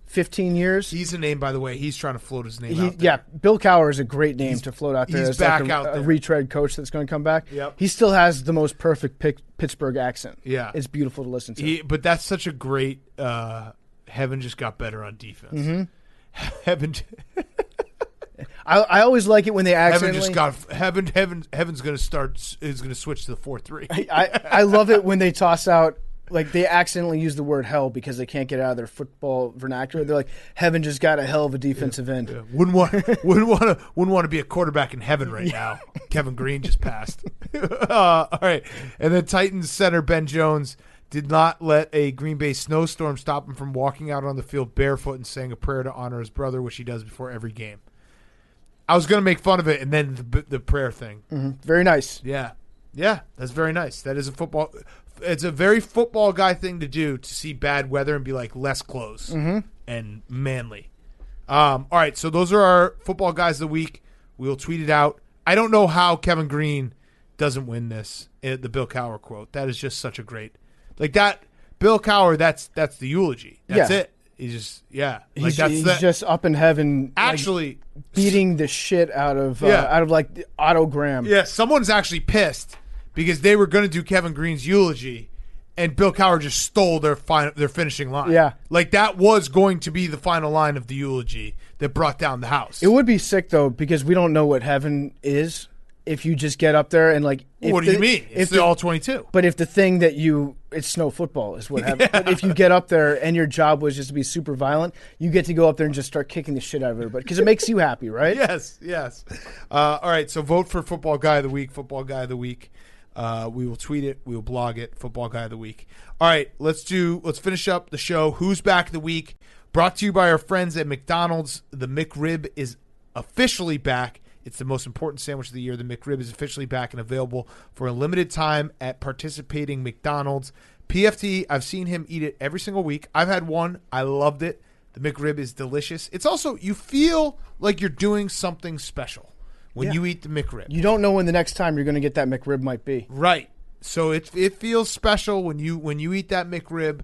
15 years? He's a name, by the way. He's trying to float his name out there. Yeah, Bill Cowher is a great name to float out there. He's as back like out there. A retread coach that's going to come back. Yep. He still has the most perfect Pittsburgh accent. Yeah. It's beautiful to listen to. But that's such a great heaven just got better on defense. Mm-hmm. Heaven. I always like it when they accidentally. Heaven's going to switch to the 4-3. I love it when they toss out, like, they accidentally use the word hell because they can't get it out of their football vernacular. They're like, heaven just got a hell of a defensive end. Yeah. Wouldn't want to be a quarterback in heaven right now. Kevin Greene just passed. All right, and then Titans center Ben Jones did not let a Green Bay snowstorm stop him from walking out on the field barefoot and saying a prayer to honor his brother, which he does before every game. I was going to make fun of it, and then the prayer thing. Mm-hmm. Very nice. Yeah, that's very nice. That is it's a very football guy thing to do, to see bad weather and be like, less clothes and manly. All right, so those are our football guys of the week. We'll tweet it out. I don't know how Kevin Greene doesn't win this. The Bill Cowher quote. That is just such a great, like that. Bill Cowher. That's the eulogy. That's it. He's just He's just up in heaven. Actually, like, beating the shit out of like the Otto Graham. Yeah, someone's actually pissed because they were going to do Kevin Greene's eulogy, and Bill Cowher just stole their finishing line. Yeah, like that was going to be the final line of the eulogy that brought down the house. It would be sick though, because we don't know what heaven is. If you just get up there and like, what do you mean? It's the all 22. But if the thing that it's snow football is what happens. But if you get up there and your job was just to be super violent, you get to go up there and just start kicking the shit out of everybody because it makes you happy, right? Yes. All right, so vote for Football Guy of the Week. Football Guy of the Week. We will tweet it. We will blog it. Football Guy of the Week. All right, let's finish up the show. Who's Back of the Week? Brought to you by our friends at McDonald's. The McRib is officially back. It's the most important sandwich of the year. The McRib is officially back and available for a limited time at participating McDonald's. PFT, I've seen him eat it every single week. I've had one. I loved it. The McRib is delicious. It's also, you feel like you're doing something special when you eat the McRib. You don't know when the next time you're going to get that McRib might be. Right. So it feels special when you eat that McRib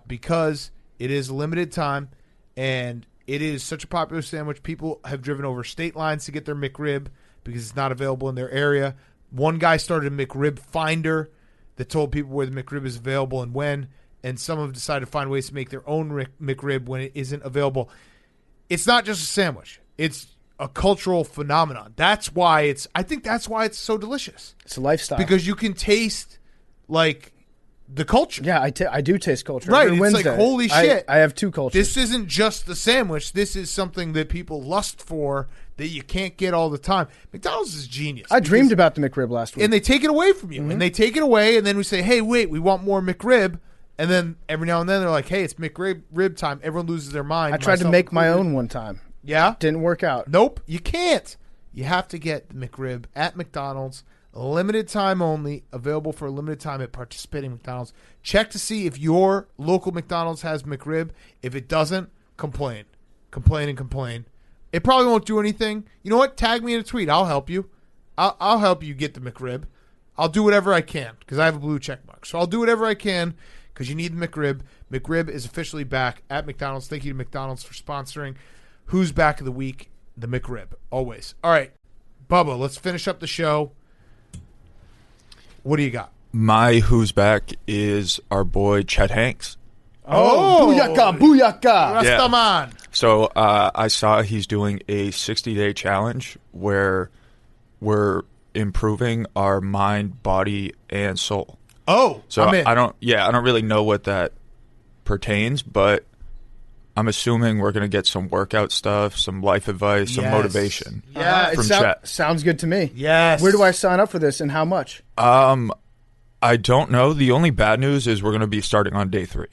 because it is limited time and it is such a popular sandwich. People have driven over state lines to get their McRib because it's not available in their area. One guy started a McRib finder that told people where the McRib is available and when, and some have decided to find ways to make their own McRib when it isn't available. It's not just a sandwich. It's a cultural phenomenon. I think that's why it's so delicious. It's a lifestyle. Because you can taste, like, the culture. Yeah, I do taste culture. Right, Every it's Wednesday, like, holy shit. I have two cultures. This isn't just the sandwich. This is something that people lust for that you can't get all the time. McDonald's is genius. I dreamed about the McRib last week. And they take it away from you. And they take it away, and then we say, hey, wait, we want more McRib. And then every now and then they're like, hey, it's McRib time. Everyone loses their mind. I tried to make my own one time. Yeah? Didn't work out. Nope, you can't. You have to get the McRib at McDonald's. Limited time only, available for a limited time at participating McDonald's. Check to see if your local McDonald's has McRib. If it doesn't, complain. Complain and complain. It probably won't do anything. You know what? Tag me in a tweet. I'll help you. I'll help you get the McRib. I'll do whatever I can because I have a blue check mark. So I'll do whatever I can because you need the McRib. McRib is officially back at McDonald's. Thank you to McDonald's for sponsoring Who's Back of the Week, the McRib, always. All right, Bubba, let's finish up the show. What do you got? My Who's Back is our boy Chet Hanks. Oh, booyaka, booyaka. Rastaman. So I saw he's doing a 60-day challenge where we're improving our mind, body, and soul. Oh, so I'm in. I don't really know what that pertains, but I'm assuming we're going to get some workout stuff, some life advice, some motivation. Yeah, from Chet. Sounds good to me. Yes. Where do I sign up for this and how much? I don't know. The only bad news is we're going to be starting on day 3.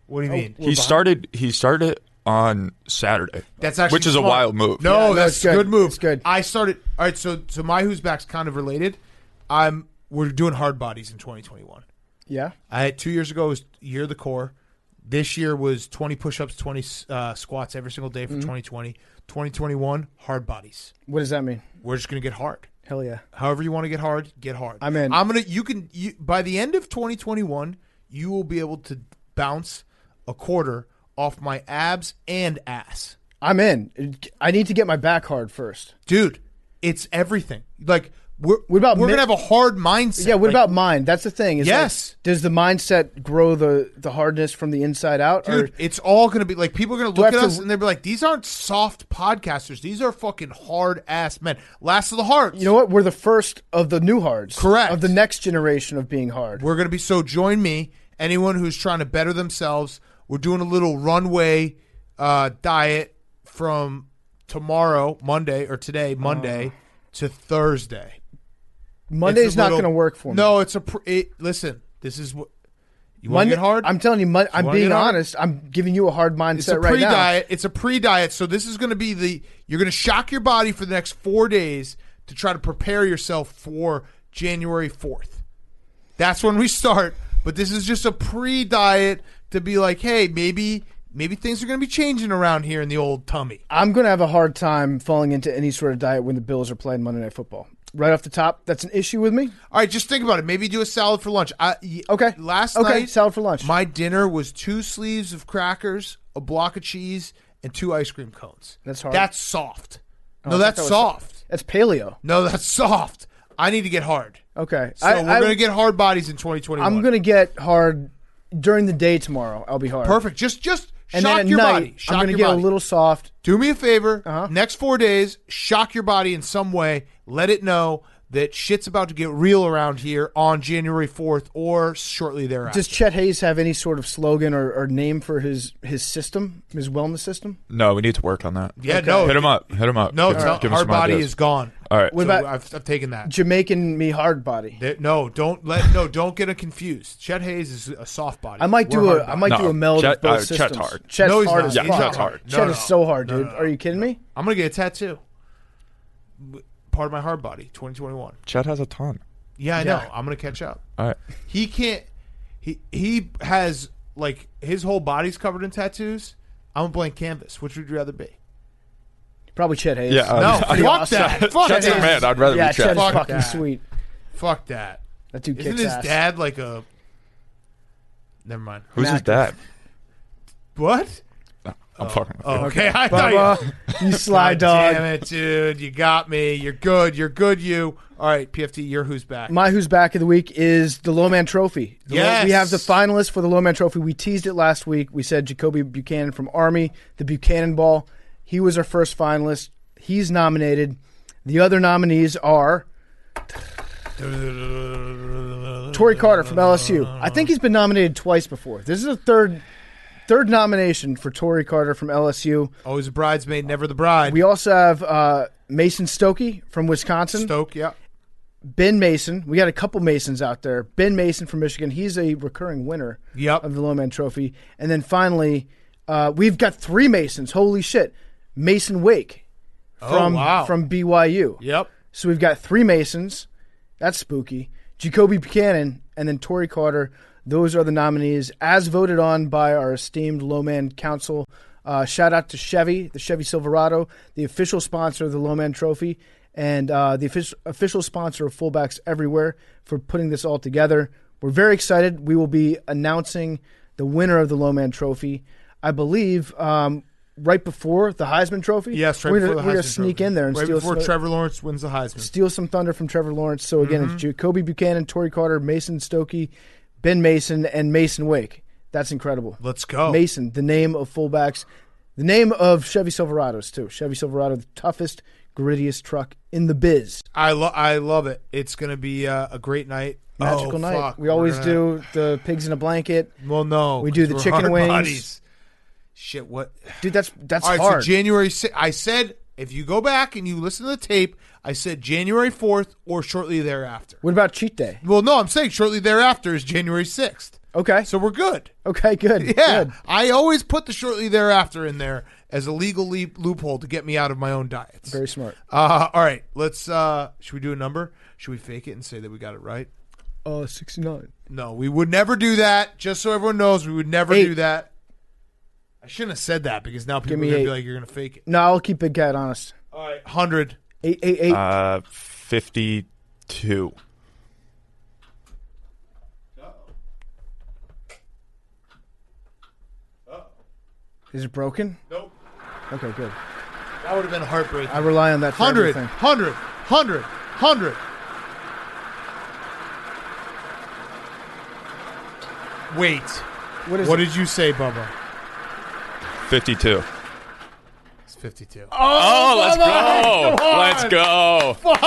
What do you mean? He started on Saturday. That's actually which is smart. a wild move. No, that's a good move. It's good. I started. All right, so my Who's Back's kind of related. We're doing hard bodies in 2021. Yeah. I had 2 years ago was year of the core. This year was 20 push-ups, 20 squats every single day for 2020. 2021 hard bodies. What does that mean? We're just gonna get hard. Hell yeah. However you want to get hard, get hard. I'm in. By the end of 2021, you will be able to bounce a quarter off my abs and ass. I'm in. I need to get my back hard first. Dude, it's everything. Like we're gonna have a hard mindset. Yeah, what about mind? That's the thing. Is yes. Like, does the mindset grow the hardness from the inside out? Dude, it's all gonna be like people are gonna look at us and they'll be like, these aren't soft podcasters. These are fucking hard ass men. Last of the hards. You know what? We're the first of the new hards. Correct. Of the next generation of being hard. We're gonna be join me. Anyone who's trying to better themselves. We're doing a little runway diet from tomorrow, Monday, to Thursday. Monday's not going to work for me. No, listen, this is what you want to get hard. I'm telling you, I'm being honest. I'm giving you a hard mindset right now. Pre-diet. It's a pre-diet, so this is going to be you're going to shock your body for the next 4 days to try to prepare yourself for January 4th. That's when we start, but this is just a pre-diet to be like, hey, maybe things are going to be changing around here in the old tummy. I'm going to have a hard time falling into any sort of diet when the Bills are playing Monday Night Football. Right off the top, that's an issue with me. All right, just think about it. Maybe do a salad for lunch. Okay. Last night, salad for lunch. My dinner was 2 sleeves of crackers, a block of cheese, and 2 ice cream cones. That's hard. That's soft. Oh, no, that's soft. That's paleo. No, that's soft. I need to get hard. Okay. So we're going to get hard bodies in 2021. I'm going to get hard during the day tomorrow. I'll be hard. Perfect. Just and shock then at your night, body. I'm going to get a little soft. Do me a favor. Next 4 days, shock your body in some way. Let it know that shit's about to get real around here on January 4th or shortly thereafter. Does Chet Hayes have any sort of slogan or name for his system, his wellness system? No, we need to work on that. Yeah, no. Hit him up. No, hard body is gone. All right. What about I've taken that. Jamaican me hard body? Don't get it confused. Chet Hayes is a soft body. I might do a meld of both systems. Chet's hard. Chet's No, he's hard not. as Yeah, fuck. Chet's hard. Chet is so hard, dude. Are you kidding me? I'm gonna get a tattoo. Part of my hard body, 2021. Chet has a ton. Yeah, I know. I'm gonna catch up. All right. He can't. He has like his whole body's covered in tattoos. I'm a blank canvas. Which would you rather be? Probably Chet Hayes. Yeah. No, fuck that. Fuck Chet's a that. man. I'd rather Yeah, be Chet. Chet's Fuck fucking that. sweet. Fuck that. That dude Isn't kicks his ass. dad like a? Never mind. Who's his dad? What? I'm fucking with you. Okay, I thought You sly God dog. damn it, dude. You got me. You're good. You. All right, PFT, you're Who's Back. My Who's Back of the Week is the Lowman Trophy. Yes. We have the finalists for the Lowman Trophy. We teased it last week. We said Jacoby Buchanan from Army, the Buchanan Ball. He was our first finalist. He's nominated. The other nominees are Torrey Carter from LSU. I think he's been nominated twice before. This is a third nomination for Torrey Carter from LSU. Always a bridesmaid, never the bride. We also have Mason Stokey from Wisconsin. Stoke, yeah. Ben Mason. We got a couple Masons out there. Ben Mason from Michigan. He's a recurring winner of the Lowman Trophy. And then finally, we've got 3 Masons. Holy shit. Mason Wake from BYU. Yep. So we've got 3 Masons. That's spooky. Jacoby Buchanan and then Torrey Carter. Those are the nominees as voted on by our esteemed Lowman Council. Shout out to Chevy, the Chevy Silverado, the official sponsor of the Lowman Trophy. and the official sponsor of Fullbacks Everywhere for putting this all together. We're very excited. We will be announcing the winner of the Lowman Trophy, I believe, right before the Heisman Trophy. Yes, right we're before the gonna Heisman sneak Trophy. in there and right steal before Trevor Lawrence wins the Heisman. Steal some thunder from Trevor Lawrence. So again, it's Jacoby Buchanan, Torrey Carter, Mason Stokey, Ben Mason, and Mason Wake. That's incredible. Let's go. Mason, the name of fullbacks, the name of Chevy Silverados too. Chevy Silverado, the toughest, grittiest truck in the biz. I love it. It's going to be a great night. Magical night. Fuck. We always do the pigs in a blanket. Well, no. We do the we're chicken hard wings. Buddies. Shit, what? Dude, that's All right, hard. so January 6th, I said, if you go back and you listen to the tape, I said January 4th or shortly thereafter. What about cheat day? Well, no, I'm saying shortly thereafter is January 6th. Okay. So we're good. Okay, good. Yeah. Good. I always put the shortly thereafter in there as a legal loophole to get me out of my own diets. Very smart. All right, let's, should we do a number? Should we fake it and say that we got it right? 69. No, we would never do that. Just so everyone knows, we would never 8. do that. I shouldn't have said that because now people are me going to 8. be like, you're going to fake it. No, I'll keep Big Cat honest. All right, 100. 8. 52. Is it broken? Nope. Okay, good. That would have been heartbreaking. I rely on that for 100, everything. 100, 100, 100. Wait. What did you say, Bubba? 52. It's 52. Oh, let's go. Let's go. Fuck.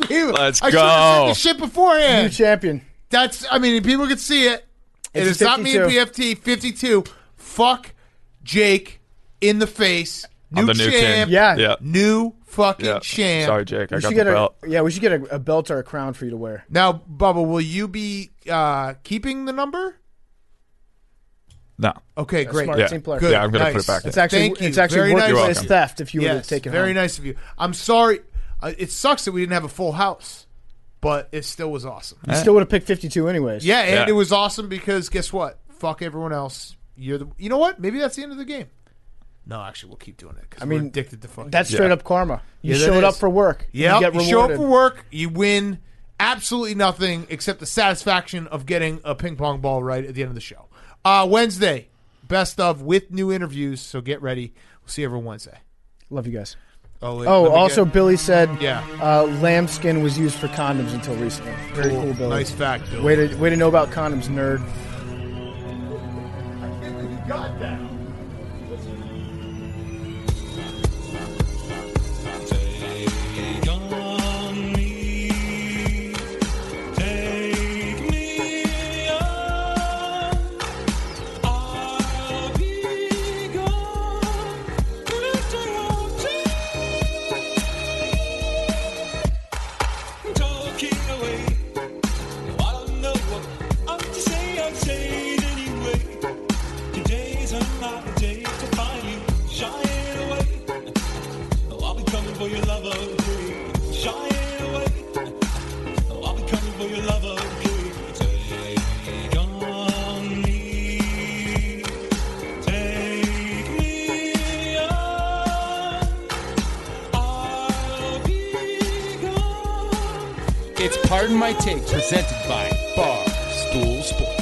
Let's I should have said go. the shit beforehand. New champion. That's, I mean, people can see it. It's It's not me and 52. BFT. 52. Fuck Jake in the face. I'm the new champ. king. Yeah. New fucking Yeah. champ. Sorry, Jake. I We got should the get belt. we should get a belt or a crown for you to wear. Now, Bubba, will you be keeping the number? No. Okay, great. Smart Yeah. team player. Good. Yeah, I'm going to Nice. put it back It's in. actually Thank you. it's actually Very nice. workplace You're welcome. theft if you would have Yes, taken very home. nice of you. I'm sorry. It sucks that we didn't have a full house, but it still was awesome. You still would have picked 52 anyways. Yeah, and Yeah. it was awesome because guess what? Fuck everyone else. You know what? Maybe that's the end of the game. No, actually, we'll keep doing it because we're addicted to fucking. That's straight up karma. You Yeah, that showed up is. for work. Yeah, You get you rewarded. show up for work, you win absolutely nothing except the satisfaction of getting a ping pong ball right at the end of the show. Wednesday, best of with new interviews. So get ready. We'll see everyone Wednesday. Love you guys. Oh, Also, Billy said Yeah. lambskin was used for condoms until recently. Very cool, Billy. Nice fact, Bill. Way to know about condoms, nerd. Got that. Take on me, take me on. I'll be gone with your talking away. I don't know what I'm to say. I'll say it anyway. Today's another day to find you shying away. Oh, I'll be coming for your love, okay. Shying away. Oh, I'll be coming for your love, okay. Take on me. Take me on. I'll be gone. It's Pardon My Take, presented by Barstool Sports.